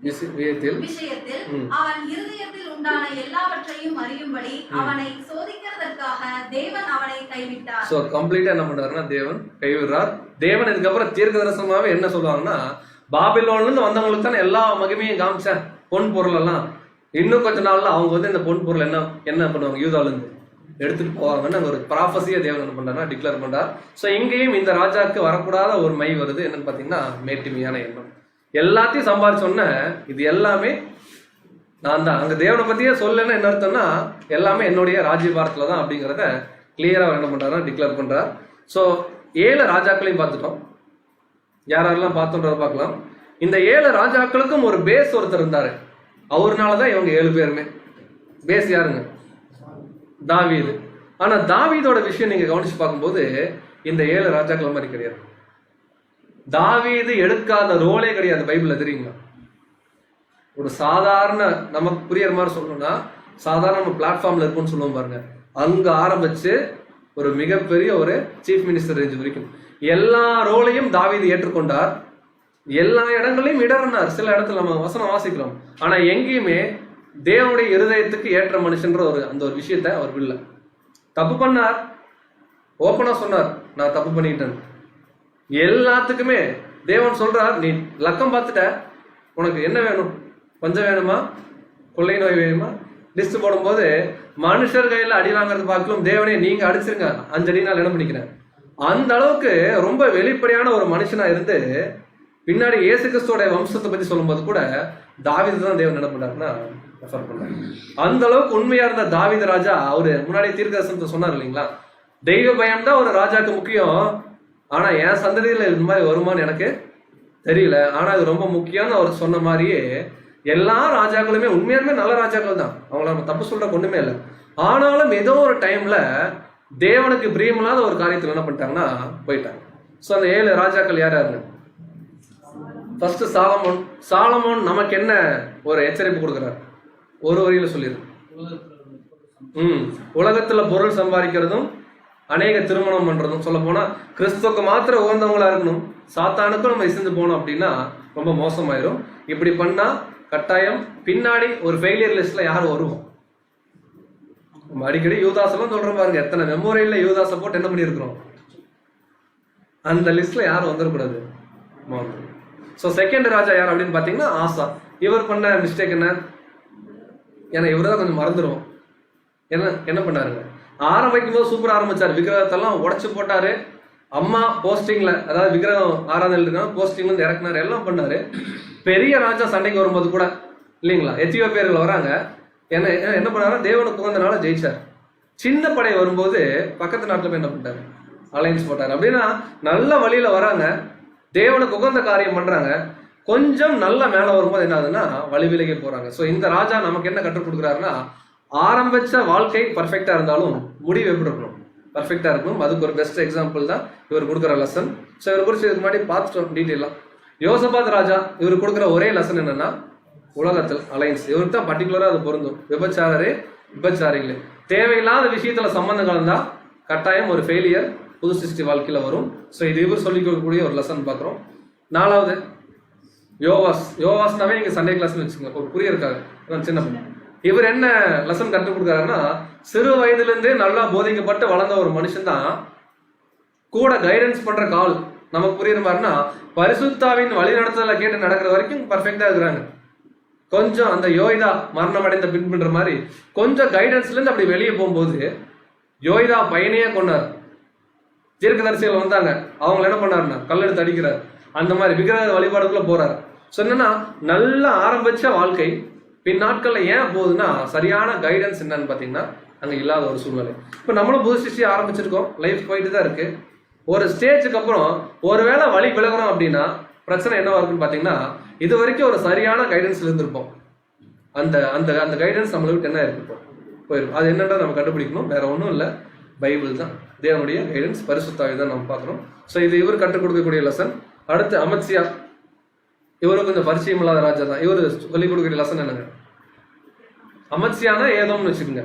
விஷயத்தில் அவன் இருதயத்தில் உண்டான எல்லாவற்றையும் அறியும்படி அவனை சோதிக்கிறதற்காக தேவன் அவனை கைவிட்டார். சோ கம்ப்ளீட்டா என்ன பண்றாருன்னா தேவன் கைவிடுறார். தேவன் இதுக்கப்புறம் தீர்க்கதரிசனமாவே என்ன சொல்லுவாங்கன்னா, பாபிலோன்ல இருந்து வந்தவங்களுக்கு தானே எல்லா மகிமையும் காமிச்சேன், பொன் பொருள் எல்லாம். இன்னும் கொஞ்ச நாள்ல அவங்க வந்து இந்த பொன் பொருள் என்ன பண்ணுவாங்க, யூதால இருந்து எடுத்துட்டு போவாங்கன்னு அங்க ஒரு ப்ராஃபஸியா தேவன் என்ன பண்றாருன்னா டிக்ளேர் பண்றார். சோ இங்கேயும் இந்த ராஜாக்கு வரக்கூடாத ஒரு மை வருது. என்னன்னு பாத்தீங்கன்னா மேட்டிமையான எண்ணம். எல்லாத்தையும் சம்பாதிச்சோன்னா இது எல்லாமே நான் தான், அங்க தேவனை பத்தியே சொல்லணும்னு என்ன அர்த்தம்னா எல்லாமே என்னுடைய ராஜ்யபாரத்துல தான் அப்படிங்கிறத கிளியரா என்ன பண்றாருன்னா டிக்ளேர் பண்றார். ஸோ 7 ராஜாக்களையும் பார்த்துட்டோம். யாரெல்லாம் பார்த்தோன்றத பார்க்கலாம். இந்த 7 ராஜாக்களுக்கும் ஒரு பேஸ் ஒருத்தர் இருந்தாரு. அவர்னாலதான் இவங்க 7 பேருமே. பேஸ் யாருங்க? தாவீது. ஆனா தாவீதோட விஷயம் நீங்க கவனிச்சு பார்க்கும்போது இந்த 7 ராஜாக்கள் மாதிரி கிடையாது. தாவீது எடுக்காத ரோலே கிடையாது பைபிள்ல, தெரியுங்களா? ஒரு சாதாரண நமக்கு புரியற மாதிரி சொல்லணும்னா, சாதாரண நம்ம பிளாட்ஃபார்ம்ல இருக்கும்னு சொல்லுவோம் பாருங்க, அங்க ஆரம்பிச்சு ஒரு மிகப்பெரிய ஒரு சீஃப் மினிஸ்டர் ரேஞ்ச் வரைக்கும் எல்லா ரோலையும் தாவீது ஏற்றுக்கொண்டார். எல்லா இடங்களையும் இடறினார். சில இடத்துல நம்ம வசனம் வாசிக்கிறோம், ஆனா எங்கேயுமே தேவனுடைய இருதயத்துக்கு ஏற்ற மனுஷன்ற அந்த ஒரு விஷயத்த அவர் இல்லை. தப்பு பண்ணார், ஓப்பனா சொன்னார், நான் தப்பு பண்ணிட்டேன். எல்லாத்துக்குமே தேவன் சொல்றார், நீ லக்கம் பார்த்துட்ட, உனக்கு என்ன வேணும், பஞ்சம் வேணுமா, கொள்ளை நோய் வேணுமா, லிஸ்ட் போடும்போது மனுஷர் கையில அடி வாங்குறது பார்க்கலும் தேவனே நீங்க அடிச்சிருங்க 5 அடி நான் என்ன பண்ணிக்கிறேன். அந்த அளவுக்கு ரொம்ப வெளிப்படையான ஒரு மனுஷனா இருந்து பின்னாடி இயேசு கிறிஸ்துவோட வம்சத்தை பத்தி சொல்லும்போது கூட தாவீது தான் தேவன் என்ன பண்றாருன்னா ரெஃபர் பண்றாரு. அந்த அளவுக்கு உண்மையா இருந்த தாவீது ராஜா அவரு முன்னாடி தீர்க்கதரிசனத்தை சொன்னார் இல்லைங்களா, தெய்வ பயம் தான் ஒரு ராஜாக்கு முக்கியம், ஆனா என் சந்ததியில இந்த மாதிரி வருமானு எனக்கு தெரியல, ஆனா அது ரொம்ப முக்கியம்னு அவர் சொன்ன மாதிரியே எல்லா ராஜாக்களுமே உண்மையாலுமே நல்ல ராஜாக்கள் தான், அவங்கள நம்ம தப்பு சொல்ற ஒண்ணுமே இல்லை. ஆனாலும் ஏதோ ஒரு டைம்ல தேவனுக்கு பிரியமில்லாத ஒரு காரியத்தில் என்ன பண்ணிட்டாங்கன்னா போயிட்டாங்க. ஸோ அந்த 7 ராஜாக்கள் யார் யாருன்னு ஃபர்ஸ்ட் சாலமோன். சாலமோன் நமக்கு என்ன ஒரு எச்சரிப்பு கொடுக்குறாரு, ஒரு வரியில சொல்லிடு. உலகத்துல பொருள் சம்பாதிக்கிறதும் அநேக திருமணம் பண்றதும், சொல்ல போனா கிறிஸ்துவுக்கு மாத்திரம் உகந்தவங்களா இருக்கணும், சாத்தானுக்கும் நம்ம இசைந்து போனோம் அப்படின்னா ரொம்ப மோசமாயிரும். இப்படி பண்ணா கட்டாயம் பின்னாடி ஒரு ஃபெயிலியர் லிஸ்ட்ல யாரும் வருவோம். நம்ம அடிக்கடி யூதாசெல்லாம் சொல்றோம் பாருங்க, எத்தனை மெமோரியல்ல யூதாசை போட்டு என்ன பண்ணியிருக்கிறோம், அந்த லிஸ்ட்ல யாரும் வந்துடக்கூடாது. ஸோ செகண்ட் ராஜா யார் அப்படின்னு பாத்தீங்கன்னா ஆசா. இவர் பண்ண மிஸ்டேக் என்ன, ஏன்னா இவர் தான் கொஞ்சம் மறந்துடும். என்ன பண்ணாருங்க, ஆரம்பிக்கும் போது சூப்பரா ஆரம்பிச்சாரு, விக்கிரகத்தெல்லாம் உடைச்சு போட்டாரு, அம்மா போஸ்டிங்ல, அதாவது விக்கிரகம் ஆராதனை இருக்காங்க போஸ்டிங்ல இருந்து இறக்குனாரு, எல்லாம் பண்ணாரு. பெரிய ராஜா சண்டைக்கு வரும்போது கூட இல்லைங்களா, எத்தியோப்பியர்கள் வராங்க, என்ன பண்ணாரு, தேவனுக்கு உகந்தனால ஜெயிச்சார். சின்ன படை வரும்போது பக்கத்து நாட்டுல போய் என்ன பண்ணிட்டாரு, அலைன்ஸ் போட்டாரு. அப்படின்னா நல்ல வழியில வராங்க, தேவனுக்கு உகந்த காரியம் பண்றாங்க, கொஞ்சம் நல்ல மேல வரும்போது என்ன ஆகுதுன்னா வழி விலகி போறாங்க. ஸோ இந்த ராஜா நமக்கு என்ன கற்றுக் கொடுக்குறாருன்னா, ஆரம்பிச்ச வாழ்க்கை பர்ஃபெக்டா இருந்தாலும் முடிவு எப்படி இருக்கணும், பர்ஃபெக்டா இருக்கணும். அதுக்கு ஒரு பெஸ்ட் எக்ஸாம்பிள் தான் இவர் கொடுக்குற லெசன். ஸோ இவர் குறித்து இதுக்கு முன்னாடி பார்த்துட்டோம் டீட்டெயிலாக. யோசபாத் ராஜா இவர் கொடுக்குற ஒரே லெசன் என்னன்னா, உலகத்தில் அலைன்ஸ், இவருக்கு தான் பர்டிகுலரா அது பொருந்தும். விபச்சாரிகளே தேவையில்லாத விஷயத்துல சம்பந்தம் கலந்தா கட்டாயம் ஒரு ஃபெயிலியர் புது சிருஷ்டி வாழ்க்கையில வரும். ஸோ இது இவர் சொல்லிக் கொடுக்கக்கூடிய ஒரு லெசன் பார்க்குறோம். 4வது யோவாஸ்னாவே நீங்க சண்டே கிளாஸ்னு வச்சுக்கோங்க, ஒரு புரியறதுக்காக சின்ன பண்ண. இவர் என்ன லெசன் கற்றுக் கொடுக்குறாருன்னா, சிறு வயதுல இருந்தே நல்லா போதிக்கப்பட்டு வளர்ந்த ஒரு மனுஷன் தான் கூட கைடன்ஸ் பண்ற கால் நமக்கு புரியுற மாதிரினா, பரிசுத்தாவின் வழிநடத்துதலை கேட்டு நடக்கிற வரைக்கும் பர்ஃபெக்டா இருக்கிறாங்க. கொஞ்சம் அந்த யோய்தா மரணம் அடைந்த பின்பற்ற மாதிரி கொஞ்சம் கைடன்ஸ்ல இருந்து அப்படி வெளியே போகும்போது யோய்தா பையனையே கொண்டார். தீர்க்கதரிசிகள் வந்தாங்க, அவங்க என்ன பண்ணாருன்னா கல்லெடுத்து அடிக்கிறார், அந்த மாதிரி விக்கிரக வழிபாடுக்குள்ள போறாரு. ஸோ என்னன்னா நல்லா ஆரம்பிச்ச வாழ்க்கை பின் நாட்கள்ல ஏன் போகுதுன்னா, சரியான கைடன்ஸ் என்னன்னு பாத்தீங்கன்னா அங்க இல்லாத ஒரு சூழ்நிலை. இப்ப நம்மளும் புது சிருஷ்டி ஆரம்பிச்சிருக்கோம், லைஃப் போயிட்டு தான் இருக்கு. ஒரு ஸ்டேஜுக்கு அப்புறம் ஒருவேளை வழி விலகிறோம் அப்படின்னா பிரச்சனை என்னவா இருக்குன்னு பாத்தீங்கன்னா, இது வரைக்கும் ஒரு சரியான கைடன்ஸ்ல இருந்திருப்போம், அந்த அந்த அந்த கைடன்ஸ் நம்மளுக்கு என்ன இருப்போம் போயிருக்கும். அது என்னன்றதை நம்ம கண்டுபிடிக்கணும், வேற ஒன்றும் இல்லை, பைபிள் தான் தேவனுடைய கைடன்ஸ், பரிசுத்தாவி தான் நம்ம பார்க்கணும். ஸோ இது இவர் கற்றுக் கொடுக்கக்கூடிய லெசன். அடுத்து அமத்சியா, இவரு கொஞ்சம் பரிச்சயம் இல்லாத ராஜா தான். இவர் சொல்லிக் கொடுக்கக்கூடிய லெசன் என்னங்க, அமத்சியானா ஏதோம்னு வச்சுக்கோங்க.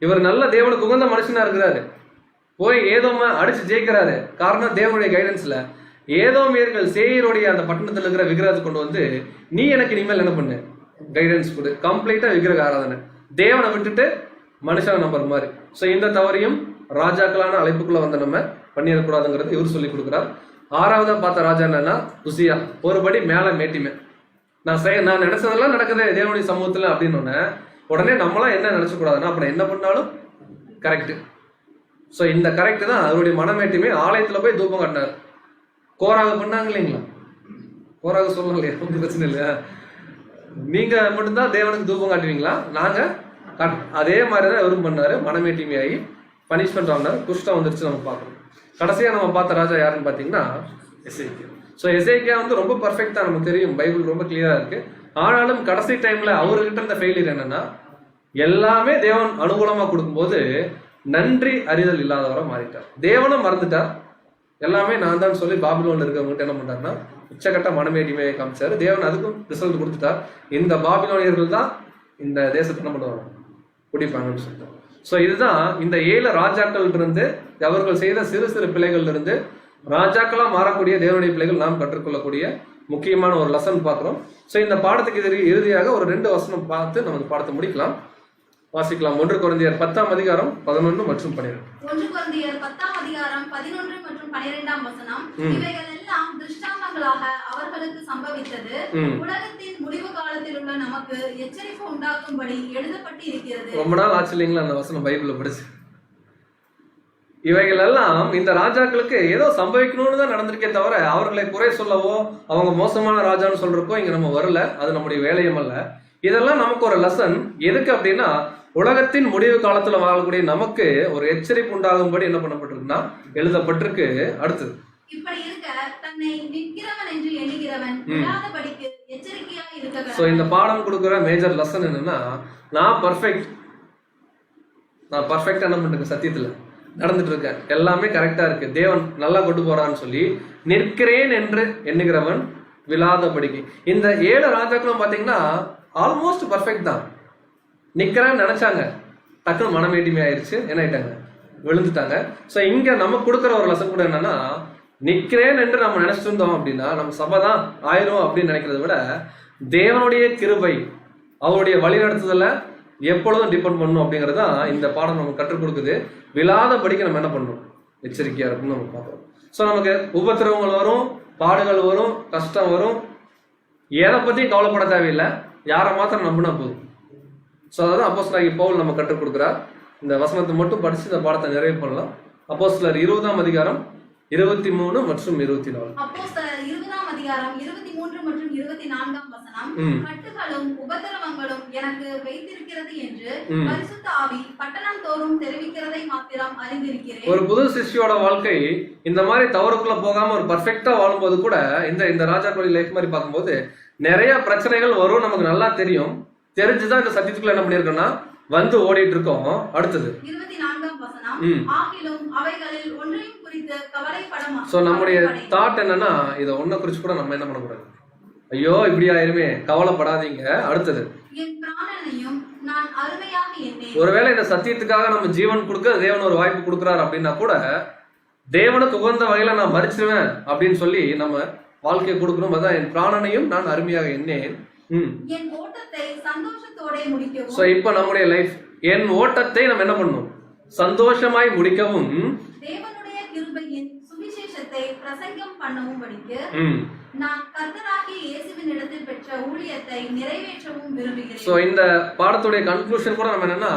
இவர் நல்ல தேவனுக்கு உகந்த மனுஷனா இருக்கிறாரு, போய் ஏதோம அடிச்சு ஜெயிக்கிறாரு. காரணம் தேவனுடைய கைடன்ஸ்ல. ஏதோமியர்கள் சேயருடைய அந்த பட்டணத்துல இருக்கிற விக்கிரகத்தை கொண்டு வந்து, நீ எனக்கு இனிமேல் என்ன பண்ணு, கைடன்ஸ் கொடு, கம்ப்ளீட்டா விக்கிரக ஆராதனை, தேவனை விட்டுட்டு மனுஷனை நம்பர் மாதிரி. ஸோ இந்த தவறையும் ராஜாக்களான அழைப்புக்குள்ள வந்து நம்ம பண்ணிடக்கூடாதுங்கிறது இவர் சொல்லி கொடுக்குறார். 6வதா பார்த்த ராஜா என்னன்னா உசியா, ஒருபடி மேல மேட்டிமே. நான் நினைச்சதெல்லாம் நடக்குது தேவனுடைய சமூகத்துல அப்படின்னு உடனே நம்மளாம் என்ன நினைச்சக்கூடாதுன்னா, அப்புறம் என்ன பண்ணாலும் கரெக்ட். ஸோ இந்த கரெக்ட் தான் அவருடைய மனமேட்டுமே. ஆலயத்துல போய் தூபம் காட்டினார். கோராக பண்ணாங்க இல்லைங்களா, கோராக சொல்லலாம் இல்லையா, ஒன்றும் பிரச்சனை இல்லையா, நீங்க மட்டும்தான் தேவனுக்கு தூபம் காட்டுவீங்களா, நாங்க அதே மாதிரிதான் இவரும் பண்ணாரு. மனமேட்டிமையாகி பனிஷ்மெண்ட் வாங்கினார், குஷ்டம் வந்துருச்சு நம்ம பார்க்கணும். கடைசியா நம்ம பார்த்த ராஜா யாருன்னு பாத்தீங்கன்னா எசேக்கியா. ஸோ எசேக்கியா வந்து ரொம்ப பர்ஃபெக்டா நமக்கு தெரியும், பைபிள் ரொம்ப கிளியரா இருக்கு. ஆனாலும் கடைசி டைம்ல அவர்கிட்ட இருந்த ஃபெயிலியர் என்னன்னா, எல்லாமே தேவன் அனுகூலமா கொடுக்கும்போது நன்றி அறிதல் இல்லாதவரை மாறிட்டார். தேவனும் மறந்துட்டார், எல்லாமே நான் தான் சொல்லி பாபிலோன்ல இருக்கவங்ககிட்ட என்ன பண்றாருன்னா உச்சகட்ட மனமேட்டிமையை காமிச்சாரு. தேவன் அதுக்கும் ரிசல்ட் கொடுத்துட்டார். இந்த பாபிலோனியர்கள் தான் இந்த தேசத்தை என்ன பண்ணுவாங்க, குடிப்பாங்கன்னு சொல்லிட்டார். ஸோ இதுதான் இந்த 7 ராஜாக்கள் இருந்து அவர்கள் செய்த சிறு சிறு பிழைகள் இருந்து ராஜாக்களா மாறக்கூடிய தேவனுடைய பிள்ளைகள் நாம் கற்றுக்கொள்ளக்கூடிய முக்கியமான ஒரு லெசன் பார்க்குறோம். ஸோ இந்த பாடத்துக்கு இறுதியாக ஒரு 2 வசனம் பார்த்து நம்ம இந்த பாடத்தை முடிக்கலாம். வாசிக்கலாம். 1 கொரிந்தியர் 10ஆம் அதிகாரம் 11 மற்றும் 12. 1 கொரிந்தியர் 10ஆம் அதிகாரம் 11 மற்றும் 12ஆம் வசனம். இவைகள் எல்லாம் திருஷ்டாந்தங்களாக அவர்களுக்கு சம்பவித்தது, உலகத்தின் முடிவு காலத்தில் உள்ள நமக்கு எச்சரிக்கை உண்டாக்கும்படி எழுதப்பட்டு இருக்கிறது. ரொம்ப நாள் ஆச்சு இல்லைங்களா அந்த வசனம் பைபிள்ல படிச்சு. இவைகள் எல்லாம் இந்த ராஜாக்களுக்கு ஏதோ சம்பவிக்கணும்னு தான் நடந்திருக்கே தவிர அவர்களை குறை சொல்லவோ அவங்க மோசமான ராஜான்னு சொல்றப்போ இங்க நம்ம வரல. அது நம்முடைய வேலையும் அல்ல. இதெல்லாம் நமக்கு ஒரு லெசன். எதுக்கு அப்படின்னா உலகத்தின் முடிவு காலத்துல வாழக்கூடிய நமக்கு ஒரு எச்சரிப்பு உண்டாகும்படி என்ன பண்ணப்பட்டிருக்குன்னா எழுதப்பட்டிருக்கு. அடுத்தது, இப்படி இருக்க தன்னை நிற்கிறவன் என்று எண்ணுகிறவன் விழாதபடிக்கு எச்சரிக்கையாக இருக்க. சோ இந்த பாடம் கொடுக்குற மேஜர் லெசன் என்னன்னா, நான் பர்ஃபெக்டா என்ன பண்றேன், சத்தியத்துல நடந்துட்டு இருக்கேன், எல்லாமே கரெக்டா இருக்கு, தேவன் நல்லா கொண்டு போறான்னு சொல்லி நிற்கிறேன் என்று எண்ணுகிறவன் விழாதபடிக்கு. இந்த 7 ராஜாக்களும் பாத்தீங்கன்னா ஆல்மோஸ்ட் பர்ஃபெக்ட் தான். நிக்கிறேன்னு நினைச்சாங்க, டக்குனு மனமேட்டிமை ஆயிடுச்சு, என்ன ஆயிட்டாங்க, விழுந்துட்டாங்க. ஸோ இங்க நம்ம கொடுக்குற ஒரு லெசன் கூட என்னன்னா, நிக்கிறேன் என்று நம்ம நினைச்சிட்டு இருந்தோம் அப்படின்னா நம்ம சபை தான் ஆயிரும் அப்படின்னு நினைக்கிறத விட தேவனுடைய கிருபை அவருடைய வழிநடத்துதல எப்பொழுதும் டிபெண்ட் பண்ணணும் அப்படிங்கிறது தான் இந்த பாடம் நமக்கு கற்றுக் கொடுக்குது. விழாதபடிக்கு நம்ம என்ன பண்ணணும், எச்சரிக்கையா இருக்குன்னு நம்ம பார்க்குறோம். ஸோ நமக்கு உபத்திரவங்கள் வரும், பாடுகள் வரும், கஷ்டம் வரும், எதை பத்தியும் கவலைப்பட தேவையில்லை, யாரை மாத்திரம் நம்பினா போதும். ஸோ அதான் அப்போஸ்தலர் பவுல் நம்ம கற்றுக் கொடுக்குறார். இந்த வசனத்தை மட்டும் படிச்சு இந்த பாடத்தை நிறைவு பண்ணலாம். அப்போஸ்தலர் 20ஆம் அதிகாரம் 23 மற்றும் 24. அப்போஸ்தலர் 20ஆம் அதிகாரம் 23 மற்றும் 24ஆம் வசனம். கட்டுகளும் உபத்திரவங்களும் எனக்கு வைத்திருக்கிறது என்று பரிசுத்த ஆவி பட்டணம் தோறும் தெரிவிக்கிறதை மாத்திரம் அறிந்திருக்கிறேன். ஒரு புது சிஷ்யோட வாழ்க்கை இந்த மாதிரி தவறுக்குள்ள போகாம ஒரு பர்ஃபெக்டா வாழும்போது கூட இந்த ராஜாக்களுடைய லைஃப் மாதிரி பார்க்கும்போது நிறைய பிரச்சனைகள் வரும், நமக்கு நல்லா தெரியும். தெரிஞ்சுதான் இந்த சத்தியத்துக்குள்ள என்ன பண்ணிருக்கோம்னா வந்து ஓடிட்டு இருக்கோம். அடுத்தது 24ஆம் வசனம். ஆகிலும் அவைகளில் ஒன்றையும் குறித்து கவலைப்படாம. சோ நம்முடைய தாட் என்னன்னா, இத ஒன்ன குறிச்சு கூட நம்ம என்ன பண்ணக்கூடாது, ஐயோ இப்படி ஆயிருமே, கவலைப்படாதீங்க. அடுத்தது, என் பிராணனையும் நான் அருமையாக எண்ணேன். ஒருவேளை இந்த சத்தியத்துக்காக நம்ம ஜீவன் கொடுக்க தேவன் ஒரு வாய்ப்பு கொடுக்குறாரு அப்படின்னா கூட தேவனுக்கு உகந்த வகையில நான் மறிச்சிருவேன் அப்படின்னு சொல்லி நம்ம வாழ்க்கையை கொடுக்கணும். அதான் என் பிராணனையும் நான் அருமையாக எண்ணேன். என் ஓட்டத்தை சந்தோஷத்தோட முடிக்கவும். சோ இப்போ நம்முடைய லைஃப், என் ஓட்டத்தை நம்ம என்ன பண்ணணும், சந்தோஷமாய் முடிக்கவும், தேவனுடைய கிருபையின் சுவிசேஷத்தை பிரசங்கம் பண்ணவும் படிக்கு நான் கர்த்தராகிய இயேசுவின் இடத்தில் பெற்ற ஊழியத்தை நிறைவேற்றவும் விரும்புகிறேன். சோ இந்த பாடத்துடைய கன்க்ளூஷன் கூட நம்ம என்னன்னா,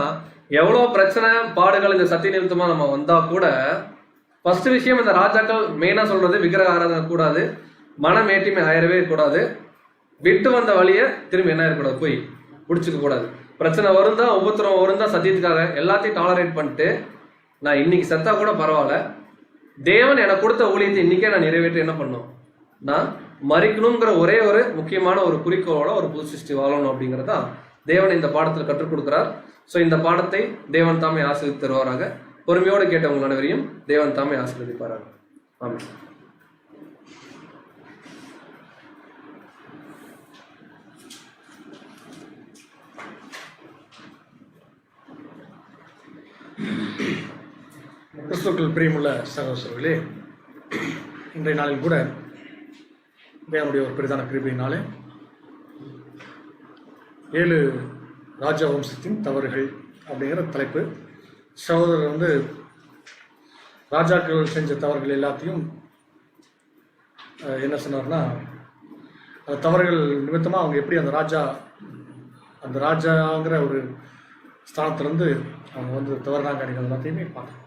எவ்வளவு பிரச்சனை பாடுகள் இந்த சத்திய நிமித்தமா நம்ம வந்தா கூட ஃபர்ஸ்ட் விஷயம், இந்த ராஜாக்கள் மெயினா சொல்றது விக்கிரக ஆராதனை கூடாது, மனமேட்டிமை ஆயிரவே கூடாது, விட்டு வந்த வழியை திரும்பி என்ன இருக்கக்கூடாது, போய் பிடிச்சிக்க கூடாது. பிரச்சனை வருந்தா, உபத்திரம் வருந்தா, சத்தியத்துக்காக எல்லாத்தையும் டாலரேட் பண்ணிட்டு நான் இன்னைக்கு செத்தா கூட பரவாயில்ல, தேவன் எனக்கு கொடுத்த ஊழியத்தை இன்னைக்கே நான் நிறைவேற்றி என்ன பண்ணணும், நான் மறிக்கணுங்கிற ஒரே ஒரு முக்கியமான ஒரு குறிக்கோளோட ஒரு புது சிருஷ்டி வாழணும் அப்படிங்கிறதா தேவன் இந்த பாடத்தில் கற்றுக் கொடுக்கிறார். ஸோ இந்த பாடத்தை தேவன் தாமே ஆசீர்வதித்து தருவாராக. பொறுமையோடு கேட்டவங்க அனைவரையும் தேவன் தாமே ஆசீர்வதிப்பாராக. ஆமென். கிறிஸ்துவுக்குள் பிரியமுள்ள சகோதரர்களே, இன்றைய நாளில் கூட தேவனுடைய ஒரு பெரிதான கிருபையினாலே 7 ராஜவம்சத்தின் தவறுகள் அப்படிங்கிற தலைப்பு. சகோதரர் ராஜாக்கள் செஞ்ச தவறுகள் எல்லாத்தையும் என்ன சொன்னார்னா, அந்த தவறுகள் நிமித்தமாக அவங்க எப்படி அந்த ராஜாங்கிற ஒரு ஸ்தானத்திலிருந்து அவங்க தவறுனாங்க அப்படிங்கிறது எல்லாத்தையுமே பார்க்கணும்.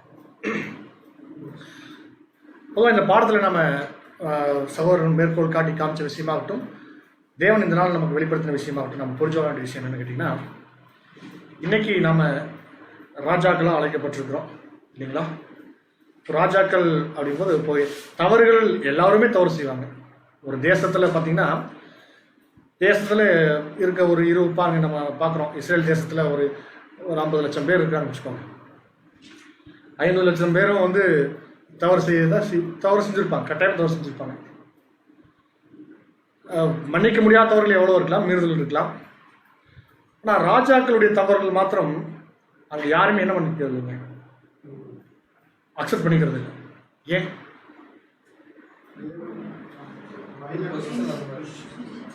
பொதுவாக இந்த பாடத்தில் நம்ம சகோதரன் மேற்கோள் காட்டி காமிச்ச விஷயமாகட்டும், தேவன் இந்த நாள் நமக்கு வெளிப்படுத்தின விஷயமாகட்டும், நம்ம புரிஞ்ச வேண்டிய விஷயம் என்னன்னு கேட்டிங்கன்னா, இன்னைக்கு நாம் ராஜாக்களாக அழைக்கப்பட்டிருக்கிறோம் இல்லைங்களா. ராஜாக்கள் அப்படிங்கும்போது இப்போ தவறுகள் எல்லாருமே தவறு செய்வாங்க. ஒரு தேசத்தில் பார்த்தீங்கன்னா, தேசத்தில் இருக்க ஒரு இருப்பாங்க நம்ம பார்க்குறோம். இஸ்ரேல் தேசத்தில் ஒரு 50 லட்சம் பேர் இருக்காங்கன்னு வச்சுக்கோங்க. 500 லட்சம் பேரும் தவறு செஞ்சுருப்பாங்க, கட்டாயம் தவறு செஞ்சுருப்பாங்க. மன்னிக்க முடியாதவர்கள் எவ்வளோ இருக்கலாம், மீறுதல் இருக்கலாம். ஆனால் ராஜாக்களுடைய தவறுகள் மாத்திரம் அங்கே யாருமே என்ன பண்ணிக்கிறது இல்லைங்க, அக்செப்ட் பண்ணிக்கிறது இல்லை. ஏன்?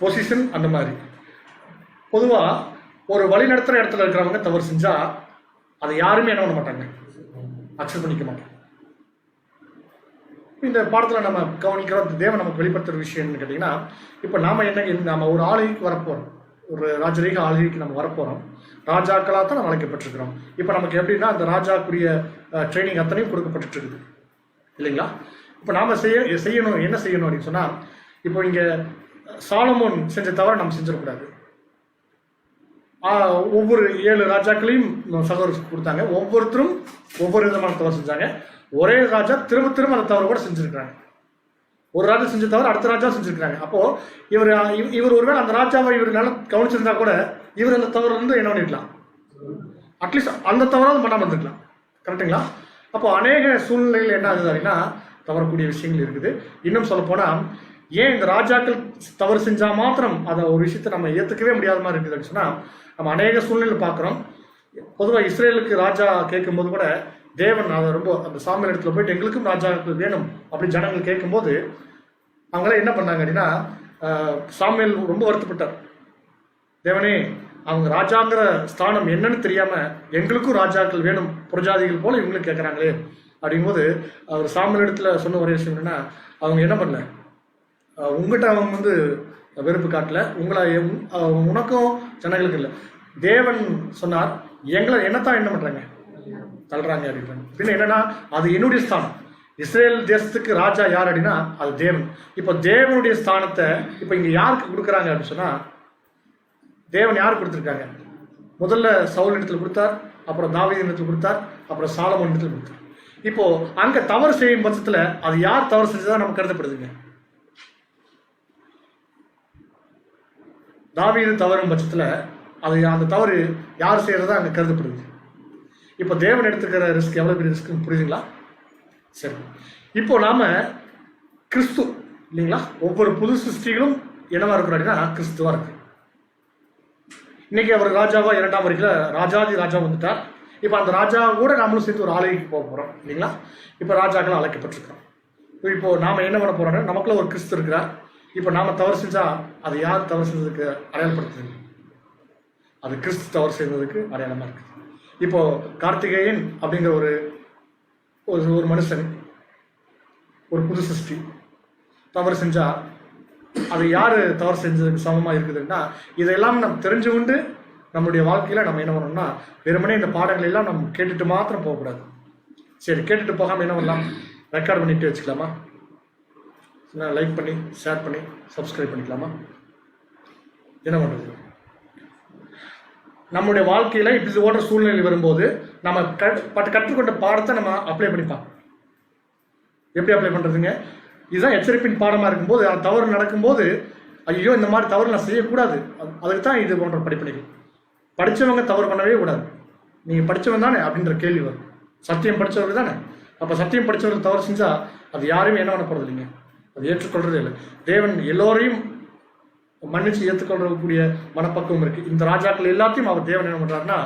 பொசிஷன் அந்த மாதிரி. பொதுவாக ஒரு வழி நடத்துகிற இடத்துல இருக்கிறவங்க தவறு செஞ்சால் அதை யாருமே என்ன பண்ண மாட்டாங்க, அக்செப்ட் பண்ணிக்க மாட்டாங்க. இந்த பாடத்தில் நம்ம கவனிக்கிற தேவன் நமக்கு வெளிப்படுத்துகிற விஷயம்னு கேட்டிங்கன்னா, இப்போ நாம் நம்ம ஒரு ஆளுகைக்கு வரப்போகிறோம், ஒரு ராஜரீக ஆளுகைக்கு நம்ம வரப்போகிறோம். ராஜாக்களாக தான் நம்ம அழைக்கப்பட்டிருக்கிறோம். இப்போ நமக்கு எப்படின்னா அந்த ராஜாக்குரிய ட்ரைனிங் அத்தனையும் கொடுக்கப்பட்டு இருக்குது இல்லைங்களா? இப்போ நாம் செய்யணும் என்ன செய்யணும் அப்படின்னு சொன்னால், இப்போ இங்கே சாலமோன் செஞ்ச தவிர நம்ம செஞ்சிடக்கூடாது. ஒவ்வொரு 7 ராஜாக்களையும் சகோதரர் கொடுத்தாங்க. ஒவ்வொருத்தரும் ஒவ்வொரு விதமான தவறு செஞ்சாங்க. ஒரே ராஜா திரும்ப திரும்ப அந்த தவறு கூட செஞ்சுருக்கிறாங்க. ஒரு ராஜா செஞ்ச தவிர அடுத்த ராஜா செஞ்சுருக்கிறாங்க. அப்போது இவர் ஒருவேளை அந்த ராஜாவை இவர் நல்லா கவனிச்சிருந்தா கூட இவர் அந்த தவறு வந்து என்ன பண்ணிருக்கலாம், அட்லீஸ்ட் அந்த தவறாவது பண்ணாமல் இருந்துக்கலாம். கரெக்டுங்களா? அப்போ அநேக சூழ்நிலைகள் என்ன ஆகுது அப்படின்னா தவறக்கூடிய விஷயங்கள் இருக்குது. இன்னும் சொல்ல போனால், ஏன் இந்த ராஜாக்கள் தவறு செஞ்சால் மாத்திரம் அதை ஒரு விஷயத்தை நம்ம ஏற்றுக்கவே முடியாத மாதிரி இருக்குது அப்படின்னு சொன்னால், நம்ம அநேக சூழ்நிலையில் பார்க்குறோம். பொதுவாக இஸ்ரேலுக்கு ராஜா கேட்கும்போது கூட தேவன் அதை ரொம்ப அந்த சாமியல் இடத்துல போயிட்டு எங்களுக்கும் ராஜாக்கள் வேணும் அப்படின்னு ஜனங்கள் கேட்கும்போது அவங்களாம் என்ன பண்ணாங்க அப்படின்னா, சாமியல் ரொம்ப வருத்தப்பட்டார். தேவனே, அவங்க ராஜாங்கிற ஸ்தானம் என்னன்னு தெரியாமல் எங்களுக்கும் ராஜாக்கள் வேணும், புரஜாதிகள் போல இவங்களும் கேட்குறாங்களே அப்படிங்கும்போது அவர் சாமியல் இடத்துல சொன்ன ஒரே விஷயம் என்னன்னா, அவங்க என்ன பண்ணல, உங்கள்கிட்ட அவங்க வந்து வெறுப்பு காட்டல, உனக்கும் ஜனங்களுக்கு இல்லை. தேவன் சொன்னார், என்னத்தான் என்ன பண்ணுறாங்க, தள்ளுறாங்க அப்படின்றாங்க. பின்ன என்னன்னா, அது என்னுடைய ஸ்தானம். இஸ்ரேல் தேசத்துக்கு ராஜா யார் அப்படின்னா அது தேவன். இப்போ தேவனுடைய ஸ்தானத்தை இப்போ இங்கே யாருக்கு கொடுக்குறாங்க அப்படின்னு சொன்னால், தேவன் யாருக்கு கொடுத்துருக்காங்க? முதல்ல சவுல் இடத்துல கொடுத்தார், அப்புறம் தாவீது இடத்துல கொடுத்தார், அப்புறம் சாலமோன் இடத்துல கொடுத்தார். இப்போ அங்கே தவறு செய்யும் பட்சத்தில் அது யார் தவறு செஞ்சதா நமக்கு கருதப்படுதுங்க? தாவீது தவறும் பட்சத்தில் அது அந்த தவறு யார் செய்யறதா அங்கே கருதப்படுது. இப்போ தேவன் எடுத்துக்கிற ரிஸ்க் எவ்வளோ பெரிய ரிஸ்க் புரியுதுங்களா? சரி, இப்போ நாம கிறிஸ்து இல்லைங்களா, ஒவ்வொரு புது சிருஷ்டிகளும் என்னவா இருக்கிறோம் அப்படின்னா கிறிஸ்துவா இருக்கு. இன்னைக்கு அவர் ராஜாவா 2ஆம் வரைக்கும் ராஜாதி ராஜா வந்துட்டார். இப்போ அந்த ராஜா கூட நாமளும் சேர்த்து ஒரு ஆலயக்கு போக போகிறோம் இல்லைங்களா? இப்போ ராஜாக்கள் அழைக்கப்பட்டிருக்கிறோம். இப்போ நாம் என்ன பண்ண போகிறோம்னா, நமக்குள்ள ஒரு கிறிஸ்து இருக்கிறார். இப்போ நாம் தவறு செஞ்சால் அது யார் தவறு செஞ்சதுக்கு அடையாளப்படுத்துது? அது கிறிஸ்து தவறு செய்ததுக்கு அடையாளமாக இருக்குது. இப்போ கார்த்திகேயன் அப்படிங்கிற ஒரு மனுஷன், ஒரு புது சிருஷ்டி தவறு செஞ்சால் அது யார் தவறு செஞ்சதுக்கு சமமாக இருக்குதுன்னா, இதெல்லாம் நம்ம தெரிஞ்சு கொண்டு நம்மளுடைய வாழ்க்கையில் நம்ம என்ன பண்ணணும்னா, வெறுமனே இந்த பாடங்கள் எல்லாம் நம்ம கேட்டுட்டு மாத்திரம் போகக்கூடாது. சரி, கேட்டுட்டு போகாமல் என்ன பண்ணலாம், ரெக்கார்ட் பண்ணிட்டு வச்சுக்கலாமா, லைக் பண்ணி ஷேர் பண்ணி சப்ஸ்கிரைப் பண்ணிக்கலாமா? என்ன பண்ணுறது? நம்முடைய வாழ்க்கையில் இப்படி ஓடுற சூழ்நிலை வரும்போது நம்ம கற்றுக்கொண்ட பாடத்தை நம்ம அப்ளை பண்ணிப்போம். எப்படி அப்ளை பண்ணுறதுங்க? இதுதான் எச்சரிப்பின் பாடமாக இருக்கும்போது, அந்த தவறு நடக்கும்போது ஐயோ இந்த மாதிரி தவறு நான் செய்யக்கூடாது, அதுக்கு தான் இது போன்ற படிப்பணிகள். படித்தவங்க தவறு பண்ணவே கூடாது. நீங்கள் படித்தவன் தானே அப்படின்ற கேள்வி வரும். சத்தியம் படித்தவர்கள் தானே. அப்போ சத்தியம் படித்தவர்கள் தவறு செஞ்சால் அது யாருமே என்ன பண்ண போகிறது இல்லைங்க, அது ஏற்றுக்கொள்றதே இல்லை. தேவன் எல்லோரையும் மன்னிச்சு ஏற்றுக்கொள்ளக்கூடிய மனப்பக்குவம் இருக்குது. இந்த ராஜாக்கள் எல்லாத்தையும் அவர் தேவன் என்ன பண்ணுறாருன்னா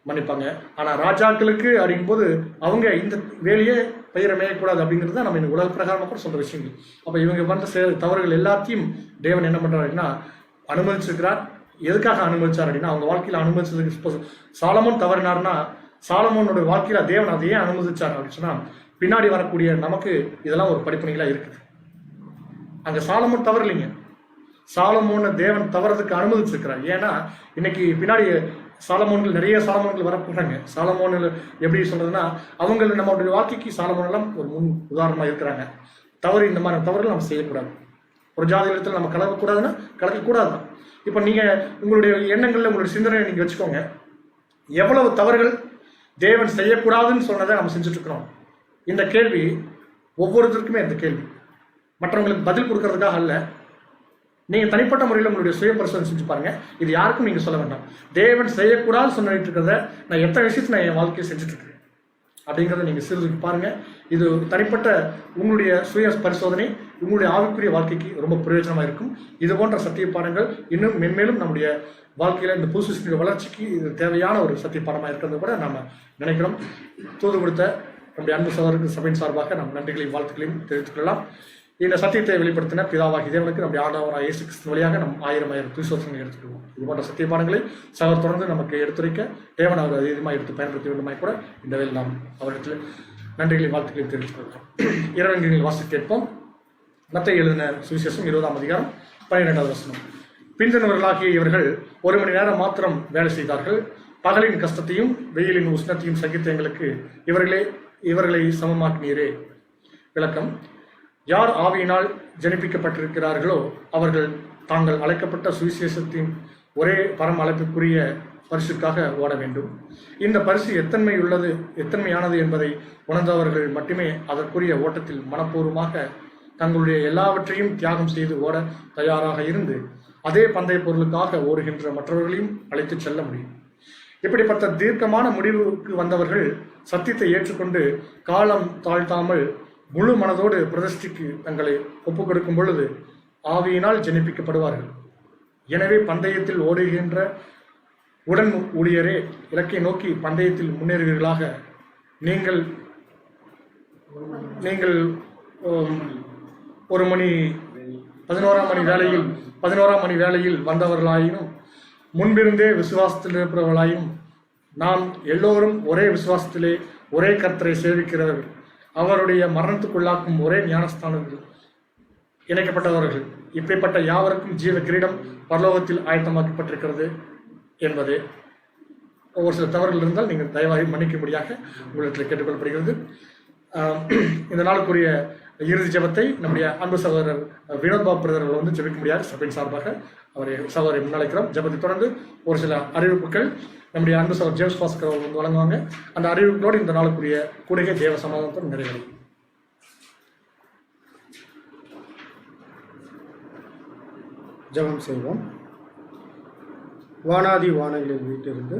மன்னிப்பாங்க. ஆனால் ராஜாக்களுக்கு அப்படிங்கும்போது அவங்க இந்த வேலையே பயிரை மேயக்கூடாது அப்படிங்கிறது தான் நம்ம இந்த உலக பிரகாரமாக கூட சொல்கிற விஷயங்கள். அப்போ இவங்க பண்ணுற தவறுகள் எல்லாத்தையும் தேவன் என்ன பண்ணுறாரு அப்படின்னா அனுமதிச்சிருக்கிறார். எதுக்காக அனுமதிச்சார் அப்படின்னா, அவங்க வாழ்க்கையில் அனுமதிச்சதுக்கு சாலமோன் தவறினார்னா சாலமோனோட வாழ்க்கையில் தேவன் அதை ஏன் அனுமதிச்சார் அப்படின்னு சொன்னால், பின்னாடி வரக்கூடிய நமக்கு இதெல்லாம் ஒரு படிப்பணிகளாக இருக்குது. அங்கே சாலமோன் தவறு இல்லைங்க, சாலமோனை தேவன் தவறதுக்கு அனுமதிச்சிருக்கிறார். ஏன்னா இன்னைக்கு பின்னாடி சாலமோன்கள் நிறைய சாலமோன்கள் வரப்போறாங்க. சாலமோன்கள் எப்படி சொல்றதுன்னா, அவங்க நம்மளுடைய வாழ்க்கைக்கு சாலமோனெல்லாம் ஒரு முன் உதாரணமாக இருக்கிறாங்க. தவறு, இந்த மாதிரி தவறுகள் நம்ம செய்யக்கூடாது. ஒரு ஜாதி இடத்துல நம்ம கலக்கக்கூடாதுன்னா கலக்கக்கூடாது தான். இப்போ நீங்கள் உங்களுடைய எண்ணங்களில் உங்களுடைய சிந்தனையை நீங்கள் வச்சுக்கோங்க, எவ்வளவு தவறுகள் தேவன் செய்யக்கூடாதுன்னு சொன்னதை நம்ம செஞ்சுட்டு இருக்கிறோம். இந்த கேள்வி ஒவ்வொருத்தருக்குமே இந்த கேள்வி மற்றவங்களுக்கு பதில் கொடுக்கறதுக்காக அல்ல. நீங்கள் தனிப்பட்ட முறையில் உங்களுடைய சுய பரிசோதனை செஞ்சு பாருங்க. இது யாருக்கும் நீங்கள் சொல்ல வேண்டாம். தேவன் செய்யக்கூடாது சொல்லிட்டு இருக்கிறத நான் எத்தனை விஷயத்தை நான் என் வாழ்க்கையை செஞ்சுட்டு இருக்கிறேன். அப்படிங்கிறத நீங்கள் சிறிது பாருங்கள். இது தனிப்பட்ட உங்களுடைய சுய பரிசோதனை, உங்களுடைய ஆவிக்குரிய வாழ்க்கைக்கு ரொம்ப பிரயோஜனமாக இருக்கும். இது போன்ற சத்திய பாடங்கள் இன்னும் மென்மேலும் நம்முடைய வாழ்க்கையில் இந்த புது சிஸ்டத்துடைய வளர்ச்சிக்கு இது தேவையான ஒரு சத்திய பாடமாக இருக்கிறது கூட நம்ம நினைக்கிறோம். தூது கொடுத்த நம்முடைய அன்பு சகோதரருக்கு சபையின் சார்பாக நம் நன்றிகளையும் வாழ்த்துக்களையும் தெரிவித்துக் கொள்ளலாம். இந்த சத்தியத்தை வெளிப்படுத்தின பிதாவாகி தேவனுக்கு நம்முடைய ஆண்டவராக இயேசு கிறிஸ்து வழியாக நம் 1000 துதிசோத்திரங்களை எடுத்துக்கொள்வோம். இது போன்ற சத்திய பாடங்களை சகோதரர் தொடர்ந்து நமக்கு எடுத்துரைக்க தேவன் அவர் அதிகமாக எடுத்து பயன்படுத்த வேண்டுமாய் கூட இந்த வேலை நாம் அவரிடத்தில் நன்றிகளையும் வாழ்த்துக்களையும் தெரிவித்துக் கொள்கிறோம். இறைவன்களில் வாசி கேட்போம். மத்தேயு எழுதின சுவிசேஷம் 20ஆம் அதிகாரம் 12வது வசனம். பின்தொடர்வர்களாகிய இவர்கள் 1 மணி நேரம் மாத்திரம் வேலை செய்தார்கள். பகலின் கஷ்டத்தையும் வெயிலின் உஷ்ணத்தையும் சகித்த எங்களுக்கு இவர்களை சமமாக்கினீரே. விளக்கம்: யார் ஆவியினால் ஜனிப்பிக்கப்பட்டிருக்கிறார்களோ அவர்கள் தாங்கள் அழைக்கப்பட்ட சுவிசேஷத்தின் ஒரே பரம் அழைப்புக்குரிய பரிசுக்காக ஓட வேண்டும். இந்த பரிசு எத்தன்மையானது என்பதை உணர்ந்தவர்கள் மட்டுமே அதற்குரிய ஓட்டத்தில் மனப்பூர்வமாக தங்களுடைய எல்லாவற்றையும் தியாகம் செய்து ஓட தயாராக இருந்து அதே பந்தய பொருளுக்காக ஓடுகின்ற மற்றவர்களையும் அழைத்து செல்ல முடியும். இப்படிப்பட்ட தீர்க்கமான முடிவுக்கு வந்தவர்கள் சத்தியத்தை ஏற்றுக்கொண்டு காலம் தாழ்த்தாமல் முழு மனதோடு பிரதிஷ்டிக்கு தங்களை ஒப்புக் கொடுக்கும் பொழுது ஆவியினால் ஜனிப்பிக்கப்படுவார்கள். எனவே பந்தயத்தில் ஓடுகின்ற உடன் ஊழியரே, இலக்கை நோக்கி பந்தயத்தில் முன்னேறுவீர்களாக. நீங்கள் 11ஆம் மணி வேளையில் வந்தவர்களாயினும் முன்பிருந்தே விசுவாசத்தில் இருப்பவர்களாயும் நாம் எல்லோரும் ஒரே விசுவாசத்திலே ஒரே கர்த்தரை சேவிக்கிறவர்கள், அவருடைய மரணத்துக்குள்ளாக்கும் ஒரே ஞானஸ்தானத்தில் இணைக்கப்பட்டவர்கள். இப்படிப்பட்ட யாவருக்கும் ஜீவ கிரீடம் பரலோகத்தில் ஆயத்தமாக்கப்பட்டிருக்கிறது என்பது. ஒரு சில தவறுகள் இருந்தால் நீங்கள் தயவாக மன்னிக்கும்படியாக உங்களிடத்தில் கேட்டுக்கொள்ளப்படுகிறது. இந்த நாளுக்குரிய இறுதி ஜெபத்தை நம்முடைய அன்பு சகோதரர் வினோத் பாபு பிரதர்கள் வந்து ஜெபிக்க முடியாது சபையின் சார்பாக அவரை சகோதரை முன்னழைக்கிறோம். ஜெபத்தை தொடர்ந்து ஒரு சில அறிவிப்புகள் நம்முடைய அன்பு சகோதரர் ஜேம்ஸ் பாஸ்கர் அவர்கள் வந்து வழங்குவாங்க. அந்த அறிவிப்புகளோடு இந்த நாளுக்குரிய கூடுகை தேவ சமாதானத்தோடு நிறைவடையும். ஜெபம் செய்வோம். வானாதி வானங்களில் வீட்டிலிருந்து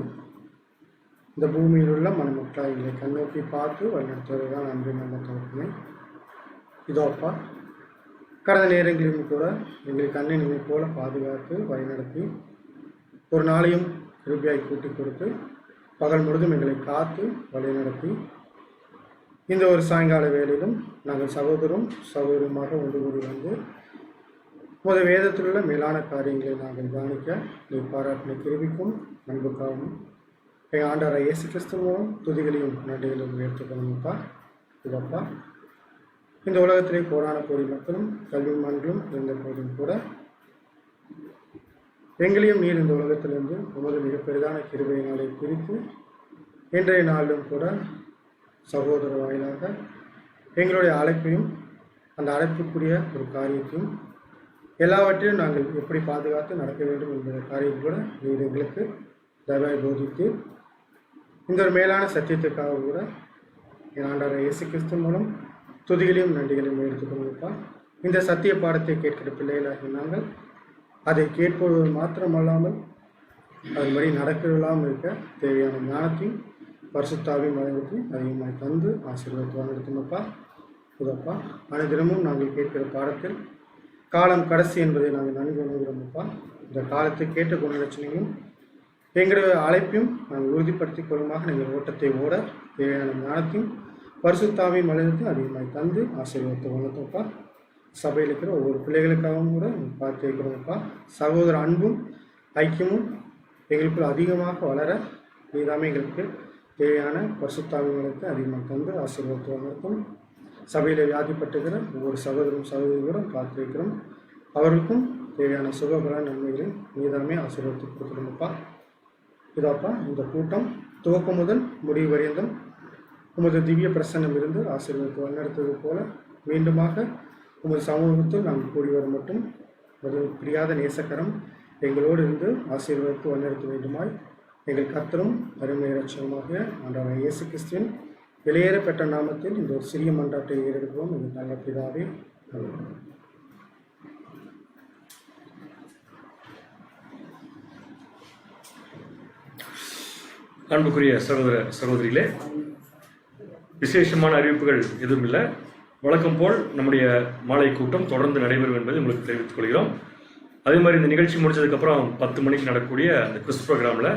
இந்த பூமியில் உள்ள மணமக்களாய்களை கண்ணோக்கி பார்த்து வழிநடத்துவதுதான் அன்பு நல்ல தகப்பனே. இதோ அப்பா, கடந்த நேரங்களிலும் கூட எங்கள் கண்ணை நீங்கள் போல பாதுகாத்து வழிநடத்தி ஒரு நாளையும் கிருபையாய் கூட்டி கொடுத்து பகல் முழுதும் எங்களை காத்து வழிநடத்தி இந்த ஒரு சாயங்கால வேளையிலும் நாங்கள் சகோதரமாக ஒன்று கூடி வந்து உமது வேதத்தில் உள்ள மேலான காரியங்களை நாங்கள் கவனிக்க நீ பாராட்டின கிருபிக்கும் அன்புக்காகவும் எங்கள் ஆண்டவராகிய இயேசு கிறிஸ்து மூலம் துதிகளையும் நன்றிகளையும் உயர்த்துக்கணும்ப்பா. இதப்பா, இந்த உலகத்திலே கோடான கோடி மக்களும் கல்விமான்களும் இருந்த போதும் கூட எங்களையும் நீர் இந்த உலகத்திலிருந்து உமது மிக பெரிதான கிருபையினாலே பிரித்து இன்றைய நாளிலும் கூட சகோதர வாயிலாக எங்களுடைய அழைப்பையும் அந்த அழைப்புக்குரிய ஒரு காரியத்தையும் எல்லாவற்றையும் நாங்கள் எப்படி பாதுகாத்து நடக்க வேண்டும் என்ற காரியம் கூட நீர் எங்களுக்கு தயவாய் போதித்து இந்த ஒரு மேலான சத்தியத்துக்காக கூட என் ஆண்டவராகிய இயேசு கிறிஸ்து மூலம் துதிகளையும் நன்றிகளையும் எடுத்துக்கொள்ளுப்பா. இந்த சத்திய பாடத்தை கேட்கிற பிள்ளைகளாக நாங்கள் அதை கேட்பது மாத்திரமல்லாமல் அதன்படி நடக்கலாமல் இருக்க தேவையான ஞானத்தையும் பரிசுத்தாவையும் வழங்கி அதிகமாக தந்து ஆசீர்வாதத்தை நடத்துமப்பா. இதப்பா, அனைதினமும் நாங்கள் கேட்கிற பாடத்தில் காலம் கடைசி என்பதை நாங்கள் நன்கு உணர்கிறோமப்பா. இந்த காலத்தை கேட்டுக்கொண்ட லட்சணையும் எங்களுடைய அழைப்பையும் நாங்கள் உறுதிப்படுத்திக் கொள்ளுமாக நீங்கள் ஓட்டத்தை ஓட தேவையான ஞானத்தையும் பரிசுத்தாவையும் வளர்த்து அதிகமாக தந்து ஆசீர்வாதத்தை வளர்த்தோப்பா. சபையில் இருக்கிற ஒவ்வொரு பிள்ளைகளுக்காகவும் கூட பார்த்து வைக்கிறோம்ப்பா. சகோதர அன்பும் ஐக்கியமும் எங்களுக்குள் அதிகமாக வளர நீதாமே எங்களுக்கு தேவையான பரிசுத்தாவையும் வளர்த்து அதிகமாக தந்து ஆசீர்வாதத்தை வளர்த்தும். சபையில் வியாதிப்பட்டுக்கிற ஒவ்வொரு சகோதரிகளும் பார்த்து வைக்கிறோம். அவர்களுக்கும் தேவையான சுகபல நன்மைகளை நீதாமே ஆசீர்வாதத்தை கொடுத்துருங்கப்பா. இதாப்பா, இந்த கூட்டம் துவக்கம் முதல் முடிவு வரைந்தும் உமது திவ்ய பிரசன்னம் இருந்து ஆசீர்வாதத்தை வழிநடத்துவது போல மீண்டுமாக உமது சமூகத்தில் நாங்கள் கூடி வர மட்டும் ஒரு பிரியாத நேசக்கரம் எங்களோடு இருந்து ஆசீர்வாதத்தை வழிநடத்த வேண்டுமாய் எங்கள் கர்த்தரும் அருமை இரட்சகமாக ஆண்டவராகிய இயேசு கிறிஸ்துவின் வெளியேறப்பட்ட நாமத்தில் இந்த ஒரு சிறிய மன்றாட்டை ஏறெடுக்கிறோம். எங்கள் நல்ல பிதாவே, ஆமென். அன்புக்குரிய சகோதர சகோதரிகளே, விசேஷமான அறிவிப்புகள் எதுவும் இல்லை. வழக்கம் போல் நம்முடைய மாலை கூட்டம் தொடர்ந்து நடைபெறும் என்பதை உங்களுக்கு தெரிவித்துக் கொள்கிறோம். அதே மாதிரி இந்த நிகழ்ச்சி முடிச்சதுக்கப்புறம் 10 மணிக்கு நடக்கக்கூடிய அந்த குவிஸ் ப்ரோக்ராமில்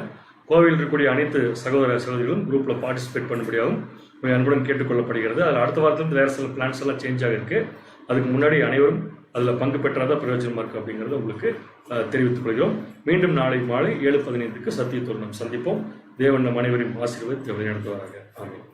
கோவையில் இருக்கக்கூடிய அனைத்து சகோதர சகோதரிகளும் குரூப்பில் பார்ட்டிசிபேட் பண்ணும்படியாகவும் அன்புடன் கேட்டுக்கொள்ளப்படுகிறது. அதில் அடுத்த வாரத்திலிருந்து வேறு சில பிளான்ஸ் எல்லாம் சேஞ்ச் ஆகிருக்கு. அதுக்கு முன்னாடி அனைவரும் அதில் பங்கு பெற்றாதான் பிரயோஜனமாக இருக்குது அப்படிங்கிறத உங்களுக்கு தெரிவித்துக் கொள்கிறோம். மீண்டும் நாளை மாலை 7:15 சத்திய தோரணம் சந்திப்போம். தேவன் நம் அனைவரையும் ஆசீர்வதித்து வழி நடத்துவாராக. ஆமென்.